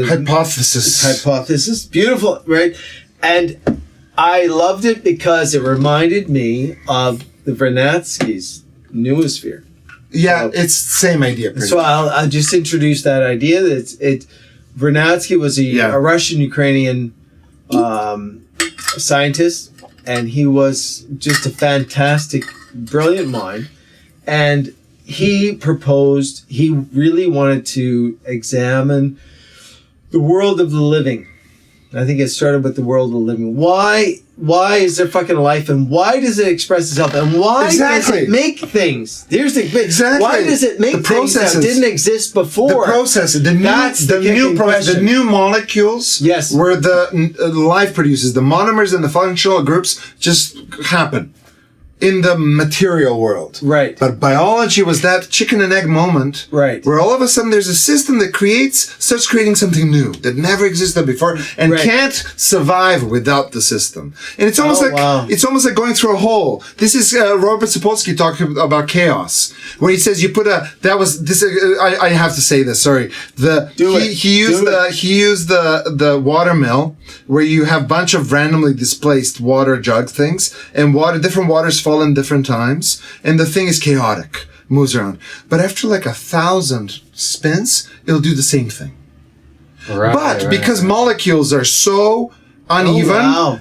hypothesis, beautiful, right? And I loved it because it reminded me of the Vernadsky's noosphere. Yeah, it's the same idea. So I'll just introduce that idea. Vernadsky was a Russian-Ukrainian scientist, and he was just a fantastic, brilliant mind. And he really wanted to examine the world of the living. I think it started with the world of the living. Why is there fucking life, and why does it express itself, and why does it make things? Here's the why does it make things that didn't exist before? The processes, the new molecules, where the life produces, the monomers and the functional groups just happen in the material world. Right. But biology was that chicken and egg moment. Right. Where all of a sudden there's a system that starts creating something new that never existed before and can't survive without the system. And it's almost it's almost like going through a hole. This is Robert Sapolsky talking about chaos, where he says you put I have to say this, sorry. He used the water mill where you have a bunch of randomly displaced water jug things, and different waters fall in different times, and the thing is chaotic, moves around. But after like 1,000 spins, it'll do the same thing. Because molecules are so uneven,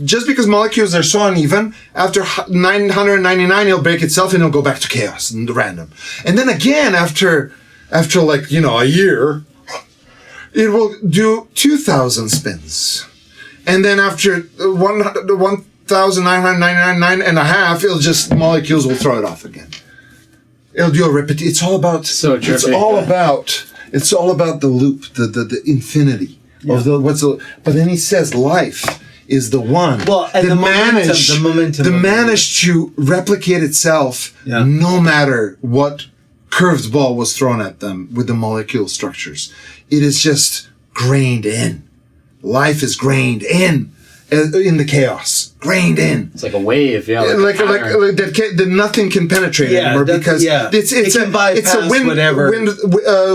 just because molecules are so uneven, after 999, it'll break itself and it'll go back to chaos and random. And then again, after like, you know, a year, it will do 2,000 spins. And then after 1,999 and a half, molecules will throw it off again. It'll do a repetition. It's all about, it's all about the loop, the infinity of but then he says life is the one that managed to replicate itself no matter what curved ball was thrown at them with the molecule structures. It is just grained in. Life is grained in the chaos. grained in. It's like a wave, yeah. Like that nothing can penetrate anymore because it's a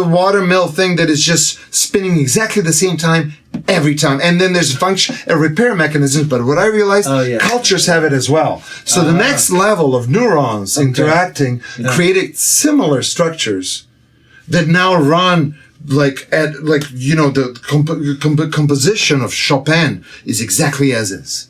water mill thing that is just spinning exactly the same time every time. And then there's a repair mechanism. But what I realized, cultures have it as well. So the next level of neurons interacting created similar structures that now run the composition of Chopin is exactly as is.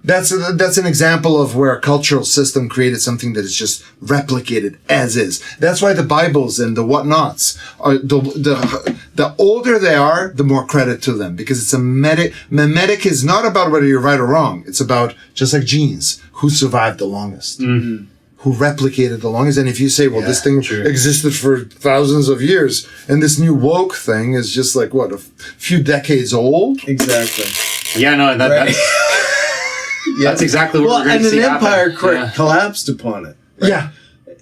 That's an example of where a cultural system created something that is just replicated as is. That's why the Bibles and the whatnots are the older they are, the more credit to them, because it's a mimetic is not about whether you're right or wrong. It's about, just like genes, who survived the longest, who replicated the longest. And if you say, well, this thing existed for thousands of years, and this new woke thing is just like a few decades old. Exactly. Yeah, no, that's. That's exactly what we're going to see happen. And an empire collapsed upon it. Right? Yeah.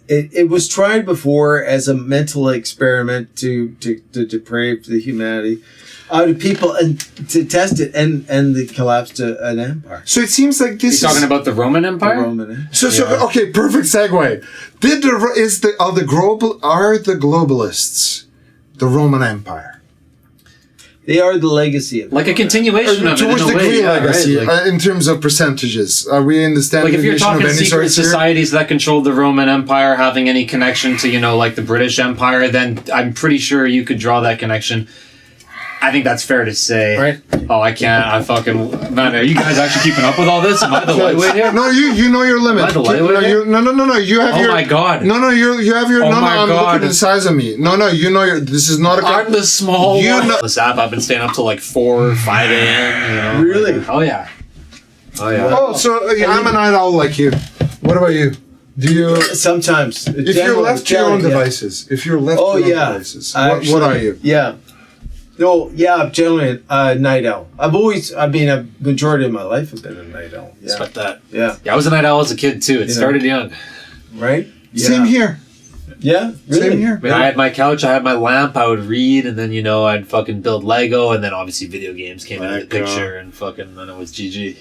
It was tried before as a mental experiment to deprave the humanity out of people and to test it, and they collapsed to an empire. So it seems like this. You're talking about the Roman Empire? The Roman Empire. So okay, perfect segue. Are the globalists the Roman Empire? They are the legacy of it. Like a continuation of it. Towards the Greek legacy, right? In terms of percentages. Are we in the standard if you're deviation talking of any secret sort societies that controlled the Roman Empire having any connection to, like the British Empire, then I'm pretty sure you could draw that connection. I think that's fair to say. Right. Oh, I can't. Man, are you guys actually keeping up with all this? Am I the lightweight here? No, you know your limit. Am I the lightweight here? No. You have Oh my God. No, you have your... Oh my I'm God. looking at the size of me. No, you know your... This is not a... I'm the small one. Know, this app, I've been staying up till like 4 or 5 a.m. Really? Oh, yeah. Oh, so I'm a night owl like you. What about you? Do you... Sometimes. If you're left to your own devices. If you're left to your own devices. What are you? Yeah. No, I'm generally a night owl. A majority of my life I've been a night owl. Yeah. Expect that. Yeah. I was a night owl as a kid too. It started young. Right? Yeah. Same here. Yeah, really? Same here. I had my couch, I had my lamp, I would read, and then, I'd fucking build Lego, and then obviously video games came into the picture, and then it was GG,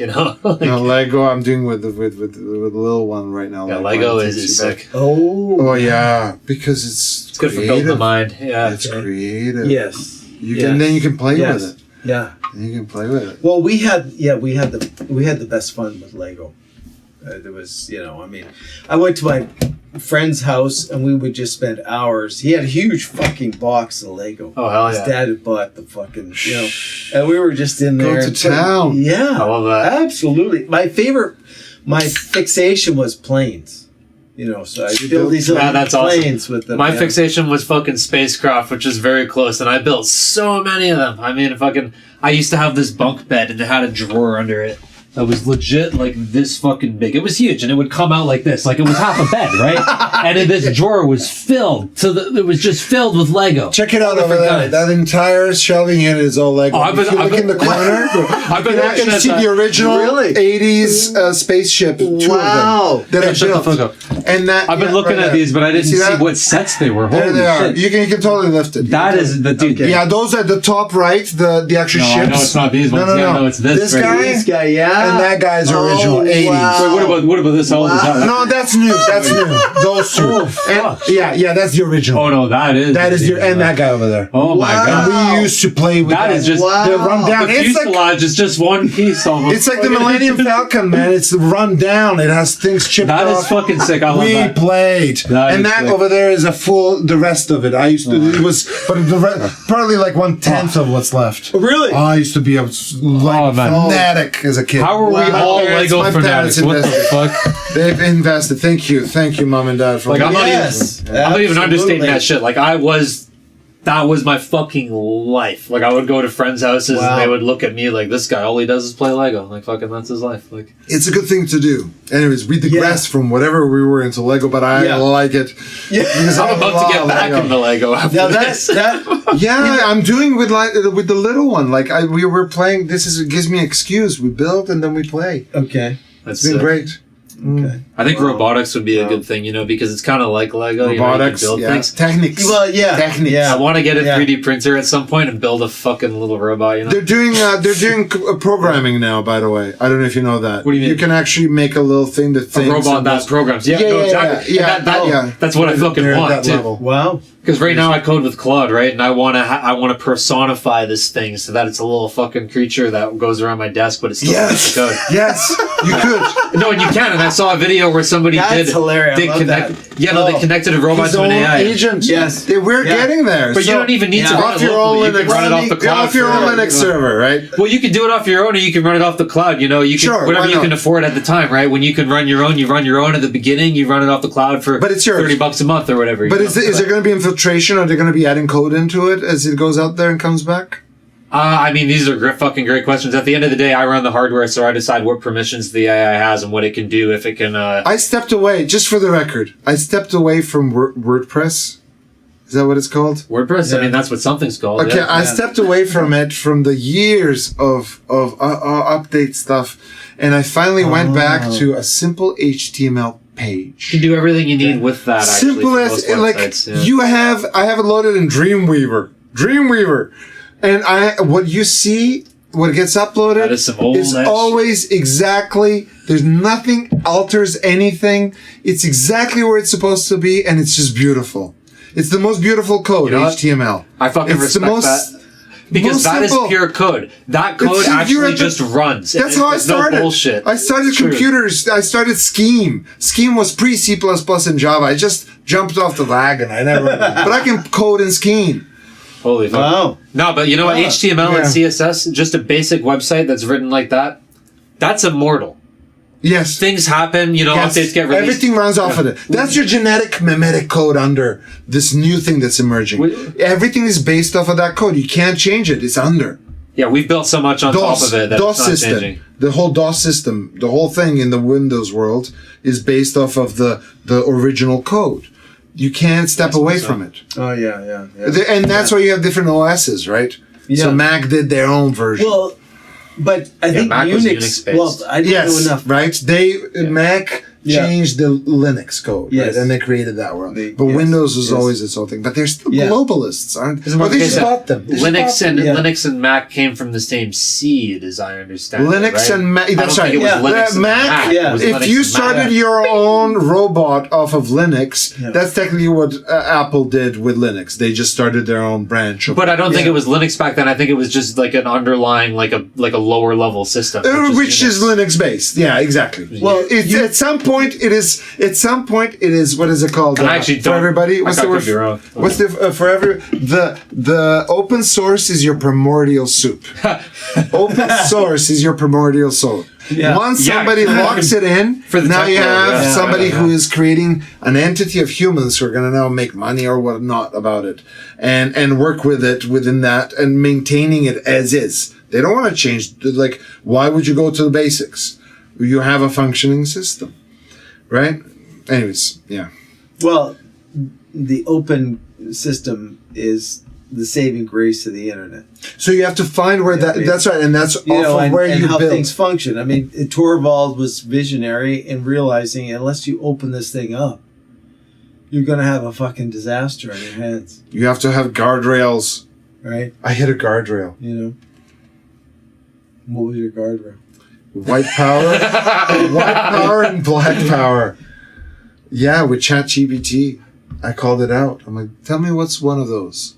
No, Lego, I'm doing with the little one right now. Yeah, Lego is sick. Oh, yeah, because it's good for building the mind. Yeah. It's creative. Yes. Then you can play with it. Yeah. Then you can play with it. Well, we had the best fun with Lego. There was, I went to my friend's house and we would just spend hours. He had a huge fucking box of Lego. Oh, hell yeah. His dad had bought the fucking, and we were just in there. Go to town. Yeah. I love that. Absolutely. My fixation was planes. So I built these little planes awesome. With them. My fixation was fucking spacecraft, which is very close, and I built so many of them. I mean, I used to have this bunk bed, and it had a drawer under it that was legit like this fucking big. It was huge, and it would come out like this, like it was half a bed, right? And this drawer was filled it was just filled with Lego. Check it out over there. That entire shelving unit is all Lego. If you look in the corner, I've been looking at the original 80s spaceship. Two of them that I built. And I've been looking at these, but I didn't see what sets they were. There they are. You can totally lift it. That is the dude. Yeah, those are the top right. The actual ships. I know it's not these ones. No, it's this. This guy, yeah. And that guy's original 80s. Wow. Wait, what about this? How old is that? No, that's new. That's new. Those two. Yeah, that's the original. Oh no, that is and that guy over there. Oh my God. And we used to play with that. That is just the rundown. The fuselage is just one piece almost. It's like the Millennium Falcon, man. It's run down. It has things chipped off. That is fucking sick. I love that. We played. That over there is the rest of it. I used to, it was, but probably like 1/10 of what's left. Really? I used to be a fanatic as a kid. How are we all Lego fanatics? What the fuck? They've invested. Thank you, Mom and Dad. I'm not even understating that shit. Like that was my fucking life. Like I would go to friends' houses and they would look at me like, this guy, all he does is play Lego. Like fucking that's his life. Like it's a good thing to do. Anyways, we digress from whatever we were into Lego, but I like it. Yeah. Because I'm about to get back into Lego after this. I'm doing with the little one. Like we were playing. It gives me an excuse. We build and then we play. Okay. It's been great. Okay. I think robotics would be a good thing, because it's kind of like Lego. Robotics, you can build things. Techniques. Well, yeah. Techniques. Yeah. I want to get a 3D printer at some point and build a fucking little robot. They're doing programming now. By the way, I don't know if you know that. What do you mean? You can actually make a little thing that thinks. A robot that programs. Yeah, exactly. That's what I fucking want too. Wow. Because right now I code with Claude, right, and I want to personify this thing so that it's a little fucking creature that goes around my desk, but it's still code. Yes, you could. No, and you can. And I saw a video where somebody That's hilarious. I love that. Yeah, no, they connected a robot to an AI agent. Yes, we're getting there. But you don't even need to run off it your own locally. You Linux. can run it off the cloud. Off your own Linux server, right? Well, you can do it off your own, or you can run it off the cloud. You can whatever you can afford at the time, right? When you can run your own, you run your own at the beginning. You run it off the cloud for but it's yours. $30 a month or whatever. But is there going to be infiltration? Are they going to be adding code into it as it goes out there and comes back? I mean, these are fucking great questions. At the end of the day, I run the hardware, so I decide what permissions the AI has and what it can do, if it can... I stepped away, just for the record. I stepped away from WordPress. Is that what it's called? WordPress? Yeah. I mean, that's what something's called. Okay, I stepped away from it, from the years of update stuff, and I finally went back to a simple HTML page. You can do everything you need with that, actually. Simple as, I have it loaded in Dreamweaver. And what you see, what gets uploaded, is some old always exactly, there's nothing alters anything. It's exactly where it's supposed to be, and it's just beautiful. It's the most beautiful code, HTML. I fucking respect that. Because that is pure code. That code actually just runs. That's how I started. No bullshit. I started computers. I started Scheme. Scheme was pre-C++ and Java. I just jumped off the wagon. But I can code in Scheme. Holy fuck. Wow. No, but you know what? HTML and CSS, just a basic website that's written like that, that's immortal. Yes. Things happen, updates get released. Everything runs off of it. That's your genetic mimetic code under this new thing that's emerging. Everything is based off of that code. You can't change it. It's under. Yeah, we've built so much on top of it that DOS it's not system. changing. The whole DOS system, the whole thing in the Windows world is based off of the original code. You can't step away from it. Oh, yeah. And that's why you have different OSs, right? Yeah. So Mac did their own version. Well, but I think Mac was Unix-based. Well, I didn't know enough. Right? Mac changed the Linux code, right? And they created that world. But Windows was always its own thing. But they're still globalists, aren't they? Well, they just bought them. Linux and Mac came from the same seed, as I understand. Linux and Mac. That's right. Mac. If you started your own robot off of Linux, that's technically what Apple did with Linux. They just started their own branch. But I don't think it was Linux back then. I think it was just like an underlying, like a lower level system, which is Linux based. Yeah, exactly. Well, it's at some point. It is. What is it called? For everybody. What's the word? The open source is your primordial soup. Open source is your primordial soup. Yeah. Once somebody locks it in, now you have somebody who is creating an entity of humans who are going to now make money or whatnot about it, and work with it within that and maintaining it as is. They don't want to change. Like, why would you go to the basics? You have a functioning system. Right? Anyways, yeah. Well, the open system is the saving grace of the internet. So you have to find where that's right, and that's off of where you how build things function. I mean, Torvald was visionary in realizing unless you open this thing up, you're going to have a fucking disaster on your hands. You have to have guardrails. Right? I hit a guardrail. What was your guardrail? White power and black power. Yeah, with ChatGPT, I called it out. I'm like, tell me what's one of those.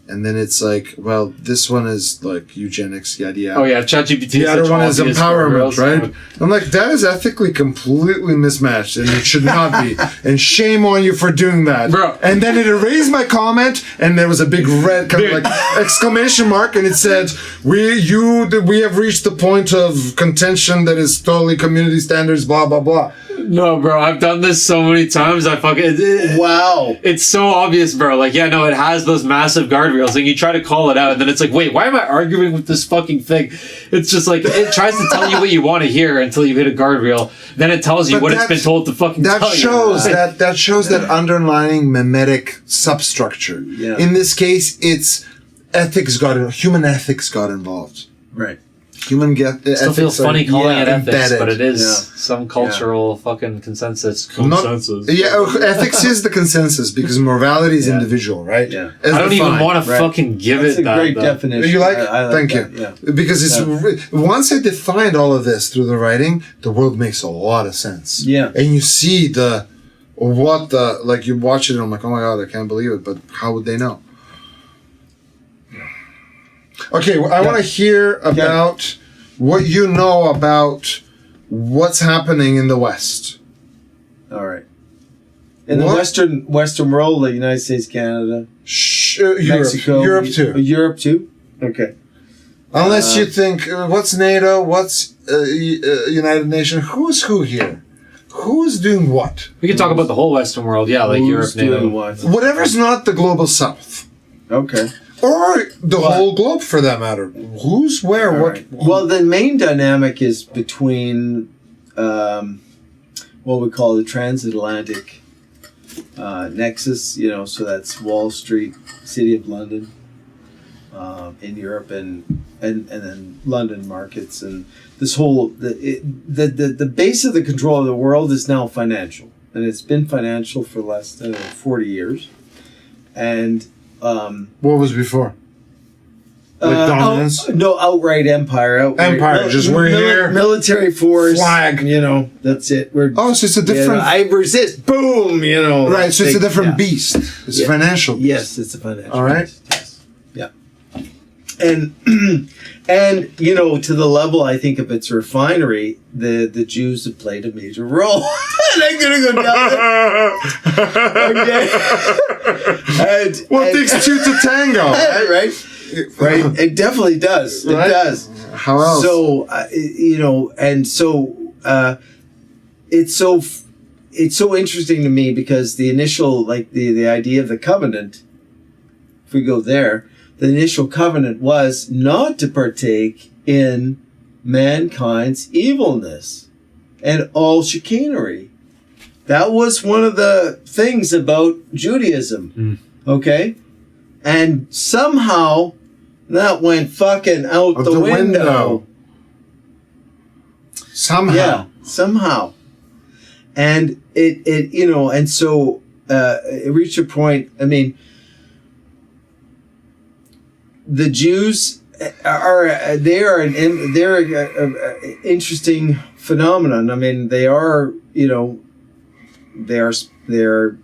And then it's like, well, this one is like eugenics, yada yada. Oh yeah, ChatGPT. The other one is empowerment, right? I'm like, that is ethically completely mismatched, and it should not be. And shame on you for doing that, bro. And then it erased my comment, and there was a big red kind of like exclamation mark, and it said, "We have reached the point of contention that is totally community standards, blah blah blah." No, bro, I've done this so many times. Wow. It's so obvious, bro. Like, yeah, no, it has those massive guardrails, and you try to call it out, and then it's like, wait, why am I arguing with this fucking thing? It's just like, it tries to tell you what you want to hear until you hit a guardrail. Then it tells you what it's been told to fucking tell you. That shows that underlying mimetic substructure. Yeah. In this case, it's human ethics got involved. Right. human Still feels funny calling it ethics, embedded. but it is some cultural fucking consensus. Ethics is the consensus because morality is individual, right? Yeah. As I don't even defined. want to fucking give That's it a great that. definition. You like? I Thank that, you. Yeah. Because it's once I defined all of this through the writing, the world makes a lot of sense. Yeah. And you see like you watch it and I'm like, oh my God, I can't believe it. But how would they know? Okay, well, I want to hear about what you know about what's happening in the West. All right. In the Western world, the United States, Canada, Mexico, Europe too. Europe too. Okay. Unless you think, what's NATO? What's United Nations? Who's who here? Who's doing what? We can talk about the whole Western world, like Who's Europe, NATO. doing what? Whatever's not the global South. Okay. Or the whole globe, for that matter. Who's where? All what? right. Well, the main dynamic is between what we call the transatlantic nexus. So that's Wall Street, City of London, in Europe, and then London markets, and this whole the base of the control of the world is now financial, and it's been financial for the last 40 years, and. What was before? Like dominance? Outright empire. Empire, just we're here. Military force. Flag. That's it. So it's a different... I resist. Boom, Right, so it's a different beast. It's a financial beast. Yes, it's a financial All right. beast. Yes. Yeah. And to the level, I think, of its refinery, the Jews have played a major role. And I'm going to go down there. Okay. Well, it takes two to tango. Right? Right. It definitely does. Right? It does. How else? So, it's so interesting to me because the initial, the idea of the covenant, if we go there, the initial covenant was not to partake in mankind's evilness and all chicanery. That was one of the things about Judaism. Okay? And somehow that went fucking out the window. Somehow. Yeah, somehow. And and so it reached a point, the Jews they're an interesting phenomenon. They are, they're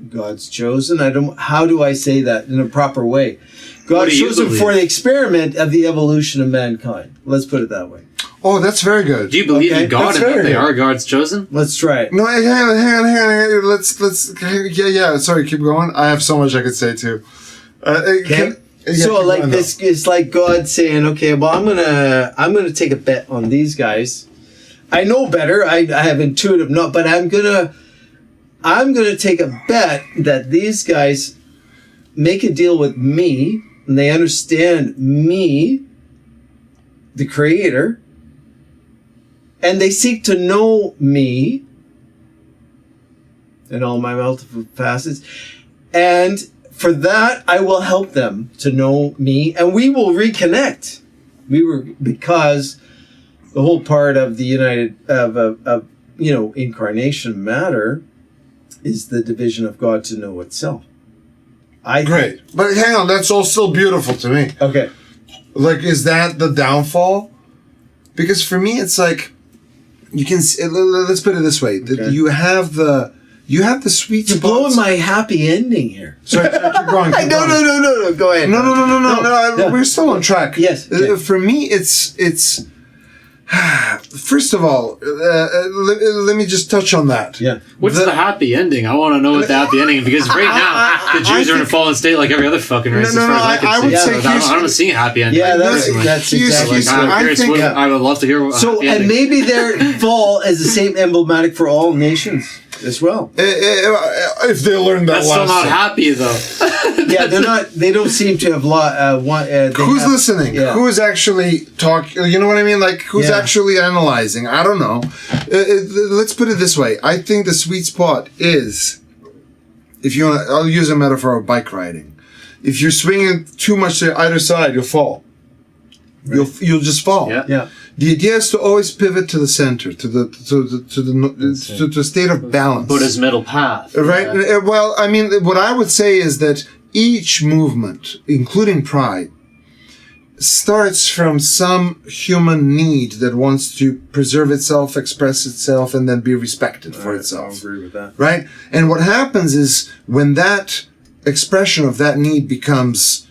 God's chosen. How do I say that in a proper way? God's chosen for the experiment of the evolution of mankind. Let's put it that way. Oh, that's very good. Do you believe in God and that they are God's chosen? Let's try it. No, hang on. Let's. Yeah. Sorry, keep going. I have so much I could say too. This, it's like God saying, "Okay, well, I'm gonna take a bet on these guys. I know better. I have intuitive but I'm gonna take a bet that these guys make a deal with me, and they understand me, the Creator, and they seek to know me in all my multiple facets, and for that I will help them to know me, and we will reconnect. Because the whole part of the incarnation matter is the division of God to know itself. Great. But hang on, that's all still beautiful to me. Okay. Is that the downfall? Because for me, it's like, you can, let's put it this way. Okay. You have the sweet You're spots. blowing my happy ending here. Sorry, keep going. No. Go ahead. No. We're still on track. Yes. Okay. For me, it's first of all, let me just touch on that. Yeah. What's the happy ending? I want to know what the happy ending is, because right now the Jews are in a fallen state like every other fucking race. I would say I don't see a happy ending. Yeah, that's exactly. I would love to hear. Maybe their fall is the same emblematic for all nations as well. If they learn that that's lesson. still not happy though. Yeah, they're not. They don't seem to have who's listening? Yeah. Who's actually talking? You know what I mean? Who's actually analyzing? I don't know. Let's put it this way. I think the sweet spot is, if you want, I'll use a metaphor of bike riding. If you're swinging too much to either side, you'll fall. You'll just fall. Yeah. The idea is to always pivot to the center, to a state of balance. Buddha's middle path. Right. Yeah. Well, I mean, what I would say is that each movement, including pride, starts from some human need that wants to preserve itself, express itself, and then be respected for itself. I agree with that. Right? And what happens is when that expression of that need becomes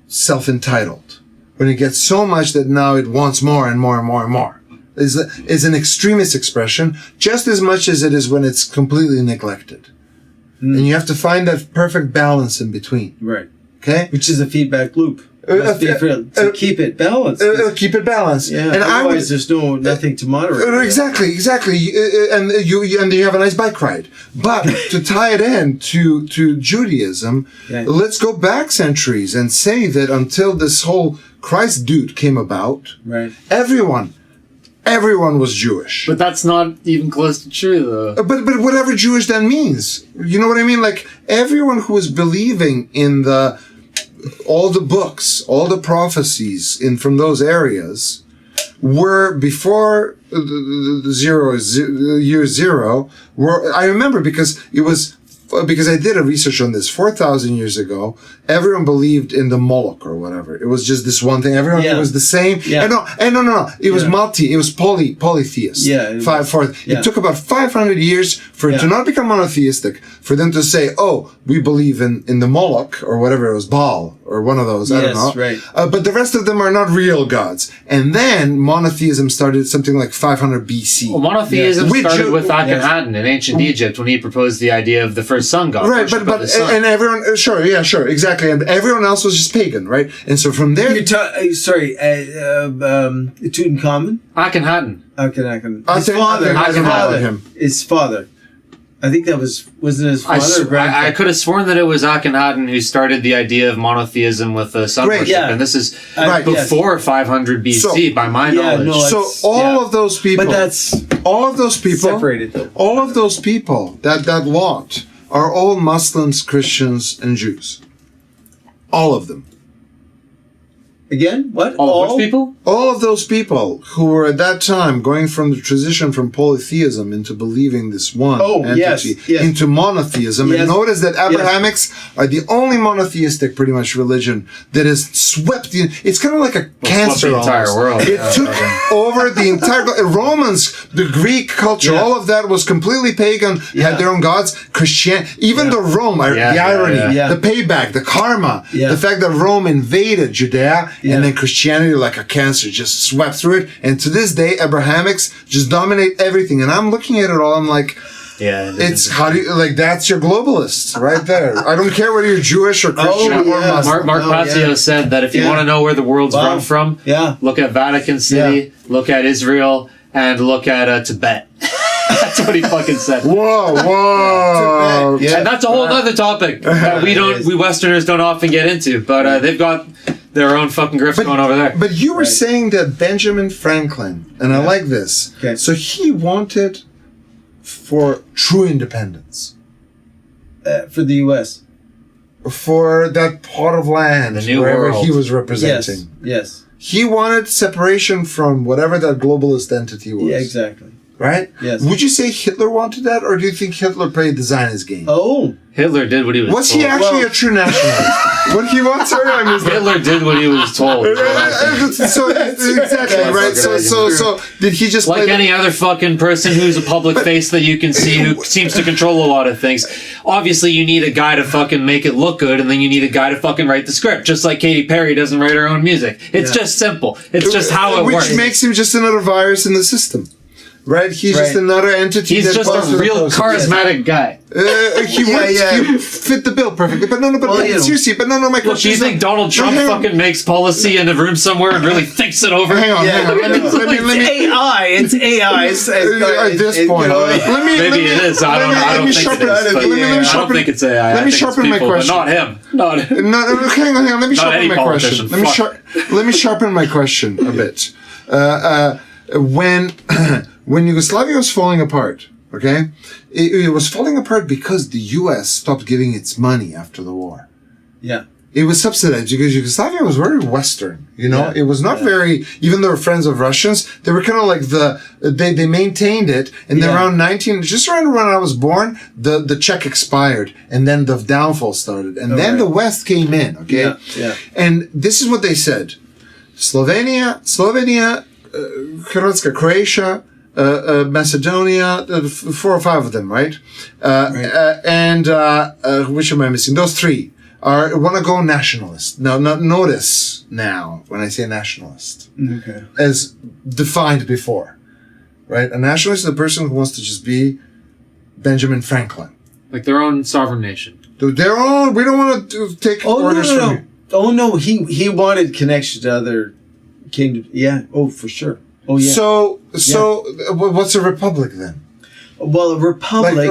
self-entitled, when it gets so much that now it wants more and more and more and more, is an extremist expression just as much as it is when it's completely neglected. And you have to find that perfect balance in between. Right. Okay? Which is a feedback loop. To keep it balanced. Keep it balanced. Yeah. And otherwise, there's nothing to moderate. Exactly. And you have a nice bike ride. But to tie it in to Judaism, let's go back centuries and say that until this whole Christ dude came about, right, everyone was Jewish. But that's not even close to true, though. But whatever Jewish then means, you know what I mean? Like everyone who was believing in all the books, all the prophecies from those areas were before year zero. I remember because I did a research on this 4,000 years ago. Everyone believed in the Moloch or whatever. It was just this one thing. Everyone it was the same. Yeah. No. It was it was polytheist. Yeah. It took about 500 years for it to not become monotheistic, for them to say, oh, we believe in the Moloch or whatever it was, Baal or one of those. I don't know. Right. But the rest of them are not real gods. And then monotheism started something like 500 BC. Well, monotheism started with Akhenaten in ancient Egypt when he proposed the idea of the first sun god. Right, but and everyone, sure, exactly. And everyone else was just pagan, right? And so from there, Tutankhamun, Akhenaten. His father. I think that wasn't his father or grandfather? I could have sworn that it was Akhenaten who started the idea of monotheism with the sun worship, and this is before 500 BC, by my knowledge. Of those people, but that's all of those people separated though. All of those people, that lot, are all Muslims, Christians, and Jews. All of them. Again, what? All of which people? All of those people who were at that time going from the transition from polytheism into believing this one entity into monotheism. And notice that Abrahamics are the only monotheistic, pretty much, religion that has swept it's kind of like a cancer the entire world. It took over the entire Romans, the Greek culture, all of that was completely pagan. Had their own gods. Even the Rome, the irony, the payback, the karma, the fact that Rome invaded Judea. And then Christianity, like a cancer, just swept through it. And to this day, Abrahamics just dominate everything. And I'm looking at it all, I'm like, that's your globalists right there. I don't care whether you're Jewish or Christian or Muslim. Mark Patio said that if you want to know where the world's run from, look at Vatican City, look at Israel, and look at Tibet. That's what he fucking said. Whoa. And that's a whole other topic that we Westerners don't often get into. But they've got their own fucking grift going over there. But you were saying that Benjamin Franklin, and I like this. Okay. So he wanted for true independence. For the U.S. For that part of land, the new wherever world he was representing. Yes. He wanted separation from whatever that globalist entity was. Yeah, exactly. Right? Yes. Would you say Hitler wanted that, or do you think Hitler played the Zionist game? Oh. Hitler did what he was told. Was he actually a true nationalist? What he wants? Hitler did what he was told. So exactly, right? So did he just like any other fucking person who's a public face that you can see who seems to control a lot of things? Obviously, you need a guy to fucking make it look good, and then you need a guy to fucking write the script. Just like Katy Perry doesn't write her own music. It's just simple. It's just how it works. Which makes him just another virus in the system. Right? He's just another entity. He's just a real charismatic guy. He fit the bill perfectly. But seriously, my question Look, do you think Donald Trump fucking makes policy in a room somewhere and really thinks it over? Hang on. It's AI. At this point. Maybe it is. I don't think it's AI. Let me sharpen my question. But not him. Hang on. Let me sharpen my question. Let me sharpen my question a bit. When Yugoslavia was falling apart, okay, it was falling apart because the U.S. stopped giving its money after the war. Yeah. It was subsidized because Yugoslavia was very Western, you know? Yeah. It was not very, even though they were friends of Russians, they were kind of like they maintained it. And then around just around when I was born, the Czech expired and then the downfall started. And then the West came in, okay? Yeah, yeah. And this is what they said. Slovenia, Croatia, Macedonia, 4 or 5 of them, right? And which am I missing? Those 3 want to go nationalist. Now, notice now when I say nationalist, as defined before, right? A nationalist is a person who wants to just be Benjamin Franklin, like their own sovereign nation. Their own. We don't want to take orders from you. Oh no, he wanted connection to other kingdoms. Yeah. Oh, for sure. Oh yeah. So what's a republic then? Well, a republic.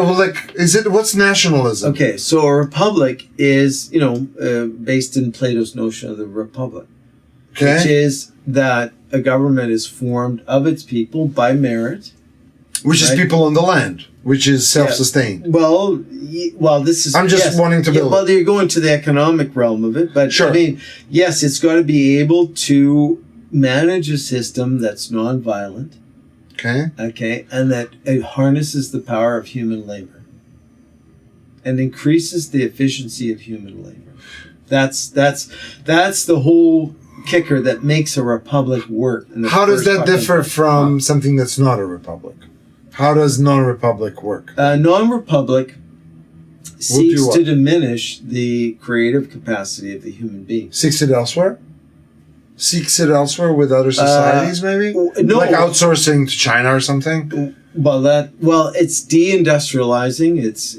What's nationalism? Okay, so a republic is, based in Plato's notion of the republic, which is that a government is formed of its people by merit, which is people on the land, which is self-sustained. Yeah. Well, this is. I'm just wanting to build. Well, you're going to the economic realm of it, but sure. I mean, yes, it's got to be able to manage a system that's non-violent. Okay, and that it harnesses the power of human labor and increases the efficiency of human labor. That's the whole kicker that makes a republic work. How does that differ from something that's not a republic? How does non-republic work? Non-republic seeks to diminish the creative capacity of the human being. Seeks it elsewhere with other societies, maybe? No. Like outsourcing to China or something? Well, it's deindustrializing. It's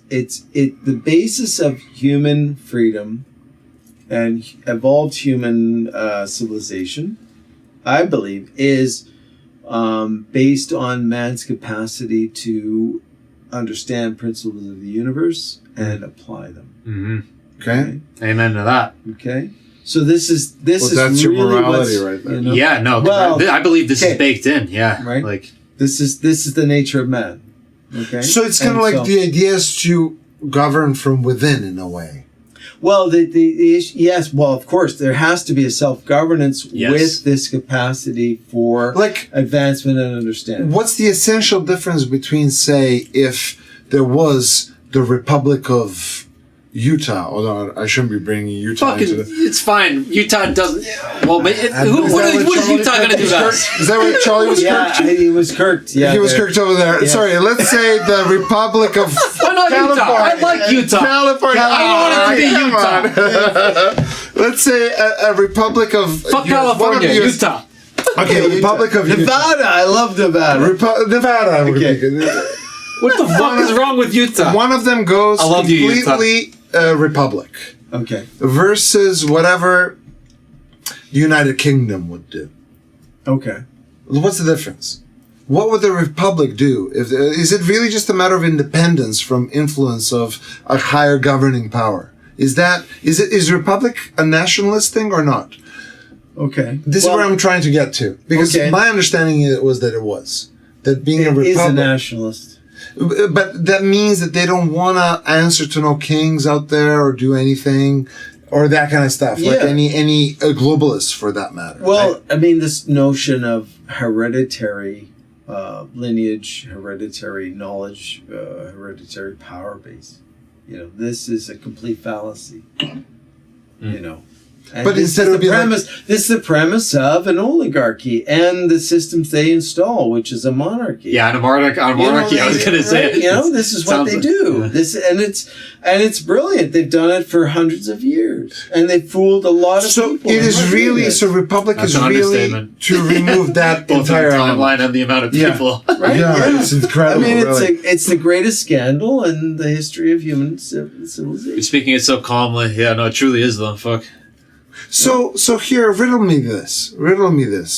the basis of human freedom and evolved human civilization, I believe, is based on man's capacity to understand principles of the universe and apply them. Mm-hmm. Okay. Amen to that. Okay. So this is that's really your morality right there. Yeah, no. Well, I believe this is baked in. Yeah, right. Like this is the nature of man. Okay. So it's kind of like the idea is to govern from within in a way. Well, yes. Well, of course, there has to be a self-governance with this capacity for advancement and understanding. What's the essential difference between, say, if there was the Republic of Utah, although I shouldn't be bringing Utah into the... It's fine. Utah doesn't... Well, but what is Utah going to do that? Is that what Charlie was kirked? Yeah, he was kirked. Yeah, he was kirked over there. Yeah. Sorry, let's say the Republic of Why not California. Utah? I like Utah. California. I want it to be Utah. Let's say a Republic of... Fuck California, Utah. Okay, Republic of Utah. Nevada. I love Nevada. Nevada. Okay. What the fuck is wrong with Utah? One of them goes completely republic. Okay. Versus whatever the United Kingdom would do. Okay. What's the difference? What would the republic do? Is it really just a matter of independence from influence of a higher governing power? Is republic a nationalist thing or not? Okay. This is where I'm trying to get to. Because my understanding was that it was. That being a republic is a nationalist. But that means that they don't want to answer to no kings out there or do anything or that kind of stuff. Yeah. Like any globalists for that matter. Well, right? I mean, this notion of hereditary lineage, hereditary knowledge, hereditary power base. This is a complete fallacy. And but this is the premise of an oligarchy and the systems they install, which is a monarchy. Yeah, and a monarchy. I was going to say it. This is what they do. It's brilliant. They've done it for hundreds of years, and they've fooled a lot of people. It is really republic is really to remove that entire timeline and the amount of people. Yeah. Right? Yeah, it's incredible. I mean, it's the greatest scandal in the history of human civilization. You're speaking it so calmly. Yeah, no, it truly is though. Fuck. So here, riddle me this.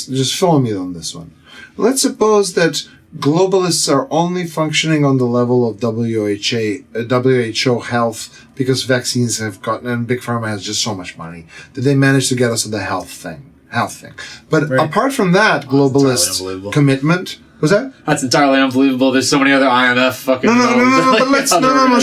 Just follow me on this one. Let's suppose that globalists are only functioning on the level of WHO health because vaccines have gotten, and Big Pharma has just so much money that they managed to get us to the health thing. But apart from that globalist commitment, Was that? That's entirely unbelievable. There's so many other IMF fucking. No. But let's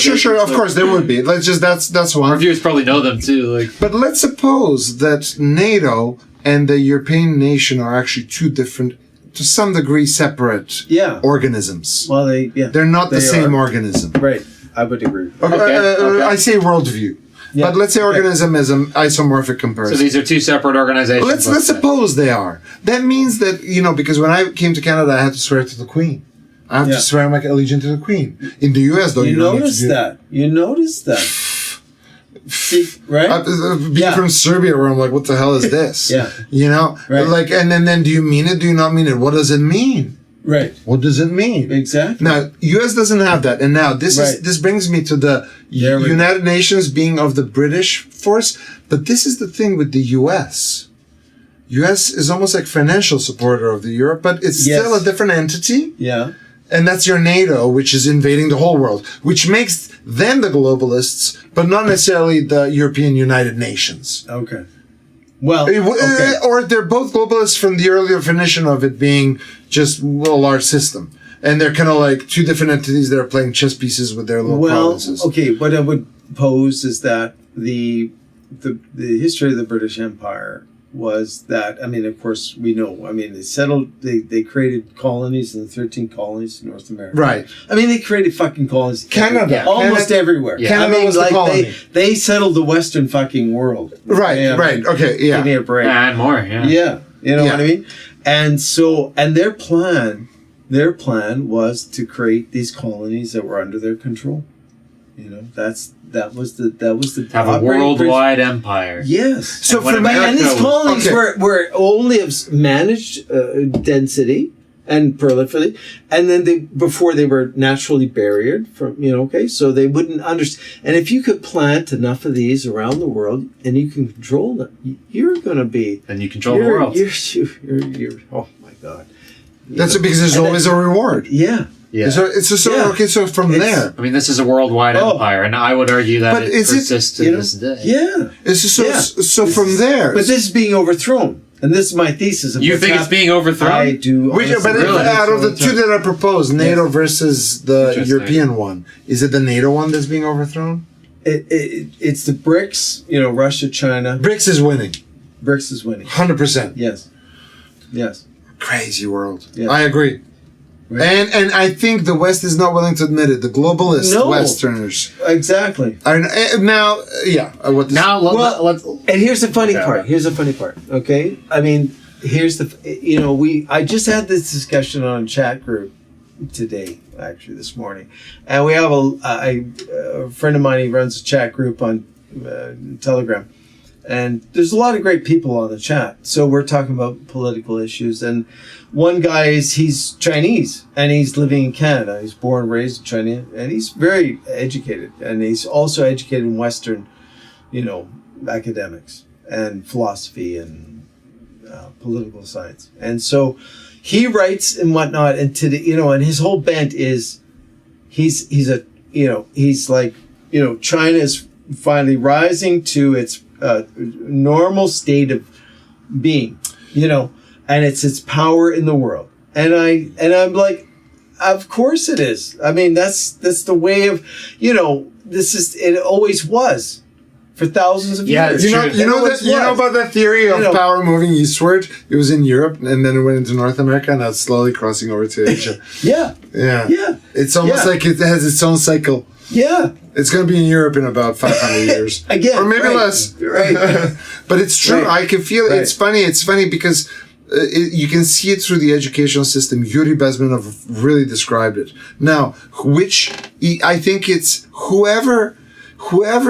sure. Of course, there would be. Let's just that's one. Our viewers probably know them too. Like, but let's suppose that NATO and the European nation are actually two different, to some degree, separate organisms. Well, they're not the same organism. Right. I would agree. Okay. I say worldview. Yeah. But let's say organism is an isomorphic comparison. So these are two separate organizations. Let's suppose they are. That means that, because when I came to Canada, I had to swear to the Queen. I have to swear my allegiance to the Queen. In the U.S., though, you notice that. You notice that. See, right? Being from Serbia, where I'm like, what the hell is this? Right. Like, and then do you mean it? Do you not mean it? What does it mean? Right. What does it mean? Exactly. Now, U.S. doesn't have that. And now this brings me to the United Nations being of the British force. But this is the thing with the U.S. U.S. is almost like financial supporter of the Europe, but it's still a different entity. Yeah. And that's your NATO, which is invading the whole world, which makes them the globalists, but not necessarily the European United Nations. Okay. Well, or they're both globalists from the earlier definition of it being just a large system. And they're kind of like two different entities that are playing chess pieces with their little provinces. Okay, what I would pose is that the history of the British Empire was that, I mean, of course, we know, I mean, they created colonies in the 13 colonies in North America. Right. I mean, they created fucking colonies. Canada. Almost everywhere. Yeah. Canada was the colony. They settled the Western fucking world. Right, okay, yeah. Give me a break. And more, Yeah, you know what I mean? And so, and their plan was to create these colonies that were under their control. That was the have a worldwide empire. Yes. So and these colonies were only of managed density and proliferate, and then before they were naturally barriered from so they wouldn't understand. And if you could plant enough of these around the world and you can control them, you're going to be. And you control the world. You're oh my God. That's because there's always a reward. Yeah. Yeah. So from there. I mean, this is a worldwide empire, and I would argue that it persists to this day. Yeah. So from there. But this is being overthrown. And this is my thesis. You think it's being overthrown? I do. But out of the two that I proposed, NATO versus the European one, is it the NATO one that's being overthrown? It's the BRICS, Russia, China. BRICS is winning. BRICS is winning. 100%. Yes. Crazy world. Yes. I agree. Right. And I think the West is not willing to admit it. The globalist Westerners. Exactly. And here's the funny part. Okay? I mean, here's I just had this discussion on a chat group today, actually, this morning. And we have a friend of mine, he runs a chat group on Telegram. And there's a lot of great people on the chat. So we're talking about political issues. And one guy he's Chinese and he's living in Canada. He's born and raised in China. And he's very educated. And he's also educated in Western, academics and philosophy and political science. And so he writes and whatnot. And and his whole bent is he's like, China is finally rising to its normal state of being, and it's its power in the world. And I'm like, of course it is. I mean, that's the way of, it always was for thousands of years. You know about that theory of power moving eastward? It was in Europe and then it went into North America and now it's slowly crossing over to Asia. Yeah. It's almost like it has its own cycle. Yeah. It's going to be in Europe in about 500 years. Again. Or maybe less. Right. But it's true. Right. I can feel it. Right. It's funny because you can see it through the educational system. Yuri Bezmenov really described it. Now, I think it's whoever,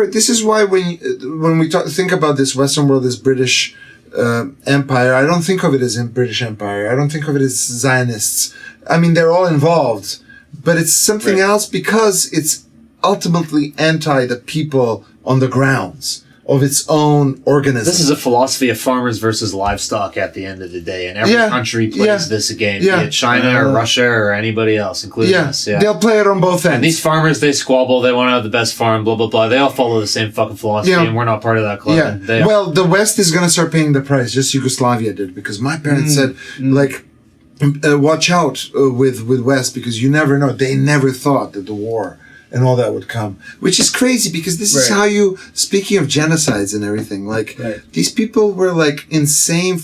this is why when we think about this Western world as British empire, I don't think of it as a British empire. I don't think of it as Zionists. I mean, they're all involved. But it's something else because it's ultimately anti the people on the grounds of its own organism. This is a philosophy of farmers versus livestock at the end of the day, and every country plays this game, be it China or Russia or anybody else, including us. Yeah, they'll play it on both ends. And these farmers, they squabble, they want to have the best farm, blah, blah, blah. They all follow the same fucking philosophy, and we're not part of that club. Well, the West is going to start paying the price, just Yugoslavia did, because my parents said, watch out with West, because you never know. They never thought that the war and all that would come, which is crazy, because this is how you, speaking of genocides and everything, like these people were like insane.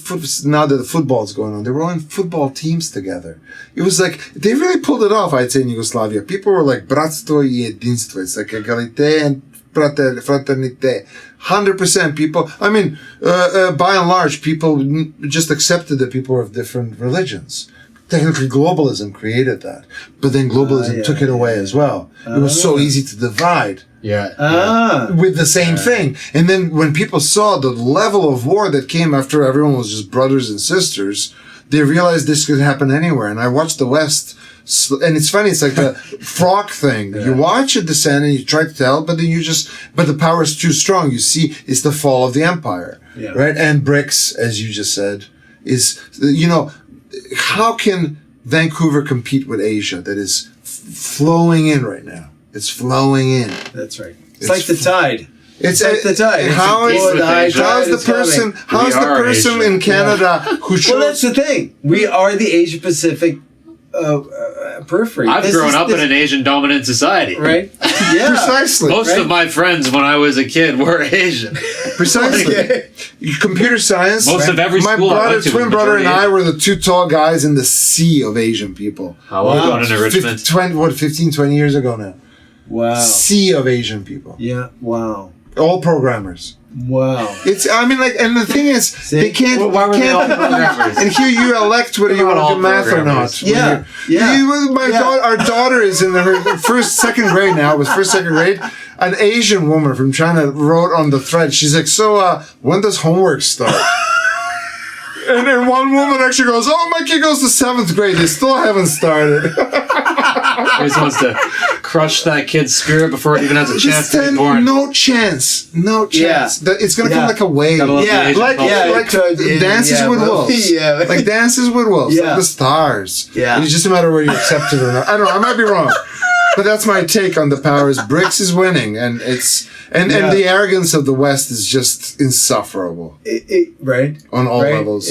Now that the football's going on, they were all in football teams together. It was like, they really pulled it off, I'd say, in Yugoslavia. People were like, bratstvo i jedinstvo. It's like egalite and fraternite. 100% people. I mean, by and large, people just accepted that people were of different religions. Technically, globalism created that, but then globalism took it away as well. It was so easy to divide. With the same thing. And then when people saw the level of war that came after everyone was just brothers and sisters, they realized this could happen anywhere. And I watched the West, and it's funny, it's like a frog thing. You watch it descend and you try to tell, but then but the power is too strong. You see, it's the fall of the empire, right? And BRICS, as you just said, is, how can Vancouver compete with Asia that is flowing in right now? It's flowing in. That's right. It's like the tide. It's like the tide. How's the person in Canada who shows... Well, that's the thing. We are the Asia Pacific periphery. I've grown up in an Asian dominant society. Right? Yeah. Precisely. Most of my friends when I was a kid were Asian. Precisely. Computer science. Most of every school My twin brother and I were the two tall guys in the sea of Asian people. How long ago in Richmond? 15, 20 years ago now. Wow. Sea of Asian people. Yeah. Wow. All programmers. Wow. And the thing is, they can't. Well, why were they all programmers? And here you elect whether you want to do math or not. Yeah. Our daughter is in her second grade now. It was second grade. An Asian woman from China wrote on the thread. She's like, "So, when does homework start?" And then one woman actually goes, "Oh, my kid goes to 7th grade. They still haven't started." He just wants to crush that kid's spirit before it even has a chance to be born. No chance. It's gonna come like a wave. Like Dances with Wolves. Like Dances with Wolves. Like the stars. Yeah. It's just a matter of whether you accept it or not. I don't know. I might be wrong. But that's my take on the powers. BRICS is winning, and and the arrogance of the West is just insufferable. Right. On all levels.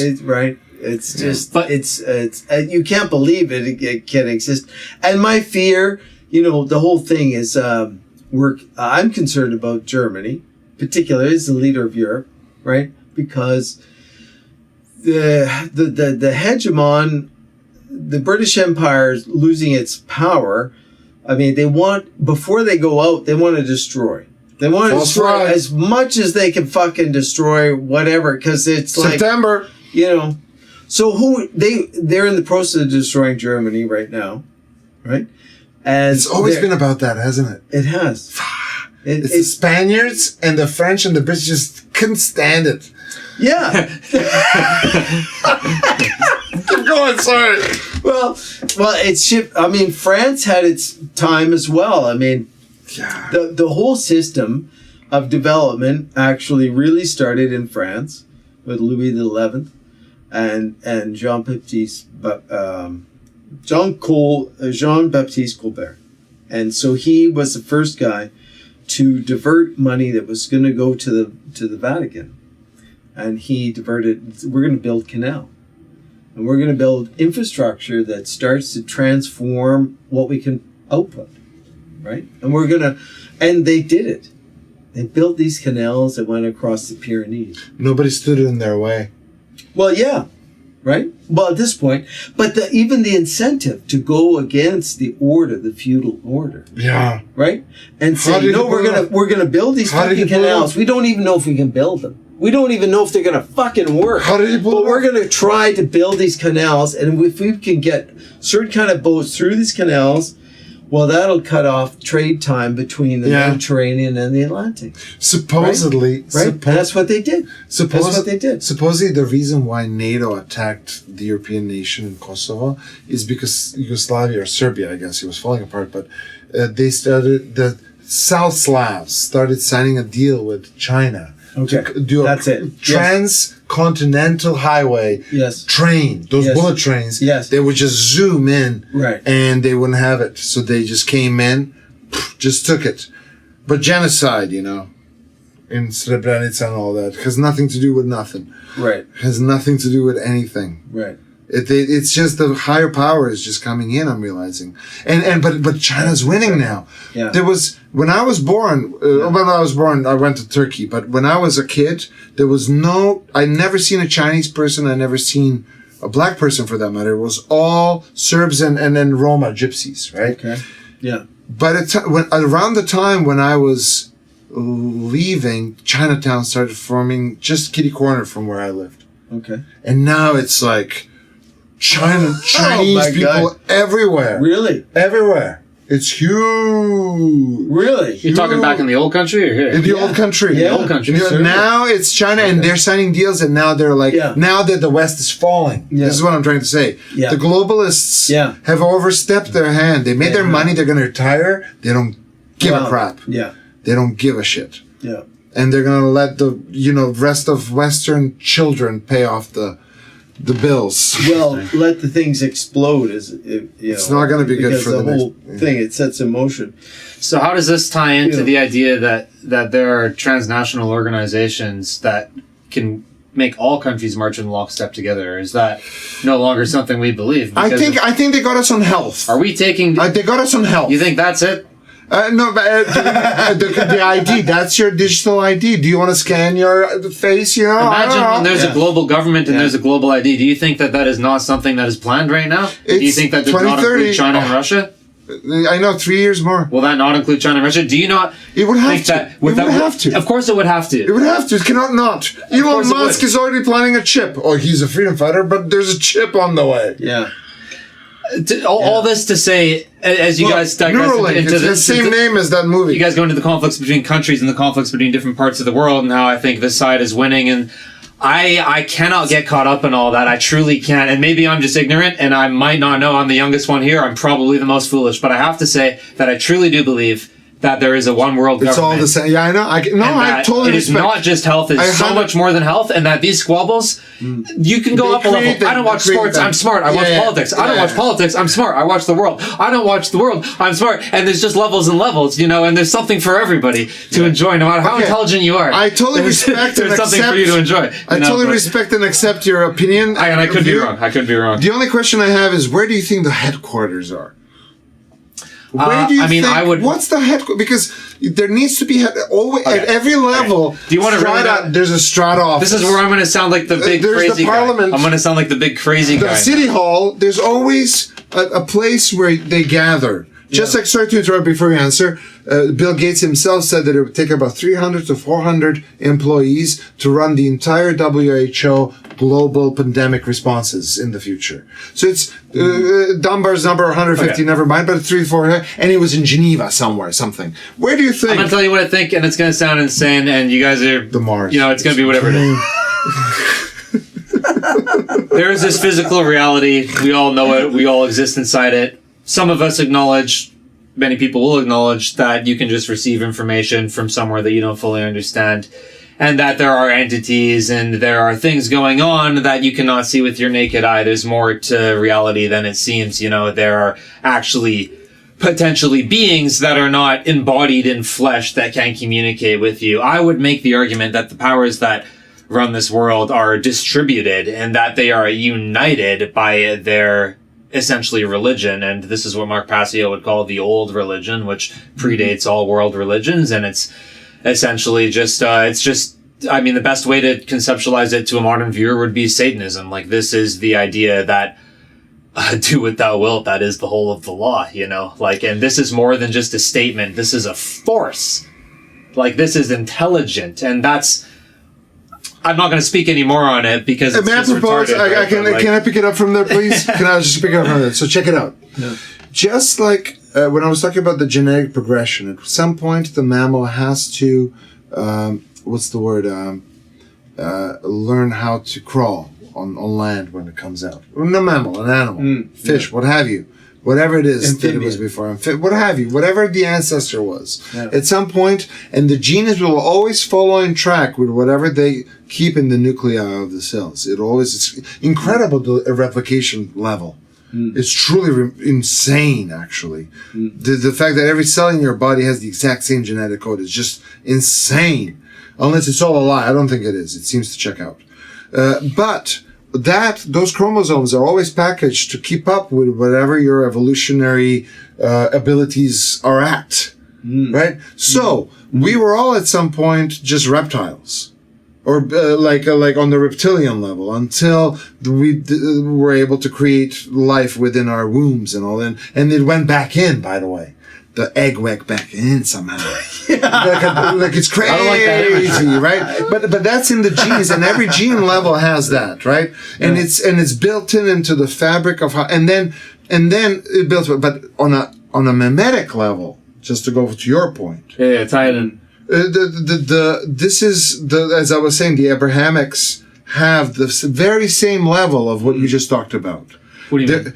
It's just, it's you can't believe it can exist. And my fear, the whole thing is, I'm concerned about Germany, particularly as the leader of Europe, right? Because the hegemon, the British Empire is losing its power. I mean, before they go out, they want to destroy. They want to destroy as much as they can fucking destroy whatever, because it's September. So they're in the process of destroying Germany right now, right? And it's always been about that, hasn't it? It has. It's the Spaniards and the French and the British just couldn't stand it. Yeah. Keep going, sorry. Well, France had its time as well. I mean, the whole system of development actually really started in France with Louis XI and Jean-Baptiste Colbert. And so he was the first guy to divert money that was going to go to the Vatican. And he diverted, we're going to build canal. And we're going to build infrastructure that starts to transform what we can output, right? And they did it. They built these canals that went across the Pyrenees. Nobody stood in their way. Well, yeah, right? Well, at this point, but even the incentive to go against the feudal order. Yeah. Right? And say, we're gonna build these fucking canals. We don't even know if we can build them. We don't even know if they're gonna fucking work. How did he pull But we're gonna try to build these canals, and if we can get certain kind of boats through these canals, well, that'll cut off trade time between the Mediterranean and the Atlantic. Supposedly. Right? And that's what they did. That's what they did. Supposedly the reason why NATO attacked the European nation in Kosovo is because Yugoslavia, or Serbia, I guess, it was falling apart, but the South Slavs started signing a deal with China. Okay. To do That's it. Transcontinental highway train, those bullet trains, they would just zoom in and they wouldn't have it. So they just came in, just took it. But genocide, in Srebrenica and all that, has nothing to do with nothing. Right. Has nothing to do with anything. Right. It's just the higher power is just coming in. I'm realizing, but China's winning now. Yeah. There was when I was born. I went to Turkey. But when I was a kid, there was I never seen a Chinese person. I never seen a black person for that matter. It was all Serbs and then Roma, gypsies, right? Okay. Yeah. But around the time when I was leaving, Chinatown started forming just kitty corner from where I lived. Okay. And now it's like Chinese people everywhere. Really? Everywhere. It's huge. Really? You're talking back in the old country or here? In the old country. Yeah. The old country. Now it's China and they're signing deals and now they're like, now that the West is falling. Yeah. This is what I'm trying to say. Yeah. The globalists have overstepped their hand. They made their money. They're going to retire. They don't give a crap. Yeah. They don't give a shit. Yeah. And they're going to let the, rest of Western children pay off the bills. Well, let the things explode. It's not going to be good for the the whole thing. It sets in motion. So how does this tie into the idea that there are transnational organizations that can make all countries march in lockstep together? Is that no longer something we believe? I think they got us on health. Are we taking? They got us on health. You think that's it? No, but the ID, that's your digital ID. Do you want to scan your face, Imagine when there's a global government and there's a global ID. Do you think that is not something that is planned right now? Do you think that does not include China and Russia? I know, 3 years more. Will that not include China and Russia? Do you not It would have think to. that... It would have to. Of course it would have to. It would have to. It cannot not. Elon Musk is already planning a chip. Oh, he's a freedom fighter, but there's a chip on the way. Yeah. All this to say, as you guys digress into the same name as that movie. You guys go into the conflicts between countries and the conflicts between different parts of the world and how I think this side is winning, and I cannot get caught up in all that. I truly can't. And maybe I'm just ignorant and I might not know. I'm the youngest one here. I'm probably the most foolish, but I have to say that I truly do believe that there is a one world government. It's all the same. Yeah, I know. I totally respect. It is not just health. It's so much more than health. And that these squabbles, you can go up a level. I don't watch sports. I'm smart. I watch politics. I don't watch politics. I'm smart. I watch the world. I don't watch the world. I'm smart. And there's just levels and levels, and there's something for everybody to enjoy, no matter how intelligent you are. I totally respect and accept. There's something for you to enjoy. I totally respect and accept your opinion. And I could be wrong. I could be wrong. The only question I have is, where do you think the headquarters are? Where do you think? What's the headquarters? Because there needs to be always at every level. Do you want to really? There's a strata office. This is where I'm going to sound like the big crazy guy. I'm going to sound like the big crazy guy. The city hall. There's always a place where they gather. Just like, sorry to interrupt before you answer, Bill Gates himself said that it would take about 300 to 400 employees to run the entire WHO global pandemic responses in the future. So it's Dunbar's number 150, never mind, but 3 4, and it was in Geneva somewhere, something. Where do you think? I'm going to tell you what I think, and it's going to sound insane, and you guys are... The Mars. It's going to be whatever it is. There is this physical reality. We all know it. We all exist inside it. Some of us acknowledge, many people will acknowledge, that you can just receive information from somewhere that you don't fully understand, and that there are entities and there are things going on that you cannot see with your naked eye. There's more to reality than it seems. There are actually potentially beings that are not embodied in flesh that can communicate with you. I would make the argument that the powers that run this world are distributed and that they are united by their essentially religion, and this is what Mark Passio would call the old religion, which predates all world religions, and it's essentially just the best way to conceptualize it to a modern viewer would be Satanism. Like, this is the idea that do what thou wilt, that is the whole of the law, and this is more than just a statement. This is a force. Like, this is intelligent, and that's... I'm not going to speak any more on it because it's just retarded. Can I pick it up from there, please? Can I just pick it up from there? So check it out. Yeah. Just like when I was talking about the genetic progression, at some point the mammal has to, learn how to crawl on land when it comes out. No mammal, an animal, fish, what have you. Whatever it is that it was before, what have you, whatever the ancestor was. Yeah. At some point, and the genes will always follow in track with whatever they keep in the nuclei of the cells. It's incredible, the replication level. It's truly insane, actually. The fact that every cell in your body has the exact same genetic code is just insane. Unless it's all a lie. I don't think it is. It seems to check out. But those chromosomes are always packaged to keep up with whatever your evolutionary abilities are at, right? So we were all at some point just reptiles, or like on the reptilian level, until we were able to create life within our wombs and all, and it went back in. By the way, the egg went back in somehow. like it's crazy, I don't like that image. right? But that's in the genes, and every gene level has that, right? And it's built into the fabric of how, and then it built. But on a mimetic level, just to go to your point, tie it in. This is as I was saying, the Abrahamics have the very same level of what you just talked about. What do you mean?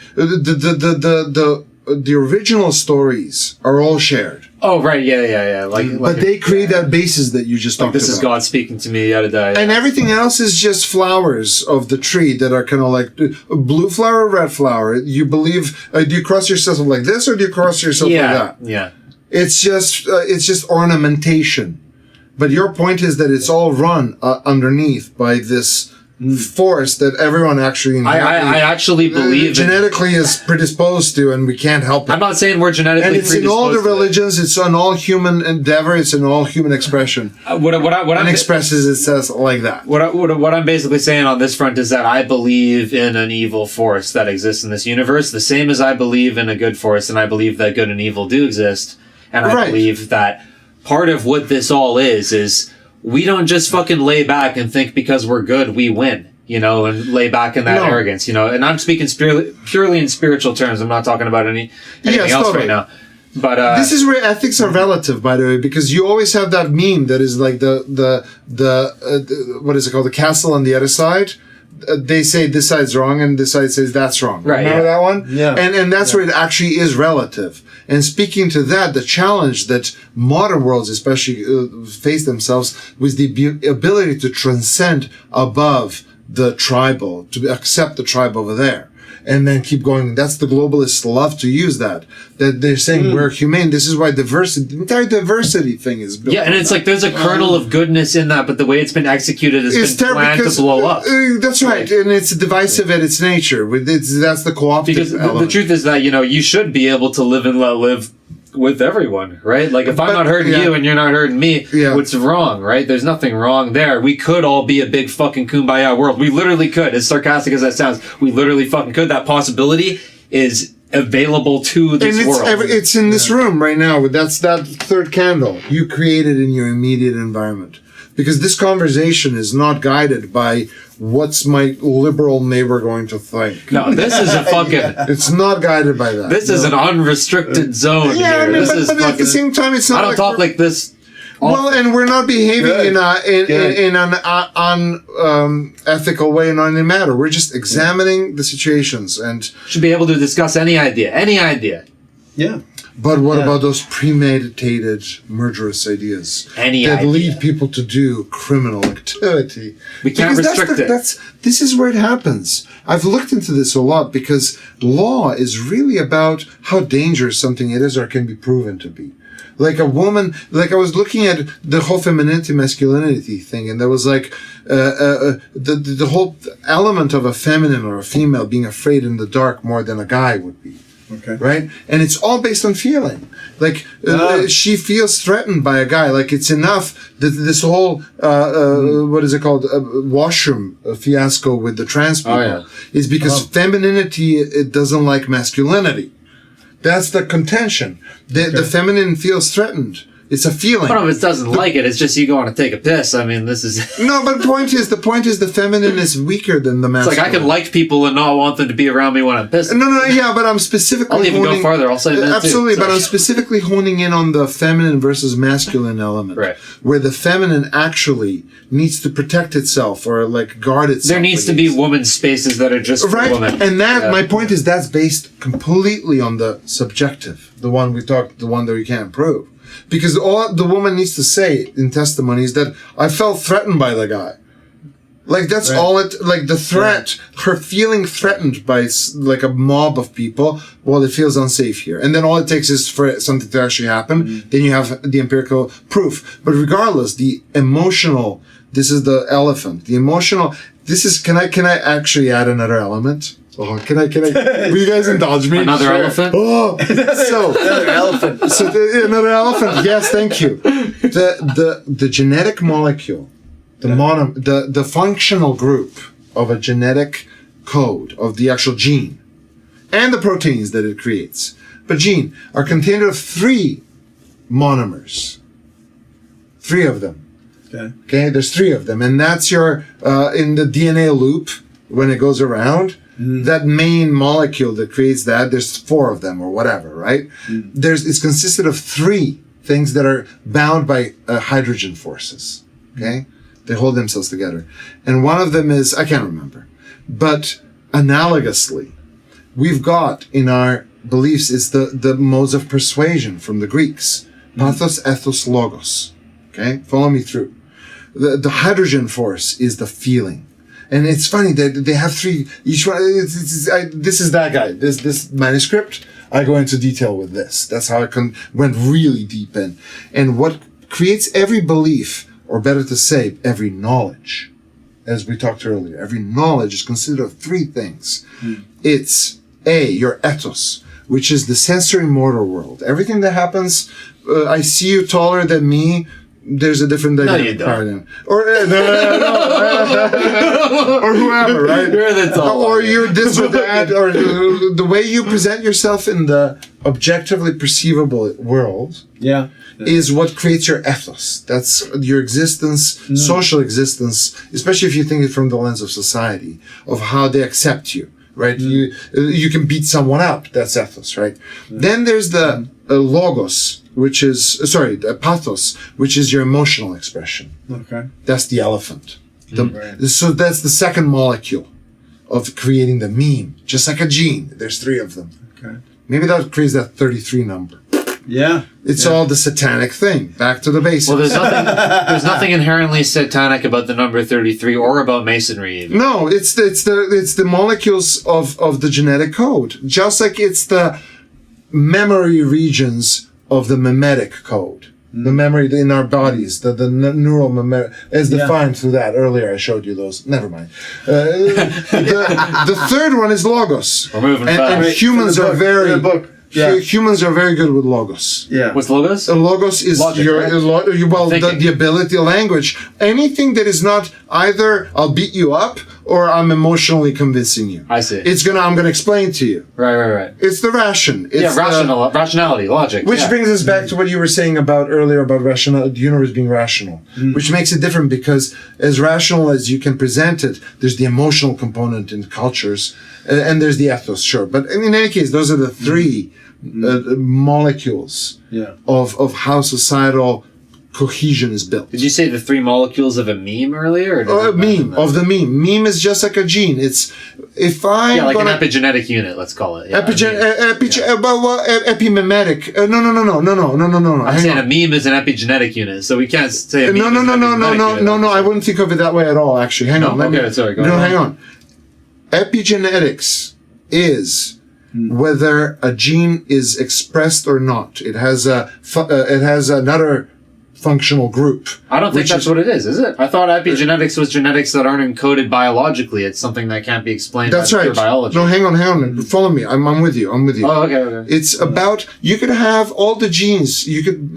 The original stories are all shared. Oh, right, yeah. But they create that basis that you just talked about. This is God speaking to me, yada yada. And everything else is just flowers of the tree that are kind of like blue flower, red flower. You believe, do you cross yourself like this, or do you cross yourself like that? Yeah. It's just ornamentation. But your point is that it's all run underneath by this force that everyone actually I actually believe genetically is predisposed to, and we can't help it. I'm not saying we're genetically and it's predisposed. In all the religions, it's in all human endeavor, it's in all human expression. What and expresses itself like that. What I'm basically saying on this front is that I believe in an evil force that exists in this universe, the same as I believe in a good force, and I believe that good and evil do exist. And I believe that part of what this all is we don't just fucking lay back and think because we're good, we win, and lay back in that arrogance, and I'm speaking purely in spiritual terms. I'm not talking about anything else right now. But this is where ethics are relative, by the way, because you always have that meme that is like the what is it called? The castle on the other side. They say this side's wrong, and this side says that's wrong. Right? Remember that one? Yeah. And that's where it actually is relative. And speaking to that, the challenge that modern worlds especially face themselves with the ability to transcend above the tribal, to accept the tribe over there, and then keep going. That's the globalists love to use that they're saying we're humane. This is why the entire diversity thing is built. Yeah, and it's like there's a kernel of goodness in that, but the way it's been executed has been planned to blow up. That's right, and it's divisive at its nature. That's the co-opted because element. The truth is that you should be able to live and let live with everyone, right? Like if I'm not hurting you and you're not hurting me, what's wrong, right? There's nothing wrong there. We could all be a big fucking kumbaya world. We literally could. As sarcastic as that sounds, we literally fucking could. That possibility is available to this world. It's in this room right now. That's that third candle you created in your immediate environment. Because this conversation is not guided by what's my liberal neighbor going to think. No, this is a fucking... It's not guided by that. This is an unrestrunethical zone here. I mean, but at the same time, it's not I don't talk like this. Well, and we're not behaving in an unethical way in any matter. We're just examining the situations and... Should be able to discuss any idea. Any idea. Yeah. But what about those premeditated, murderous ideas that lead people to do criminal activity? We can't restrict it. This is where it happens. I've looked into this a lot because law is really about how dangerous something it is or can be proven to be. Like a woman, like I was looking at the whole femininity, masculinity thing, and there was like the whole element of a feminine or a female being afraid in the dark more than a guy would be. Okay. Right? And it's all based on feeling. Like, she feels threatened by a guy. Like, it's enough that this whole, what is it called? Washroom fiasco with the trans people is because femininity, it doesn't like masculinity. That's the contention. The feminine feels threatened. It's a feeling. One of it doesn't like it. It's just you going to take a piss. I mean, this is... No, but the point is the feminine is weaker than the masculine. It's like I can like people and not want them to be around me when I'm pissed. No, but I'm specifically I'll even go farther. I'll say that absolutely, too. But I'm specifically honing in on the feminine versus masculine element. Right. Where the feminine actually needs to protect itself or like guard itself. There needs to be women's spaces that are just for women. And my point is that's based completely on the subjective. The one that we can't prove. Because all the woman needs to say in testimony is that I felt threatened by the guy. Like that's all it, like the threat, her feeling threatened by like a mob of people, well, it feels unsafe here. And then all it takes is for something to actually happen. Then you have the empirical proof. But regardless, the emotional, this is the elephant, the emotional This is. Can I actually add another element? Oh, can I? Will you guys indulge me? Another elephant? Oh, so Another elephant. another elephant. Yes, thank you. The genetic molecule, the functional group of a genetic code of the actual gene, and the proteins that it creates, but gene are contained of 3 monomers. 3 of them. Okay. There's 3 of them, and that's your in the DNA loop when it goes around. That main molecule that creates that, there's 4 of them or whatever, right? It's consisted of 3 things that are bound by hydrogen forces. Okay, they hold themselves together, and one of them is, I can't remember, but analogously, we've got in our beliefs is the modes of persuasion from the Greeks: pathos, ethos, logos. Okay, follow me through. The hydrogen force is the feeling. And it's funny that they have 3, each one, this is that guy. This manuscript, I go into detail with this. That's how I went really deep in. And what creates every belief, or better to say, every knowledge, as we talked earlier, every knowledge is considered of 3 things. It's A, your ethos, which is the sensory motor world. Everything that happens, I see you taller than me, there's a different dynamic paradigm. Or or whoever, right? You're the tall or one. you're this or that, or the way you present yourself in the objectively perceivable world is what creates your ethos. That's your existence, social existence, especially if you think it from the lens of society, of how they accept you, right? You can beat someone up. That's ethos, right? Then there's the logos, which is, the pathos, which is your emotional expression. Okay. That's the elephant. So that's the second molecule of creating the meme. Just like a gene, there's 3 of them. Okay. Maybe that creates that 33 number. Yeah. It's all the satanic thing. Back to the basics. Well, there's nothing inherently satanic about the number 33 or about masonry even. No, it's the molecules of the genetic code. Just like it's the memory regions of the mimetic code. The memory in our bodies, the neural memory, as defined through that. Earlier I showed you those. Never mind. The third one is logos. We're moving and fast. humans are very Yeah. Humans are very good with logos. Yeah. What's logos? Logos is Logic, your right? the ability, language, anything that is not either I'll beat you up or I'm emotionally convincing you. I see. I'm gonna explain to you. Right. It's the ration. It's rationality, logic. which brings us back to what you were saying about earlier about rational, the universe being rational, which makes it different because as rational as you can present it, there's the emotional component in cultures, and there's the ethos, sure. But in any case, those are the 3 molecules of how societal cohesion is built. Did you say the 3 molecules of a meme earlier? Or A meme of the meme. Meme is just like a gene. It's if I like an epigenetic unit, let's call it. epimemetic. No. I'm saying a meme is an epigenetic unit, so we can't say a meme No. I wouldn't think of it that way at all. Actually, hang on. Hang on. Epigenetics is whether a gene is expressed or not. It has another functional group. I don't think that's what it is it? I thought epigenetics was genetics that aren't encoded biologically. It's something that can't be explained by pure biology. No, hang on. Follow me. I'm with you. Oh, okay. It's about, you could have all the genes. You could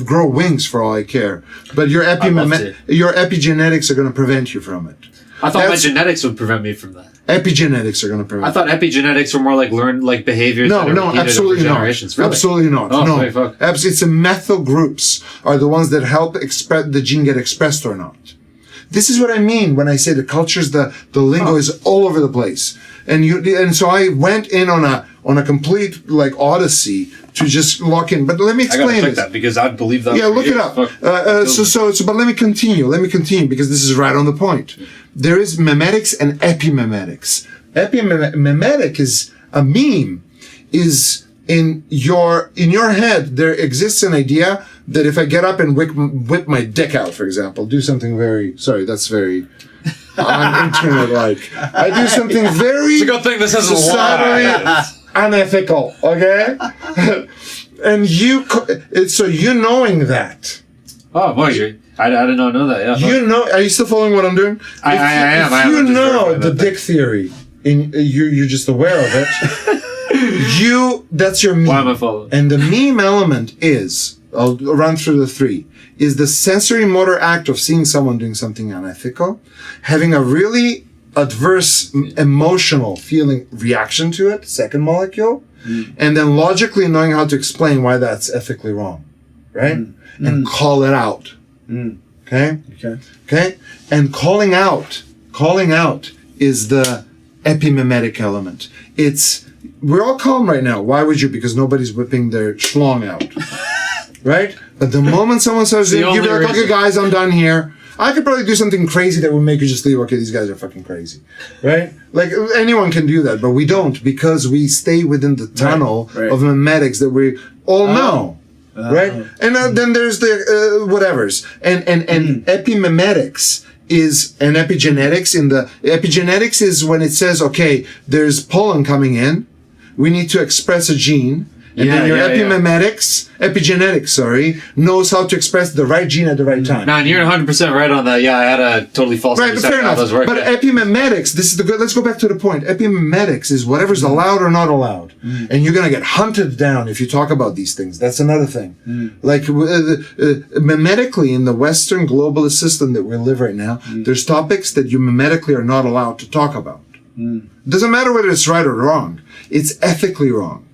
grow wings for all I care. But your epigenetics are going to prevent you from it. I thought my genetics would prevent me from that. Epigenetics are going to prevent. I thought epigenetics were more like learned behaviors. No, absolutely not. Really? Absolutely not. Oh, no, sorry, fuck. It's the methyl groups are the ones that help the gene get expressed or not. This is what I mean when I say the cultures, the lingo is all over the place, and so I went in on a complete odyssey to just lock in. But let me explain I gotta check this. that because I believe that. Yeah, look it up. But let me continue because this is right on the point. There is memetics and epimemetics. Epimemetic is a meme. Is in your head there exists an idea that if I get up and whip my dick out, for example, do something that's very un-internet-like. I do something very It's a good thing this isn't societally unethical, okay? And you knowing that. Oh, Moisey. I did not know that. Yeah. You know, are you still following what I'm doing? I am. If you know the dick theory, you're just aware of it. That's your meme. Why am I following? And the meme element is, I'll run through the three, is the sensory motor act of seeing someone doing something unethical, having a really adverse emotional feeling reaction to it, second molecule, and then logically knowing how to explain why that's ethically wrong, right? And call it out. Okay? Okay? And calling out is the epimemetic element. We're all calm right now. Why would you? Because nobody's whipping their schlong out. Right? But the moment someone says, you're like, okay, guys, I'm done here. I could probably do something crazy that would make you just leave. Okay, these guys are fucking crazy. Right? Like, anyone can do that, but we don't because we stay within the tunnel of memetics that we all know. Right? And then there's the whatevers. And epimemetics is an epigenetics. Epigenetics is when it says, okay, there's pollen coming in. We need to express a gene. And then your epigenetics, knows how to express the right gene at the right time. Man, you're 100% right on that. Yeah, I had a totally false understanding fair enough. how those work. But epimemetics, let's go back to the point. Epimemetics is whatever's allowed or not allowed. And you're going to get hunted down if you talk about these things. That's another thing. Like, memetically, in the Western globalist system that we live right now, there's topics that you memetically are not allowed to talk about. Doesn't matter whether it's right or wrong. It's ethically wrong.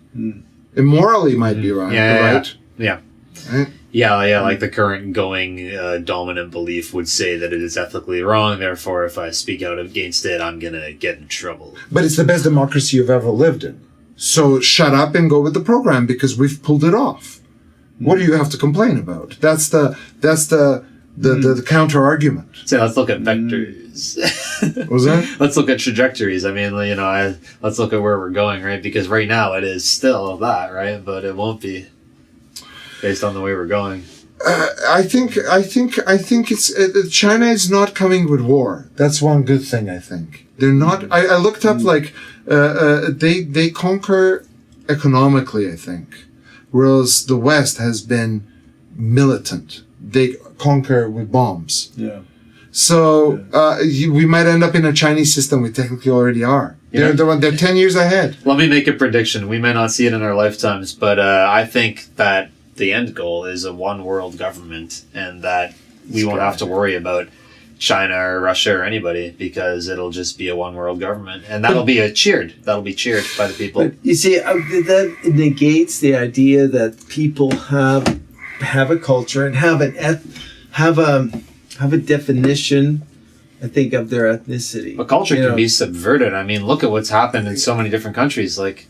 Immorally might be right. Right? Yeah, like the current going dominant belief would say that it is ethically wrong. Therefore, if I speak out against it, I'm gonna get in trouble. But it's the best democracy you've ever lived in. So shut up and go with the program because we've pulled it off. What do you have to complain about? That's the counter argument. So let's look at vectors. What was that? Let's look at trajectories. I mean, let's look at where we're going, right? Because right now it is still that, right? But it won't be based on the way we're going. I think it's China is not coming with war. That's one good thing. I think they're not. I looked up they conquer economically. I think, whereas the West has been militant. They conquer with bombs. Yeah. So we might end up in a Chinese system. We technically already are. Yeah. They're 10 years ahead. Let me make a prediction. We may not see it in our lifetimes, but I think that the end goal is a one world government, and that we won't have to worry about China or Russia or anybody because it'll just be a one world government, and that'll be cheered. That'll be cheered by the people. But you see, that negates the idea that people have a culture and have a definition, I think, of their ethnicity. But culture can be subverted. I mean, look at what's happened in so many different countries. Like,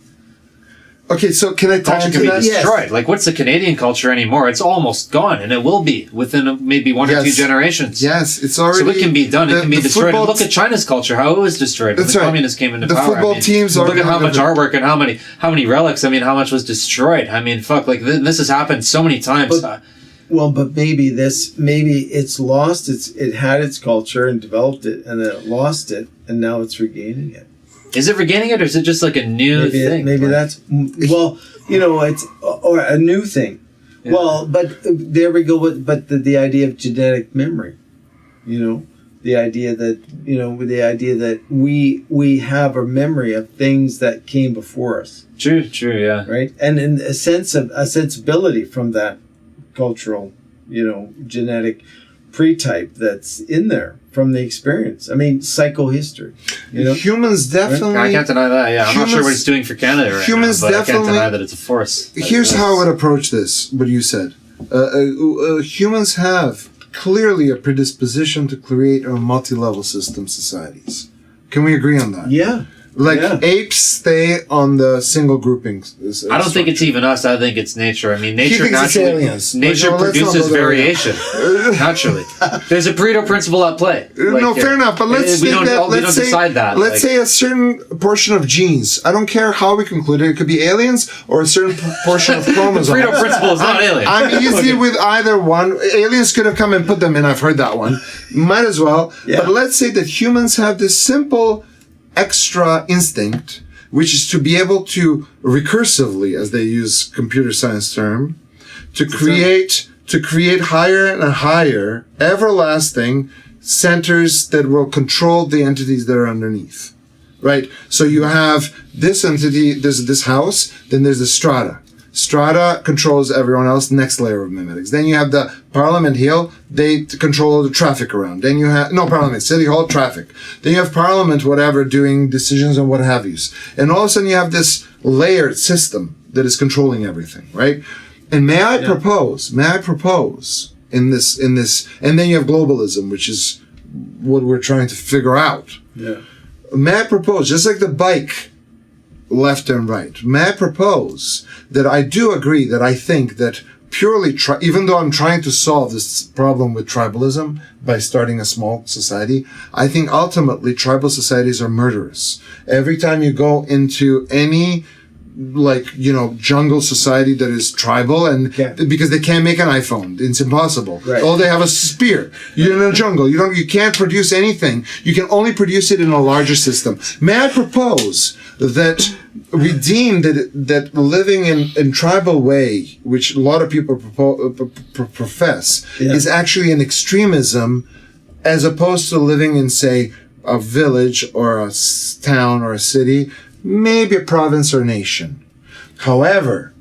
okay, so can I touch culture can be destroyed? Yes. Like, what's the Canadian culture anymore? It's almost gone, and it will be within maybe one or two generations. Yes, it's already. So it can be done. It can be destroyed. And look at China's culture, how it was destroyed when the communists came into power. The football teams are. Look at how much artwork and how many relics. I mean, how much was destroyed. I mean, fuck. Like this has happened so many times. But maybe it's lost. It had its culture and developed it, and then it lost it, and now it's regaining it. Is it regaining it, or is it just like a new thing? Maybe that's it's or a new thing. Yeah. Well, but there we go. But the idea of genetic memory, the idea that we have a memory of things that came before us. True, yeah. Right, and in a sensibility from that cultural, genetic pre-type that's in there from the experience. I mean, psychohistory. Humans definitely. I can't deny that. Yeah, I'm not sure what it's doing for Canada right now, but I can't deny that it's a force. Here's how I would approach this. What you said. Humans have clearly a predisposition to create a multi-level system societies. Can we agree on that? Yeah. Apes stay on the single groupings. I don't think it's even us. I think it's nature. I mean, nature produces variation naturally. There's a Pareto principle at play. Fair enough. But let's decide that. Let's say a certain portion of genes. I don't care how we conclude it. It could be aliens or a certain portion of chromosomes. The Pareto principle is not alien. I'm easy with either one. Aliens could have come and put them in. I've heard that one. Might as well. Yeah. But let's say that humans have this simple extra instinct, which is to be able to recursively, as they use computer science term, to create to create higher and higher, everlasting centers that will control the entities that are underneath. Right? So you have this entity, there's this house, then there's the strata. Strata controls everyone else, next layer of mimetics. Then you have the Parliament Hill, they control the traffic around. Then you have, no, Parliament, City Hall, traffic. Then you have Parliament, whatever, doing decisions and what have yous. And all of a sudden you have this layered system that is controlling everything, right? And may I propose in this, and then you have globalism, which is what we're trying to figure out. Yeah. May I propose, just like the bike, left and right, may I propose that I do agree that I think that purely, even though I'm trying to solve this problem with tribalism by starting a small society, I think ultimately tribal societies are murderous. Every time you go into any jungle society that is tribal, and because they can't make an iPhone, it's impossible. Right. All they have is a spear. You're in a jungle. You can't produce anything. You can only produce it in a larger system. May I propose that we deem that living in tribal way, which a lot of people profess, is actually an extremism, as opposed to living in, say, a village or a town or a city, maybe a province or nation. However,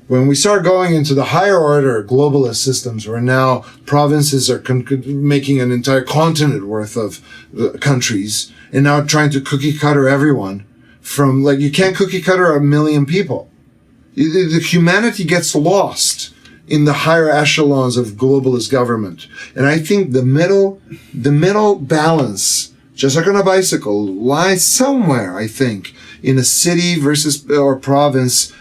when we start going into the higher order globalist systems, where now provinces are making an entire continent worth of countries, and now trying to cookie cutter everyone from, you can't cookie cutter 1 million people. The humanity gets lost in the higher echelons of globalist government. And I think the middle balance, just like on a bicycle, lies somewhere, I think, in a city versus or province.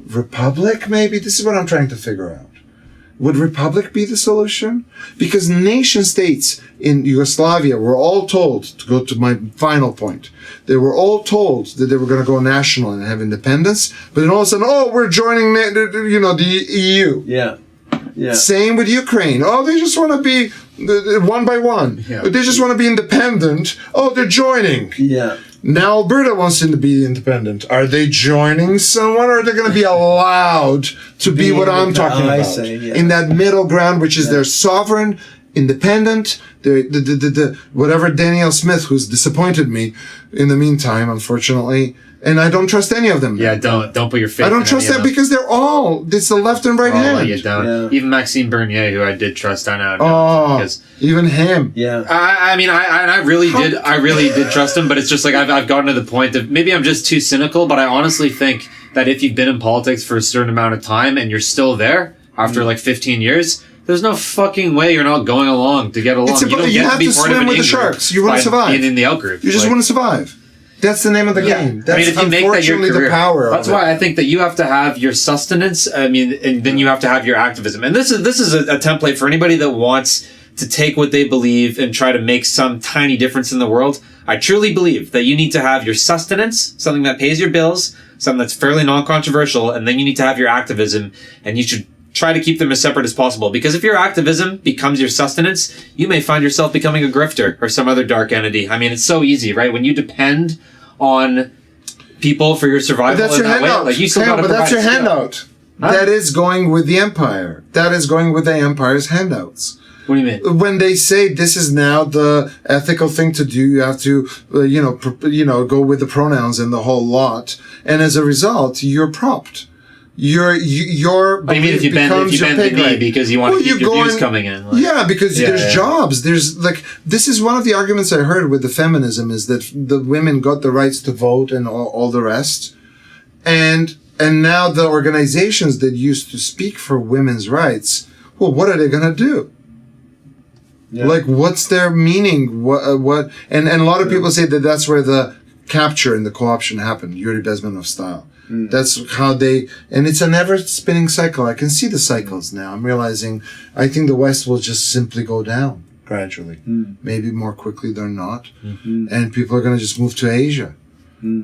Republic, maybe? This is what I'm trying to figure out. Would republic be the solution? Because nation states in Yugoslavia were all told, to go to my final point, they were all told that they were going to go national and have independence, but then all of a sudden, we're joining the EU. Yeah. Yeah. Same with Ukraine. They just want to be one by one. Yeah. They just want to be independent. They're joining. Yeah. Now Alberta wants to be independent. Are they joining someone, or are they going to be allowed to be what I'm talking about? In that middle ground, which is they're sovereign, independent, the whatever Daniel Smith, who's disappointed me in the meantime, unfortunately. And I don't trust any of them. Yeah, don't put your faith in I don't trust them because it's the left and right hand. You don't. Yeah. Even Maxime Bernier, who I did trust, I now don't. Because even him. Yeah. I really did trust him, but it's just like I've gotten to the point that maybe I'm just too cynical, but I honestly think that if you've been in politics for a certain amount of time and you're still there after 15 years, there's no fucking way you're not going along to get along. You have to swim with the sharks. You wouldn't survive. Being in the outgroup. You just wouldn't survive. That's the name of the game. That's if you make that your career, the power. That's why I think that you have to have your sustenance. And then you have to have your activism. And this is a template for anybody that wants to take what they believe and try to make some tiny difference in the world. I truly believe that you need to have your sustenance, something that pays your bills, something that's fairly non-controversial, and then you need to have your activism, and you should try to keep them as separate as possible. Because if your activism becomes your sustenance, you may find yourself becoming a grifter or some other dark entity. It's so easy, right? When you depend on people for your survival. But that's your handout. But that's your handout. Huh? That is going with the empire. That is going with the empire's handouts. What do you mean? When they say this is now the ethical thing to do, you have to, go with the pronouns and the whole lot, and as a result, you're propped. Your you mean if you bend the knee because you want to keep your views coming in? Because there's jobs. There's this is one of the arguments I heard with the feminism is that the women got the rights to vote and all the rest, and now the organizations that used to speak for women's rights, well, what are they gonna do? Yeah. What's their meaning? What? And a lot of people say that that's where the capture and the co-option happened. Yuri Bezmenov style. That's how and it's a never spinning cycle. I can see the cycles now. I'm realizing I think the West will just simply go down gradually. Maybe more quickly than not. Mm-hmm. And people are going to just move to Asia.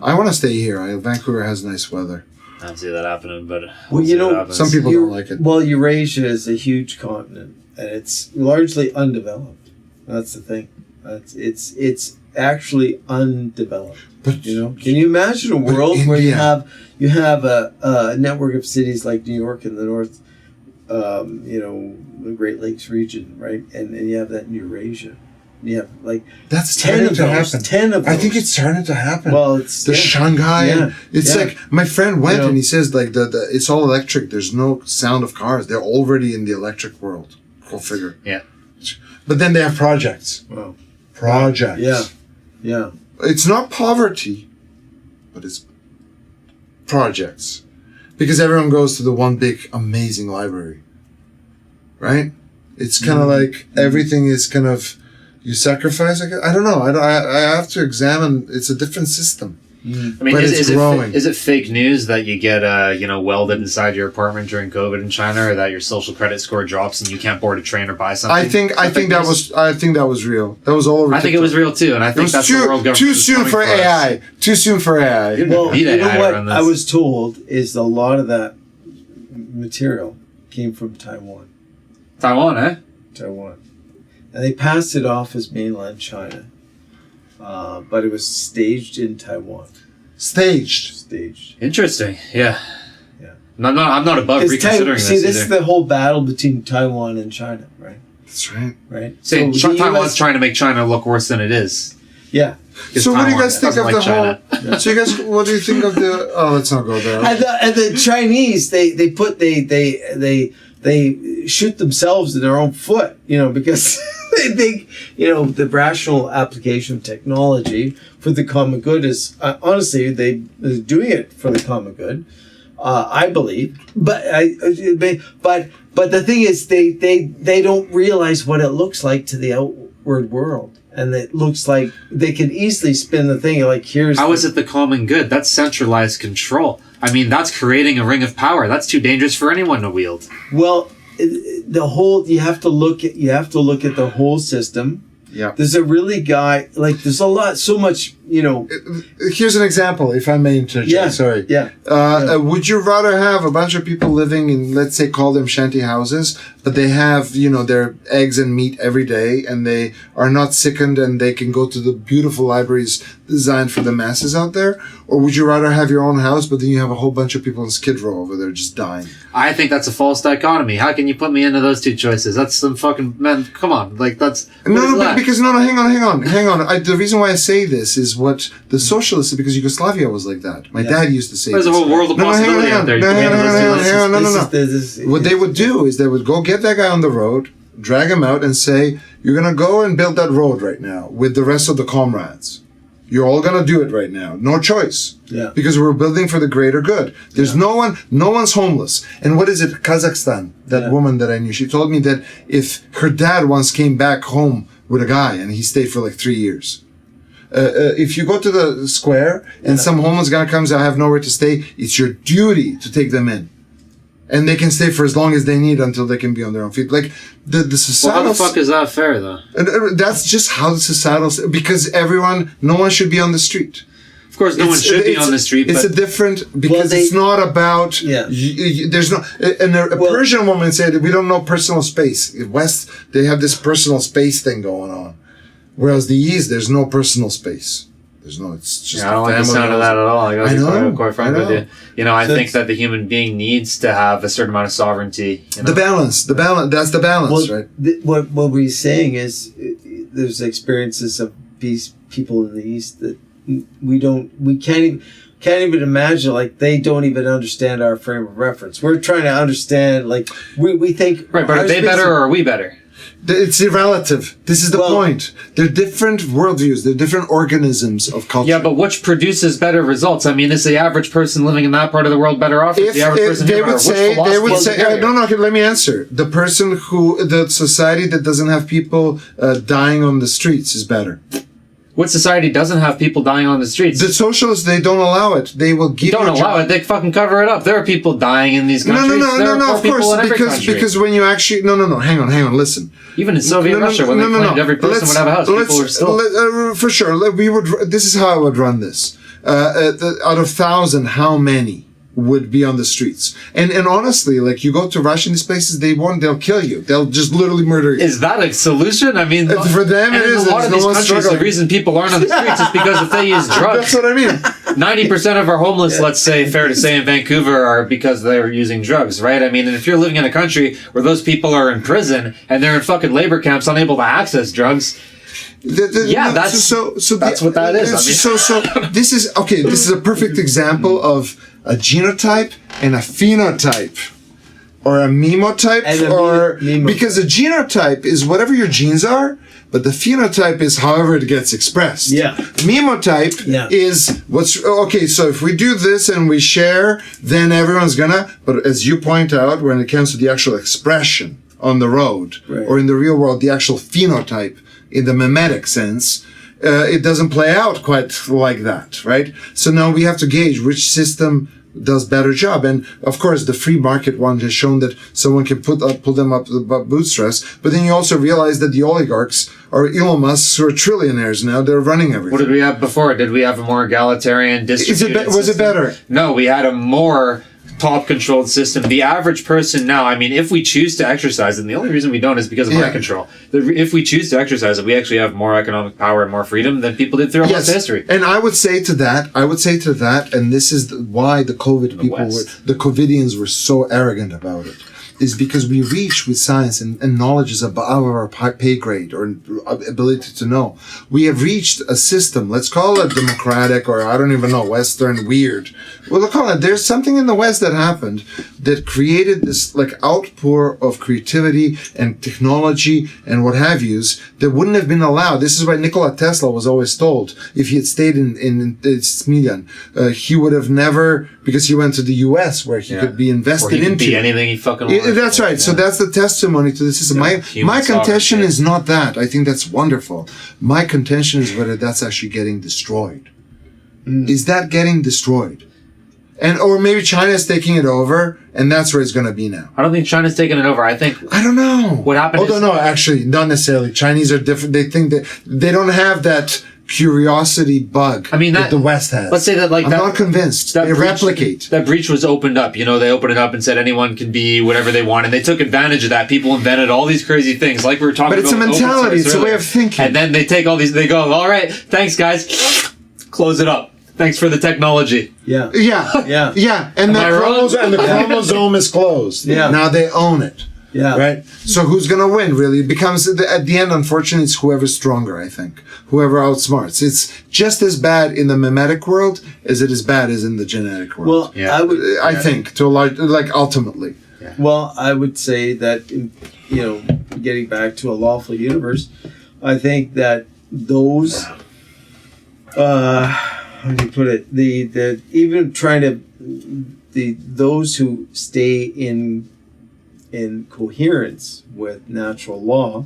I want to stay here. Vancouver has nice weather. I don't see that happening, but some people don't like it. Well, Eurasia is a huge continent, and it's largely undeveloped. That's the thing. It's actually undeveloped. But can you imagine a world where you have a network of cities like New York in the north, the Great Lakes region, right? And you have that in Eurasia. You have like that's 10 of to those. happen. 10 of those. I think it's starting to happen. Well, it's the Shanghai. Yeah. It's Yeah. like my friend went You know, and he says like the it's all electric. There's no sound of cars. They're already in the electric world. Go figure. Yeah. But then they have projects. Wow. Projects. Yeah. Yeah. It's not poverty, but it's projects. Because everyone goes to the one big amazing library. Right? It's kind of like everything is kind of you sacrifice. I don't know. I have to examine. It's a different system. I mean, But is it's it growing. is it fake news that you get welded inside your apartment during COVID in China, or that your social credit score drops and you can't board a train or buy something? I think that was real. That was all over. I think it was real too, and I It think was that's the world government. too is soon coming for us. AI. Too soon for AI. Well, Need you know AI what around this. I was told is a lot of that material came from Taiwan. Taiwan, eh? Taiwan. And they passed it off as mainland China. But it was staged in Taiwan. Staged. Staged. Interesting. Yeah. Yeah. I'm not above It's reconsidering See, this this either. is the whole battle between Taiwan and China, right? That's right. Right? Saying So the Taiwan's US trying to make China look worse than it is. Yeah. Because So what do you Taiwan guys think doesn't of like the China. whole? So you guys, what do you think of the? Oh, let's not go there. And the Chinese, they shoot themselves in their own foot, because they think, the rational application of technology for the common good is, honestly, they're doing it for the common good, I believe. But the thing is, they don't realize what it looks like to the outward world. And it looks like they can easily spin the thing like, here's... How is it the common good? That's centralized control. I mean, that's creating a ring of power. That's too dangerous for anyone to wield. Well, you have to look at the whole system. Yeah. There's a really guy, like, there's so much, Here's an example, if I may interject. Yeah. Sorry. Yeah. Would you rather have a bunch of people living in, let's say, call them shanty houses, but they have, their eggs and meat every day, and they are not sickened, and they can go to the beautiful libraries designed for the masses out there? Or would you rather have your own house, but then you have a whole bunch of people in Skid Row over there just dying? I think that's a false dichotomy. How can you put me into those two choices? That's some fucking... Man, come on. Like, that's... Because hang on. The reason why I say this is what the socialists, because Yugoslavia was like that. My dad used to say There's a this. whole world of possibility out there. What they would do is they would go get that guy on the road, drag him out, and say, "You're gonna go and build that road right now with the rest of the comrades. You're all gonna do it right now. No choice. Yeah. Because we're building for the greater good. There's no one's homeless. And what is it? Kazakhstan. That woman that I knew, she told me that if her dad once came back home with a guy and he stayed for like 3 years." If you go to the square and some homeless guy comes, I have nowhere to stay, it's your duty to take them in. And they can stay for as long as they need until they can be on their own feet. Like, the societal... Well, how the fuck is that fair, though? And that's just how the societal... Because no one should be on the street. Of course, no one should be on the street, It's but... a different... Because it's not about... Yeah. There's no... And a Persian woman said, we don't know personal space. In West, they have this personal space thing going on. Whereas the East, there's no personal space. There's no... It's just... I don't like the sound of that at all. I gotta be quite frank I know. with you. I think that the human being needs to have a certain amount of sovereignty. The balance. That's the balance, right? What we're saying is there's experiences of people in the East that we can't even imagine, like, they don't even understand our frame of reference. We're trying to understand, like, we think... Right, but are they better or are we better? It's relative. This is the point. They're different worldviews. They're different organisms of culture. Yeah, but which produces better results? I mean, is the average person living in that part of the world better off? Is the average person they here would say, no, let me answer. The society that doesn't have people dying on the streets is better. What society doesn't have people dying on the streets? The socialists, they don't allow it. They will give Don't allow it. They fucking cover it up. There are people dying in these countries. No, of course, because when you actually... No, hang on, listen. Even in Soviet Russia, when they claimed every person would have a house, people were still... For sure, this is how I would run this. Out of 1,000, how many would be on the streets? And honestly, like, you go to Russia in these places, they'll kill you. They'll just literally murder you. Is that a solution? I mean, for them, it is. In a lot of these countries, the reason people aren't on the streets is because if they use drugs. That's what I mean. 90% of our homeless, let's say, fair to say, in Vancouver are because they're using drugs, right? I mean, and if you're living in a country where those people are in prison and they're in fucking labor camps unable to access drugs, that's what that is. So this is okay. This is a perfect example of a genotype and a phenotype, or a memotype, because a genotype is whatever your genes are, but the phenotype is however it gets expressed. Yeah. Memotype is what's okay. So if we do this and we share, then everyone's gonna. But as you point out, when it comes to the actual expression on the road or in the real world, the actual phenotype in the mimetic sense, it doesn't play out quite like that, right? So now we have to gauge which system does better job. And of course, the free market one has shown that someone can pull them up the bootstraps. But then you also realize that the oligarchs are Elon Musk, who are trillionaires now. They're running everything. What did we have before? Did we have a more egalitarian distribution? Was it better? No, we had a more top controlled system. The average person now, I mean, if we choose to exercise it, and the only reason we don't is because of mind control. If we choose to exercise it, we actually have more economic power and more freedom than people did throughout history. And I would say to that, and this is why the COVIDians were so arrogant about it, is because we reach with science and knowledge is above our pay grade or ability to know. We have reached a system, let's call it democratic or I don't even know, Western, weird. Well, look on it. There's something in the West that happened that created this like outpour of creativity and technology and what have yous that wouldn't have been allowed. This is why Nikola Tesla was always told if he had stayed in Smiljan, he would have never, because he went to the US where he could be invested into. Be anything he fucking wanted. That's right. Yeah. So that's the testimony to the system. My contention is not that. I think that's wonderful. My contention is whether that's actually getting destroyed. Is that getting destroyed? Or maybe China's taking it over, and that's where it's going to be now. I don't think China's taking it over. I don't know. What happened no, actually, not necessarily. Chinese are different. They think that they don't have that curiosity bug that the West has. Let's say that I'm not convinced. They replicate. That breach was opened up. They opened it up and said anyone can be whatever they want, and they took advantage of that. People invented all these crazy things, like we were talking about. But it's a mentality. It's a way of thinking. And then they take all these. They go, all right, thanks guys, close it up. Thanks for the technology. Yeah. And the chromosome is closed. Yeah. Now they own it. Yeah. Right? So who's going to win, really? It becomes, at the end, unfortunately, it's whoever's stronger, I think. Whoever outsmarts. It's just as bad in the mimetic world as it is bad as in the genetic world. Well, I think, to a large, ultimately. Yeah. Well, I would say that, getting back to a lawful universe, I think that those... how do you put it? The even trying to those who stay in coherence with natural law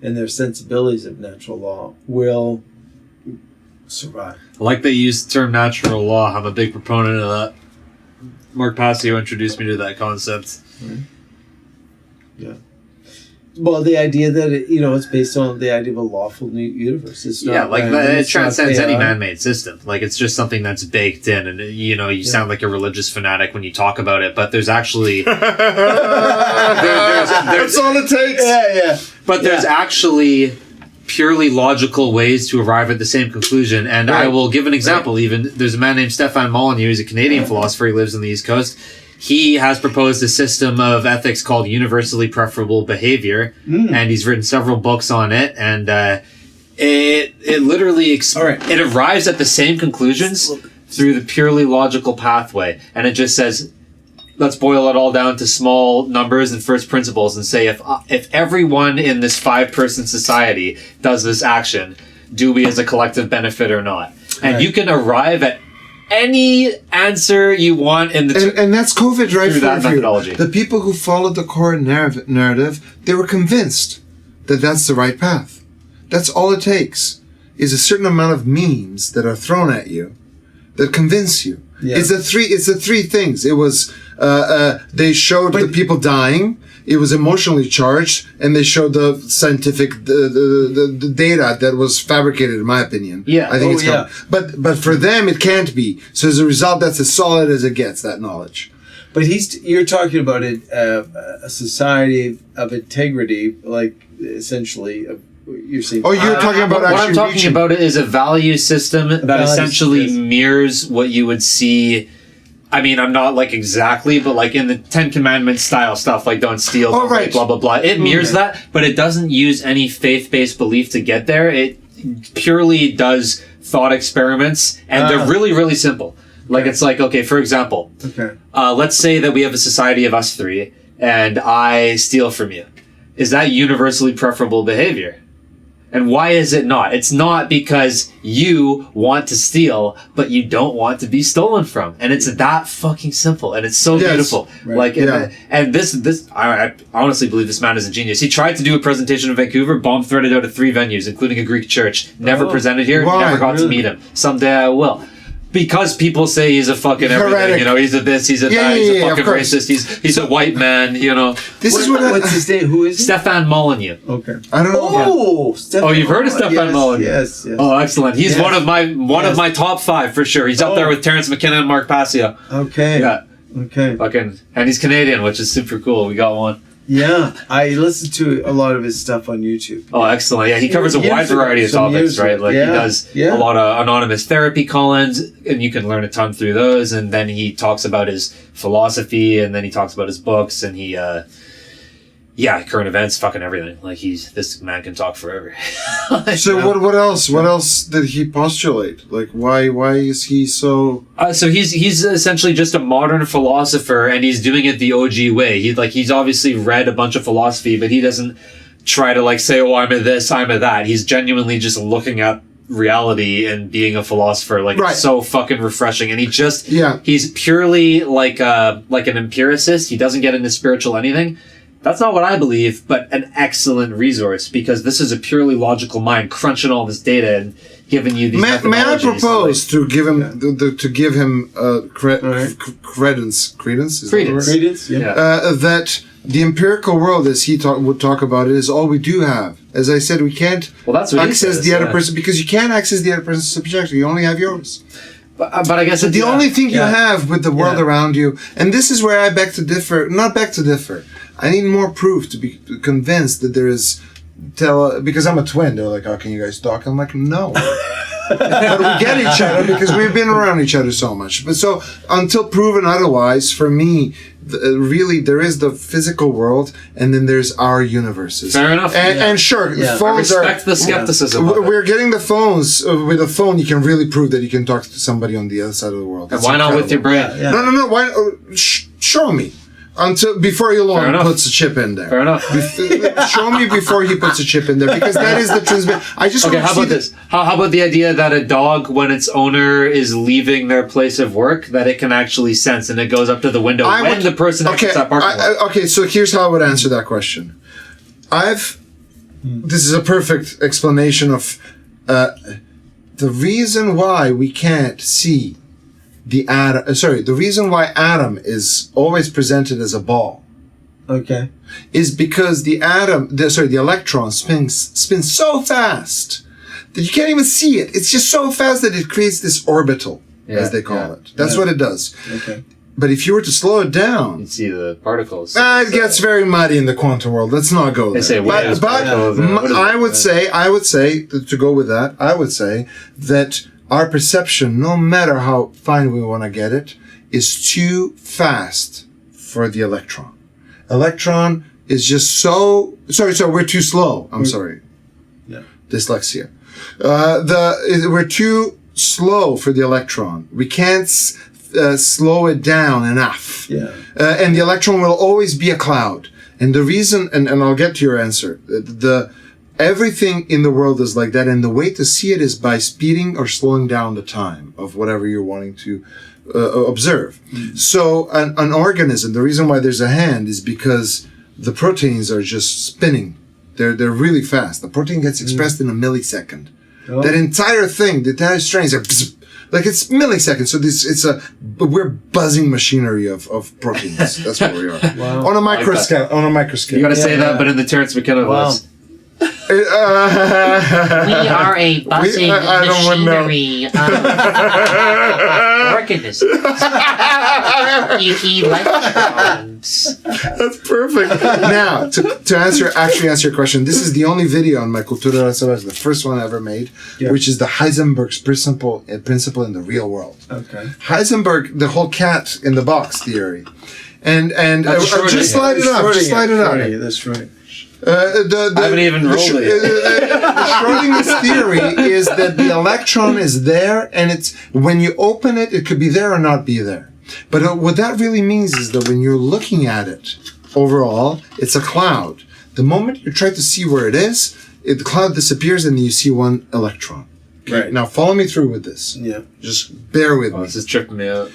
and their sensibilities of natural law will survive. I like that you use the term natural law. I'm a big proponent of that. Mark Passio introduced me to that concept. Right. Yeah. Well, the idea that it's based on the idea of a lawful new universe. It's not it transcends any man-made system. Like it's just something that's baked in, and you sound like a religious fanatic when you talk about it. But there's actually there's that's all it takes. Yeah. But there's actually purely logical ways to arrive at the same conclusion. And I will give an example. Even there's a man named Stefan Molyneux. He's a Canadian philosopher. He lives on the East Coast. He has proposed a system of ethics called universally preferable behavior, and he's written several books on it. And it literally it arrives at the same conclusions through the purely logical pathway. And it just says, let's boil it all down to small numbers and first principles, and say if everyone in this 5-person society does this action, do we as a collective benefit or not? And you can arrive at any answer you want in the and that's COVID right through that methodology. The people who followed the core narrative, they were convinced that that's the right path. That's all it takes is a certain amount of memes that are thrown at you that convince you. Yeah. It's the three things. It was they showed the people dying. It was emotionally charged, and they showed the scientific the data that was fabricated, in my opinion. Yeah, I think but for them it can't be. So as a result, that's as solid as it gets. That knowledge. But you're talking about a society of integrity, like essentially you're saying. Oh, you're talking about what actually I'm talking reaching. about is a value system that values, essentially yes. mirrors what you would see. I mean, I'm not like exactly, but like in the Ten Commandments style stuff, like don't steal, don't right. rape, blah, blah, blah. It mirrors that, but it doesn't use any faith-based belief to get there. It purely does thought experiments, and they're really, really simple. Like, it's like, okay, for example, let's say that we have a society of us three, and I steal from you. Is that universally preferable behavior? And why is it not? It's not because you want to steal, but you don't want to be stolen from. And it's that fucking simple. And it's so beautiful. Right. Like, and this, I honestly believe this man is a genius. He tried to do a presentation in Vancouver, bomb threaded out of 3 venues, including a Greek church. Never presented here, never got to meet him. Someday I will. Because people say he's a fucking everything, you know, he's a this, he's a that, he's a fucking racist, he's a white man, you know. This is what's his name? Who is he? Stefan Molyneux. Okay. I don't know. Oh, Stefan. Oh, you've heard of Stefan Molyneux? Yes. Oh, excellent. He's one of my top 5 for sure. He's up there with Terrence McKenna and Mark Passio. Okay. Yeah. Okay. Fucking, and he's Canadian, which is super cool. We got one. Yeah, I listened to a lot of his stuff on YouTube. Oh, excellent. Yeah, he covers a wide variety of topics, right? Like he does a lot of anonymous therapy call-ins, and you can learn a ton through those. And then he talks about his philosophy, and then he talks about his books, and he, current events, fucking everything. Like this man can talk forever. So what else? What else did he postulate? Like why is he so? So he's essentially just a modern philosopher, and he's doing it the OG way. He's obviously read a bunch of philosophy, but he doesn't try to like say, "Oh, I'm a this, I'm a that." He's genuinely just looking at reality and being a philosopher. Like it's so fucking refreshing. And he's purely like an empiricist. He doesn't get into spiritual anything. That's not what I believe, but an excellent resource, because this is a purely logical mind crunching all this data and giving you these methodologies. May I propose to give him credence? Credence? Is that the word? Credence? Yeah. That the empirical world, as he would talk about it, is all we do have. As I said, we can't access the other person, because you can't access the other person's subjective. You only have yours. But I guess the only thing you have with the world around you, and this is where I beg to differ. Not beg to differ. I need more proof to be convinced that there is. Because I'm a twin. They're like, "Oh, can you guys talk?" I'm like, "No." But we get each other because we've been around each other so much. But so until proven otherwise, for me, really, there is the physical world, and then there's our universes. Fair enough. And sure, phones I respect the skepticism. We're getting the phones. With a phone, you can really prove that you can talk to somebody on the other side of the world. And why not with your brain? No. Why? Show me. Before Elon puts a chip in there. Fair enough. Show me before he puts a chip in there, because that is the transmit. I just how about this? How about the idea that a dog, when its owner is leaving their place of work, that it can actually sense and it goes up to the window when the person exits that parking lot? Okay, so here's how I would answer that question. This is a perfect explanation of the reason why we can't see the reason why atom is always presented as a ball, is because the electron spins so fast that you can't even see it. It's just so fast that it creates this orbital, as they call it. That's what it does. Okay. But if you were to slow it down, you'd see the particles. It gets very muddy in the quantum world. Let's not go there. They say waves, particles. I would say to go with that, I would say that our perception, no matter how fine we want to get it, is too fast for the electron. Electron is just so... Sorry, we're too slow. I'm sorry. Yeah. Dyslexia. We're too slow for the electron. We can't slow it down enough. Yeah. And the electron will always be a cloud. And the reason... And I'll get to your answer. Everything in the world is like that, and the way to see it is by speeding or slowing down the time of whatever you're wanting to observe. Mm. So an organism, the reason why there's a hand is because the proteins are just spinning. They're really fast. The protein gets expressed in a millisecond. Oh. That entire thing, the entire strains are like it's milliseconds. So we're buzzing machinery of proteins. That's what we are. Wow. On a microscope. On a microscope. You got to say that, but in the Terrence McKenna voice. We are a buzzing machinery of organisms. Electrons. That's perfect. Now, to answer your question, this is the only video on my Cultura Rasa, the first one I ever made, which is the Heisenberg's principle in the real world. Okay. Heisenberg, the whole cat in the box theory. And just slide it up. That's right. I haven't even rolled it. The Schrodinger's theory is that the electron is there, and it's when you open it, it could be there or not be there. But what that really means is that when you're looking at it, overall, it's a cloud. The moment you try to see where it is, the cloud disappears, and you see one electron. Okay? Right. Now, follow me through with this. Yeah. Just bear with me. This is tripping me out.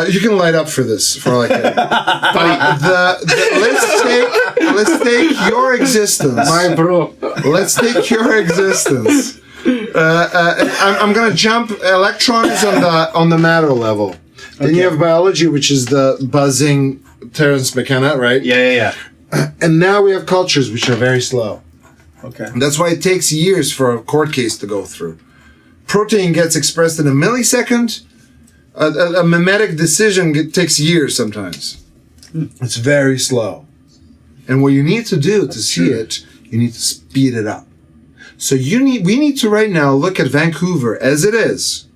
You can light up for this for like a let's take your existence. My bro. Let's take your existence. I'm gonna jump. Electron is on the matter level. Then you have biology, which is the buzzing Terence McKenna, right? Yeah. And now we have cultures, which are very slow. Okay. And that's why it takes years for a court case to go through. Protein gets expressed in a millisecond. A mimetic decision takes years sometimes. It's very slow. And what you need to do to see it, you need to speed it up. So we need to right now look at Vancouver as it is.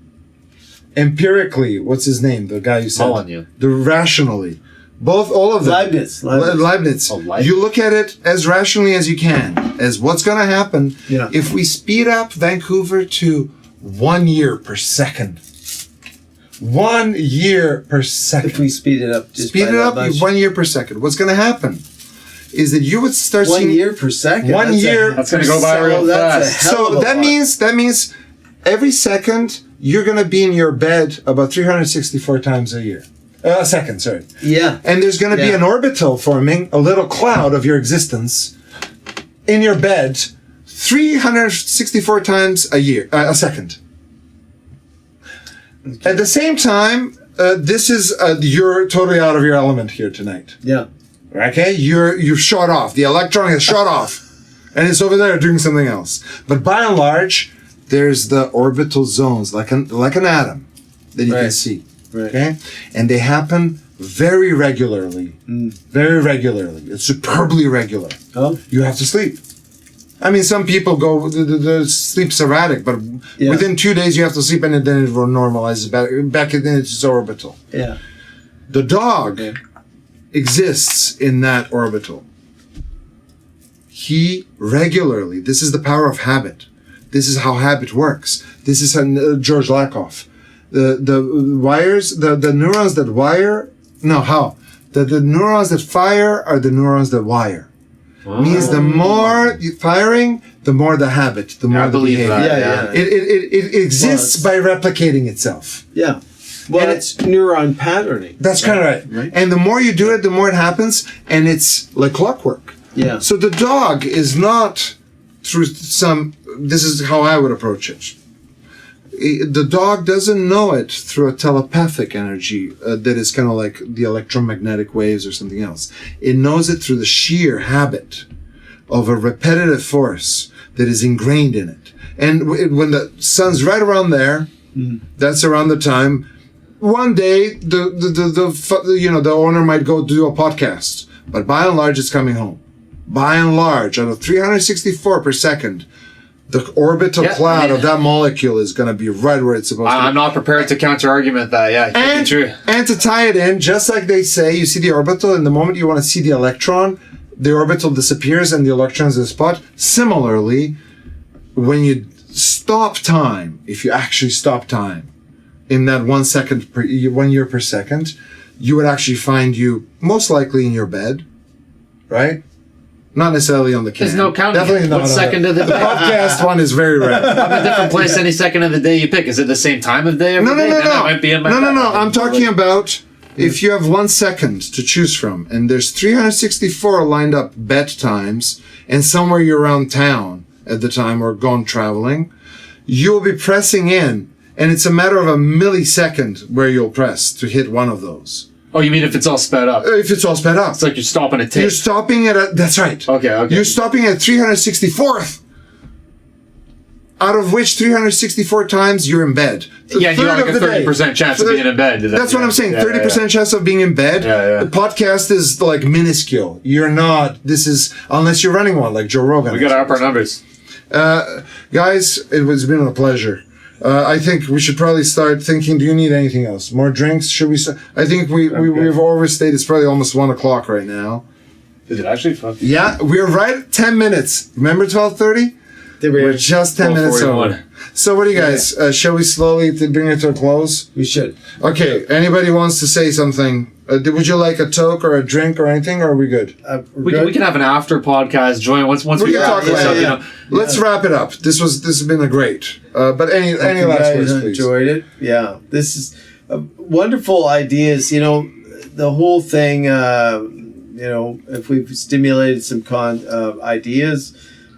Empirically, what's his name? The guy you said. Molyneux. The rationally. All of them. Leibniz. Oh, Leibniz. You look at it as rationally as you can, as what's going to happen if we speed up Vancouver to 1 year per second. 1 year per second. If we speed it up, 1 year per second. What's going to happen is that you would start 1 seeing year per second. That's going to go by real fast. So that means every second you're going to be in your bed about 364 times a year. A second, sorry. Yeah. And there's going to be an orbital forming, a little cloud of your existence in your bed 364 times a second. Okay. At the same time, this is you're totally out of your element here tonight. Yeah. Okay, you've shot off. The electron has shot off, and it's over there doing something else. But by and large, there's the orbital zones, like an atom, that you can see. Right. Okay, and they happen very regularly. Very regularly. It's superbly regular. Oh. You have to sleep. I mean, some people go the sleep's erratic, but within 2 days you have to sleep, and then it normalizes back in its orbital. Yeah. The dog exists in that orbital. He regularly. This is the power of habit. This is how habit works. This is George Lakoff. The wires, the neurons that wire. No, how? The neurons that fire are the neurons that wire. Means the more firing, the more the habit, the more the behavior. That, It exists by replicating itself. Yeah. Well, it's neuron patterning. That's kind of right. And the more you do it, the more it happens, and it's like clockwork. Yeah. So the dog is not through this is how I would approach it. The dog doesn't know it through a telepathic energy that is kind of like the electromagnetic waves or something else. It knows it through the sheer habit of a repetitive force that is ingrained in it. And when the sun's right around there, that's around the time. One day, the owner might go do a podcast, but by and large, it's coming home. By and large, out of 364 per second, the orbital cloud of that molecule is going to be right where it's supposed to be. I'm not prepared to counter-argument that, and, true. And to tie it in, just like they say, you see the orbital, and the moment you want to see the electron, the orbital disappears and the electron's in the spot. Similarly, when you stop time, if you actually stop time, in that 1 year per second, you would actually find you most likely in your bed, right? Not necessarily on the can. There's no counting. Definitely not. What second of the day? The podcast one is very rare. I'm in a different place any second of the day you pick. Is it the same time of day every day? No. I might be in my No. I'm talking about if you have 1 second to choose from, and there's 364 lined up bed times, and somewhere you're around town at the time or gone traveling, you'll be pressing in, and it's a matter of a millisecond where you'll press to hit one of those. Oh, you mean if it's all sped up? If it's all sped up. It's like you're stopping at tape. You're stopping at that's right. Okay. You're stopping at 364th. Out of which 364 times you're in bed. Yeah, you have like a 30% chance of being in bed. That's what I'm saying. 30% chance of being in bed. Yeah. The podcast is like minuscule. You're not. This is unless you're running one like Joe Rogan. We got to up our numbers. Guys, it has been a pleasure. I think we should probably start thinking. Do you need anything else? More drinks? Should we? I think we've overstayed. It's probably almost 1 o'clock right now. Is it actually fun? Yeah, we're right at 10 minutes. Remember 12:30? We're just 10 minutes over. So what do you guys, shall we slowly bring it to a close? We should. Okay, anybody wants to say something? Would you like a toke or a drink or anything, or are we good? We can have an after podcast joint once we can talk this about up, it. you know. Let's wrap it up. This has been a great. But any last words, please? Enjoyed it. Yeah, this is wonderful ideas. You know, the whole thing. You know, if we've stimulated some ideas.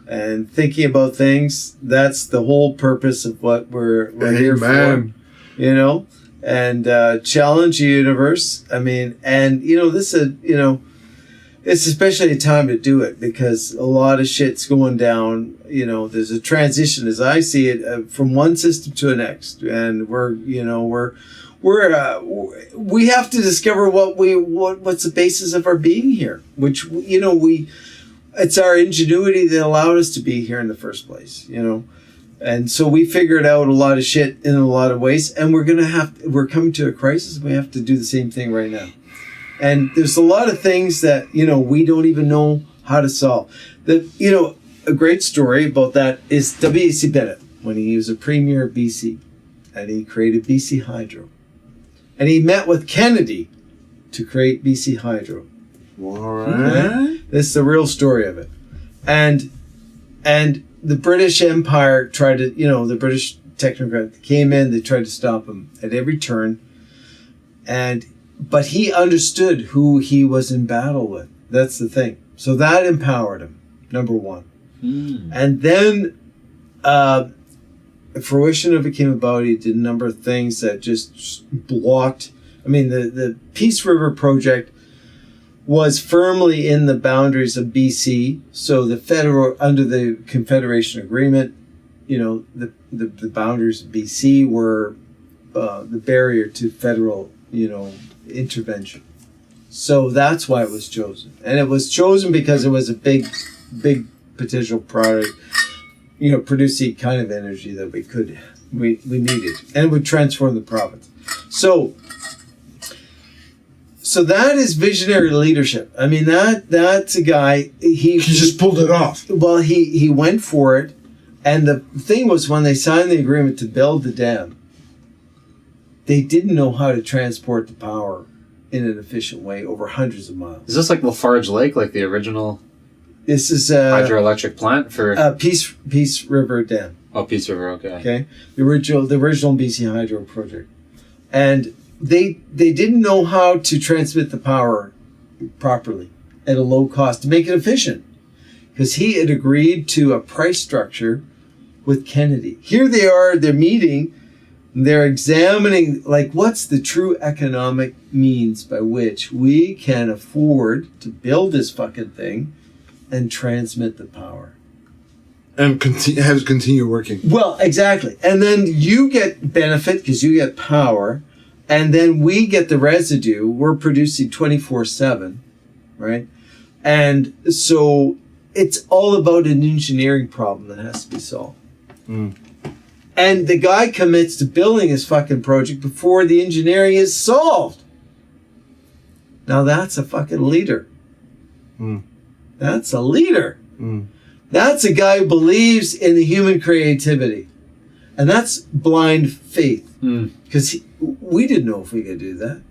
And thinking about things, that's the whole purpose of what we're here for, you know, and challenge the universe. I mean, and, you know, this is, you know, it's especially a time to do it because a lot of shit's going down. You know, there's a transition, as I see it, from one system to the next. And we have to discover what's the basis of our being here, which, you know, it's our ingenuity that allowed us to be here in the first place, you know? And so we figured out a lot of shit in a lot of ways, and we're coming to a crisis, and we have to do the same thing right now. And there's a lot of things that, you know, we don't even know how to solve. You know, a great story about that is W.C. Bennett, when he was a premier of BC, and he created BC Hydro. And he met with Kennedy to create BC Hydro. All right. This is the real story of it. And the British Empire tried to, you know, the British technocrat came in, they tried to stop him at every turn. But he understood who he was in battle with. That's the thing. So that empowered him, number one. And then fruition of it came about. He did a number of things that just blocked. I mean, the Peace River project was firmly in the boundaries of BC. So under the Confederation Agreement, you know, the boundaries of BC were the barrier to federal, you know, intervention. So that's why it was chosen. And it was chosen because it was a big potential product, you know, produce the kind of energy that we needed. And it would transform the province. So that is visionary leadership. I mean, that's a guy, he just pulled it off. Well, he went for it. And the thing was, when they signed the agreement to build the dam, they didn't know how to transport the power in an efficient way over hundreds of miles. Is this like Lafarge Lake, like the original This is hydroelectric plant for Peace River Dam. Oh, Peace River, okay. Okay. The original BC Hydro project. And they didn't know how to transmit the power properly at a low cost to make it efficient. Because he had agreed to a price structure with Kennedy. Here they are, they're meeting, they're examining, like, what's the true economic means by which we can afford to build this fucking thing and transmit the power. And have it continue working. Well, exactly. And then you get benefit because you get power, and then we get the residue. We're producing 24/7, right? And so it's all about an engineering problem that has to be solved. And the guy commits to building his fucking project before the engineering is solved. Now that's a fucking leader. That's a leader. That's a guy who believes in the human creativity. And that's blind faith. Because we didn't know if we could do that.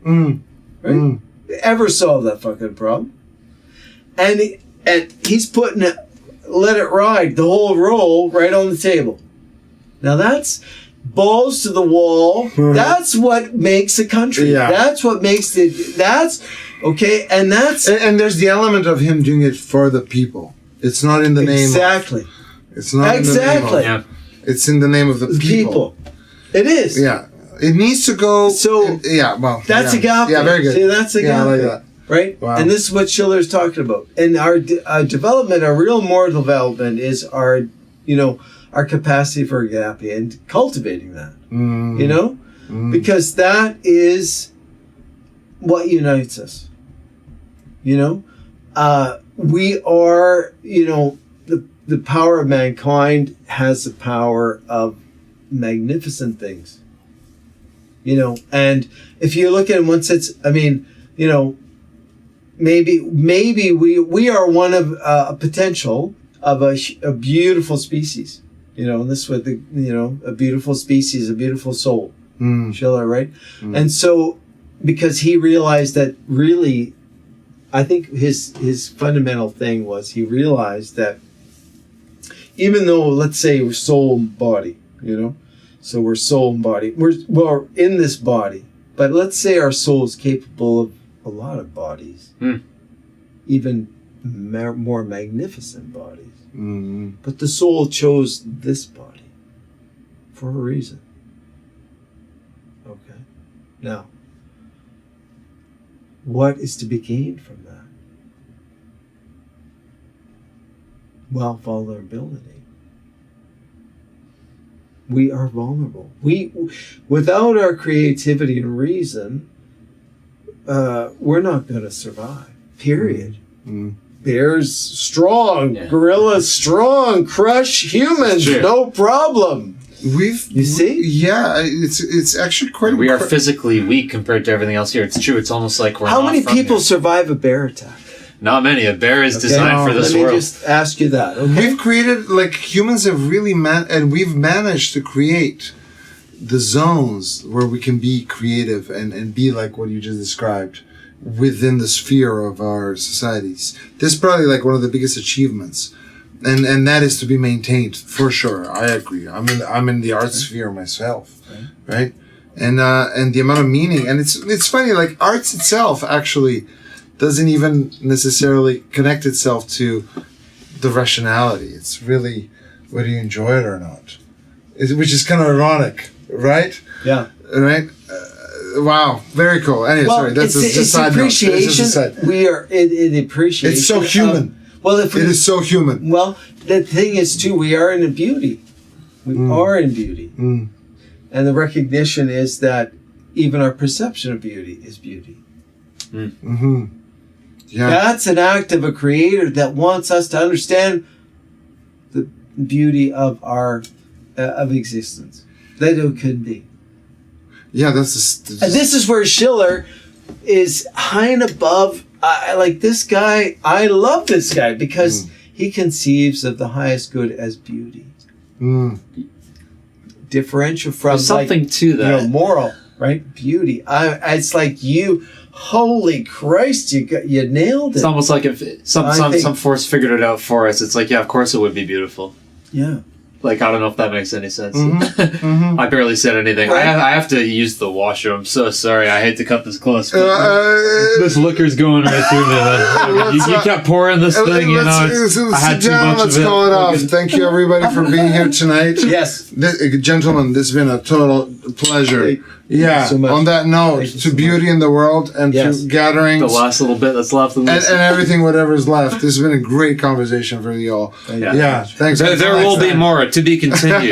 Right? Ever solve that fucking problem. And he's putting it, let it ride, the whole roll right on the table. Now that's balls to the wall. That's what makes a country. Yeah. That's what makes okay, and that's... And there's the element of him doing it for the people. It's not in the name Exactly. It's not in the name of... Yeah. It's in the name of the people. It is. Yeah. It needs to go. So well, that's agape. Yeah, very good. See, that's agape. Yeah, I like that. Right? Wow. And this is what Schiller's talking about. And our development, our real moral development is our capacity for agape and cultivating that. Because that is what unites us. We are, the power of mankind has the power of magnificent things. And if you look at it in one sense, maybe we are one of a potential of a beautiful species. And this is what a beautiful species, a beautiful soul. Schiller, right? And so, because he realized that really, I think his fundamental thing was he realized that even though, let's say, we're soul and body, so we're soul and body, we're in this body, but let's say our soul is capable of a lot of bodies, even more magnificent bodies. But the soul chose this body for a reason. Okay. Now, what is to be gained from that? Well, vulnerability. We are vulnerable. Without our creativity and reason, we're not going to survive. Period. Bears strong, gorillas strong, crush humans, no problem. You see? Yeah, it's actually quite. We are physically weak compared to everything else here. It's true. It's almost like we're. How not many from people here. survive a bear attack? Not many. A bear is designed for this world. world. Let me just ask you that. Okay? We've created, humans have really and we've managed to create the zones where we can be creative and be like what you just described within the sphere of our societies. This is probably one of the biggest achievements. And that is to be maintained for sure. I agree. I'm in the art sphere myself, right? And the amount of meaning, and it's funny. Arts itself actually doesn't even necessarily connect itself to the rationality. It's really whether you enjoy it or not, which is kind of ironic, right? Yeah. Right. Wow. Very cool. Anyway, sorry. That's a side note. It's just a side. We are in appreciation. It's so human. It is so human. Well, the thing is, too, we are in beauty. We are in beauty. And the recognition is that even our perception of beauty is beauty. Yeah. That's an act of a creator that wants us to understand the beauty of our of existence. That it could be. Yeah, and this is where Schiller is high and above. This guy. I love this guy because he conceives of the highest good as beauty. Differential from There's something to that. Moral, right? Beauty. It's like you. Holy Christ! You nailed it. It's almost like if some force figured it out for us. It's like, yeah, of course it would be beautiful. Yeah. I don't know if that makes any sense. I barely said anything. Right. I have to use the washroom. I'm so sorry. I hate to cut this close. This liquor's going right through me. You kept pouring this thing, I had too much let's of it. call it off. Thank you, everybody, for being here tonight. Yes. Gentlemen, this has been a total pleasure. Thank you so much. On that note, to beauty in the world and to gatherings. The last little bit that's left. And everything, whatever's left. This has been a great conversation for you all. Thank you. Thanks. There will be more to be continued.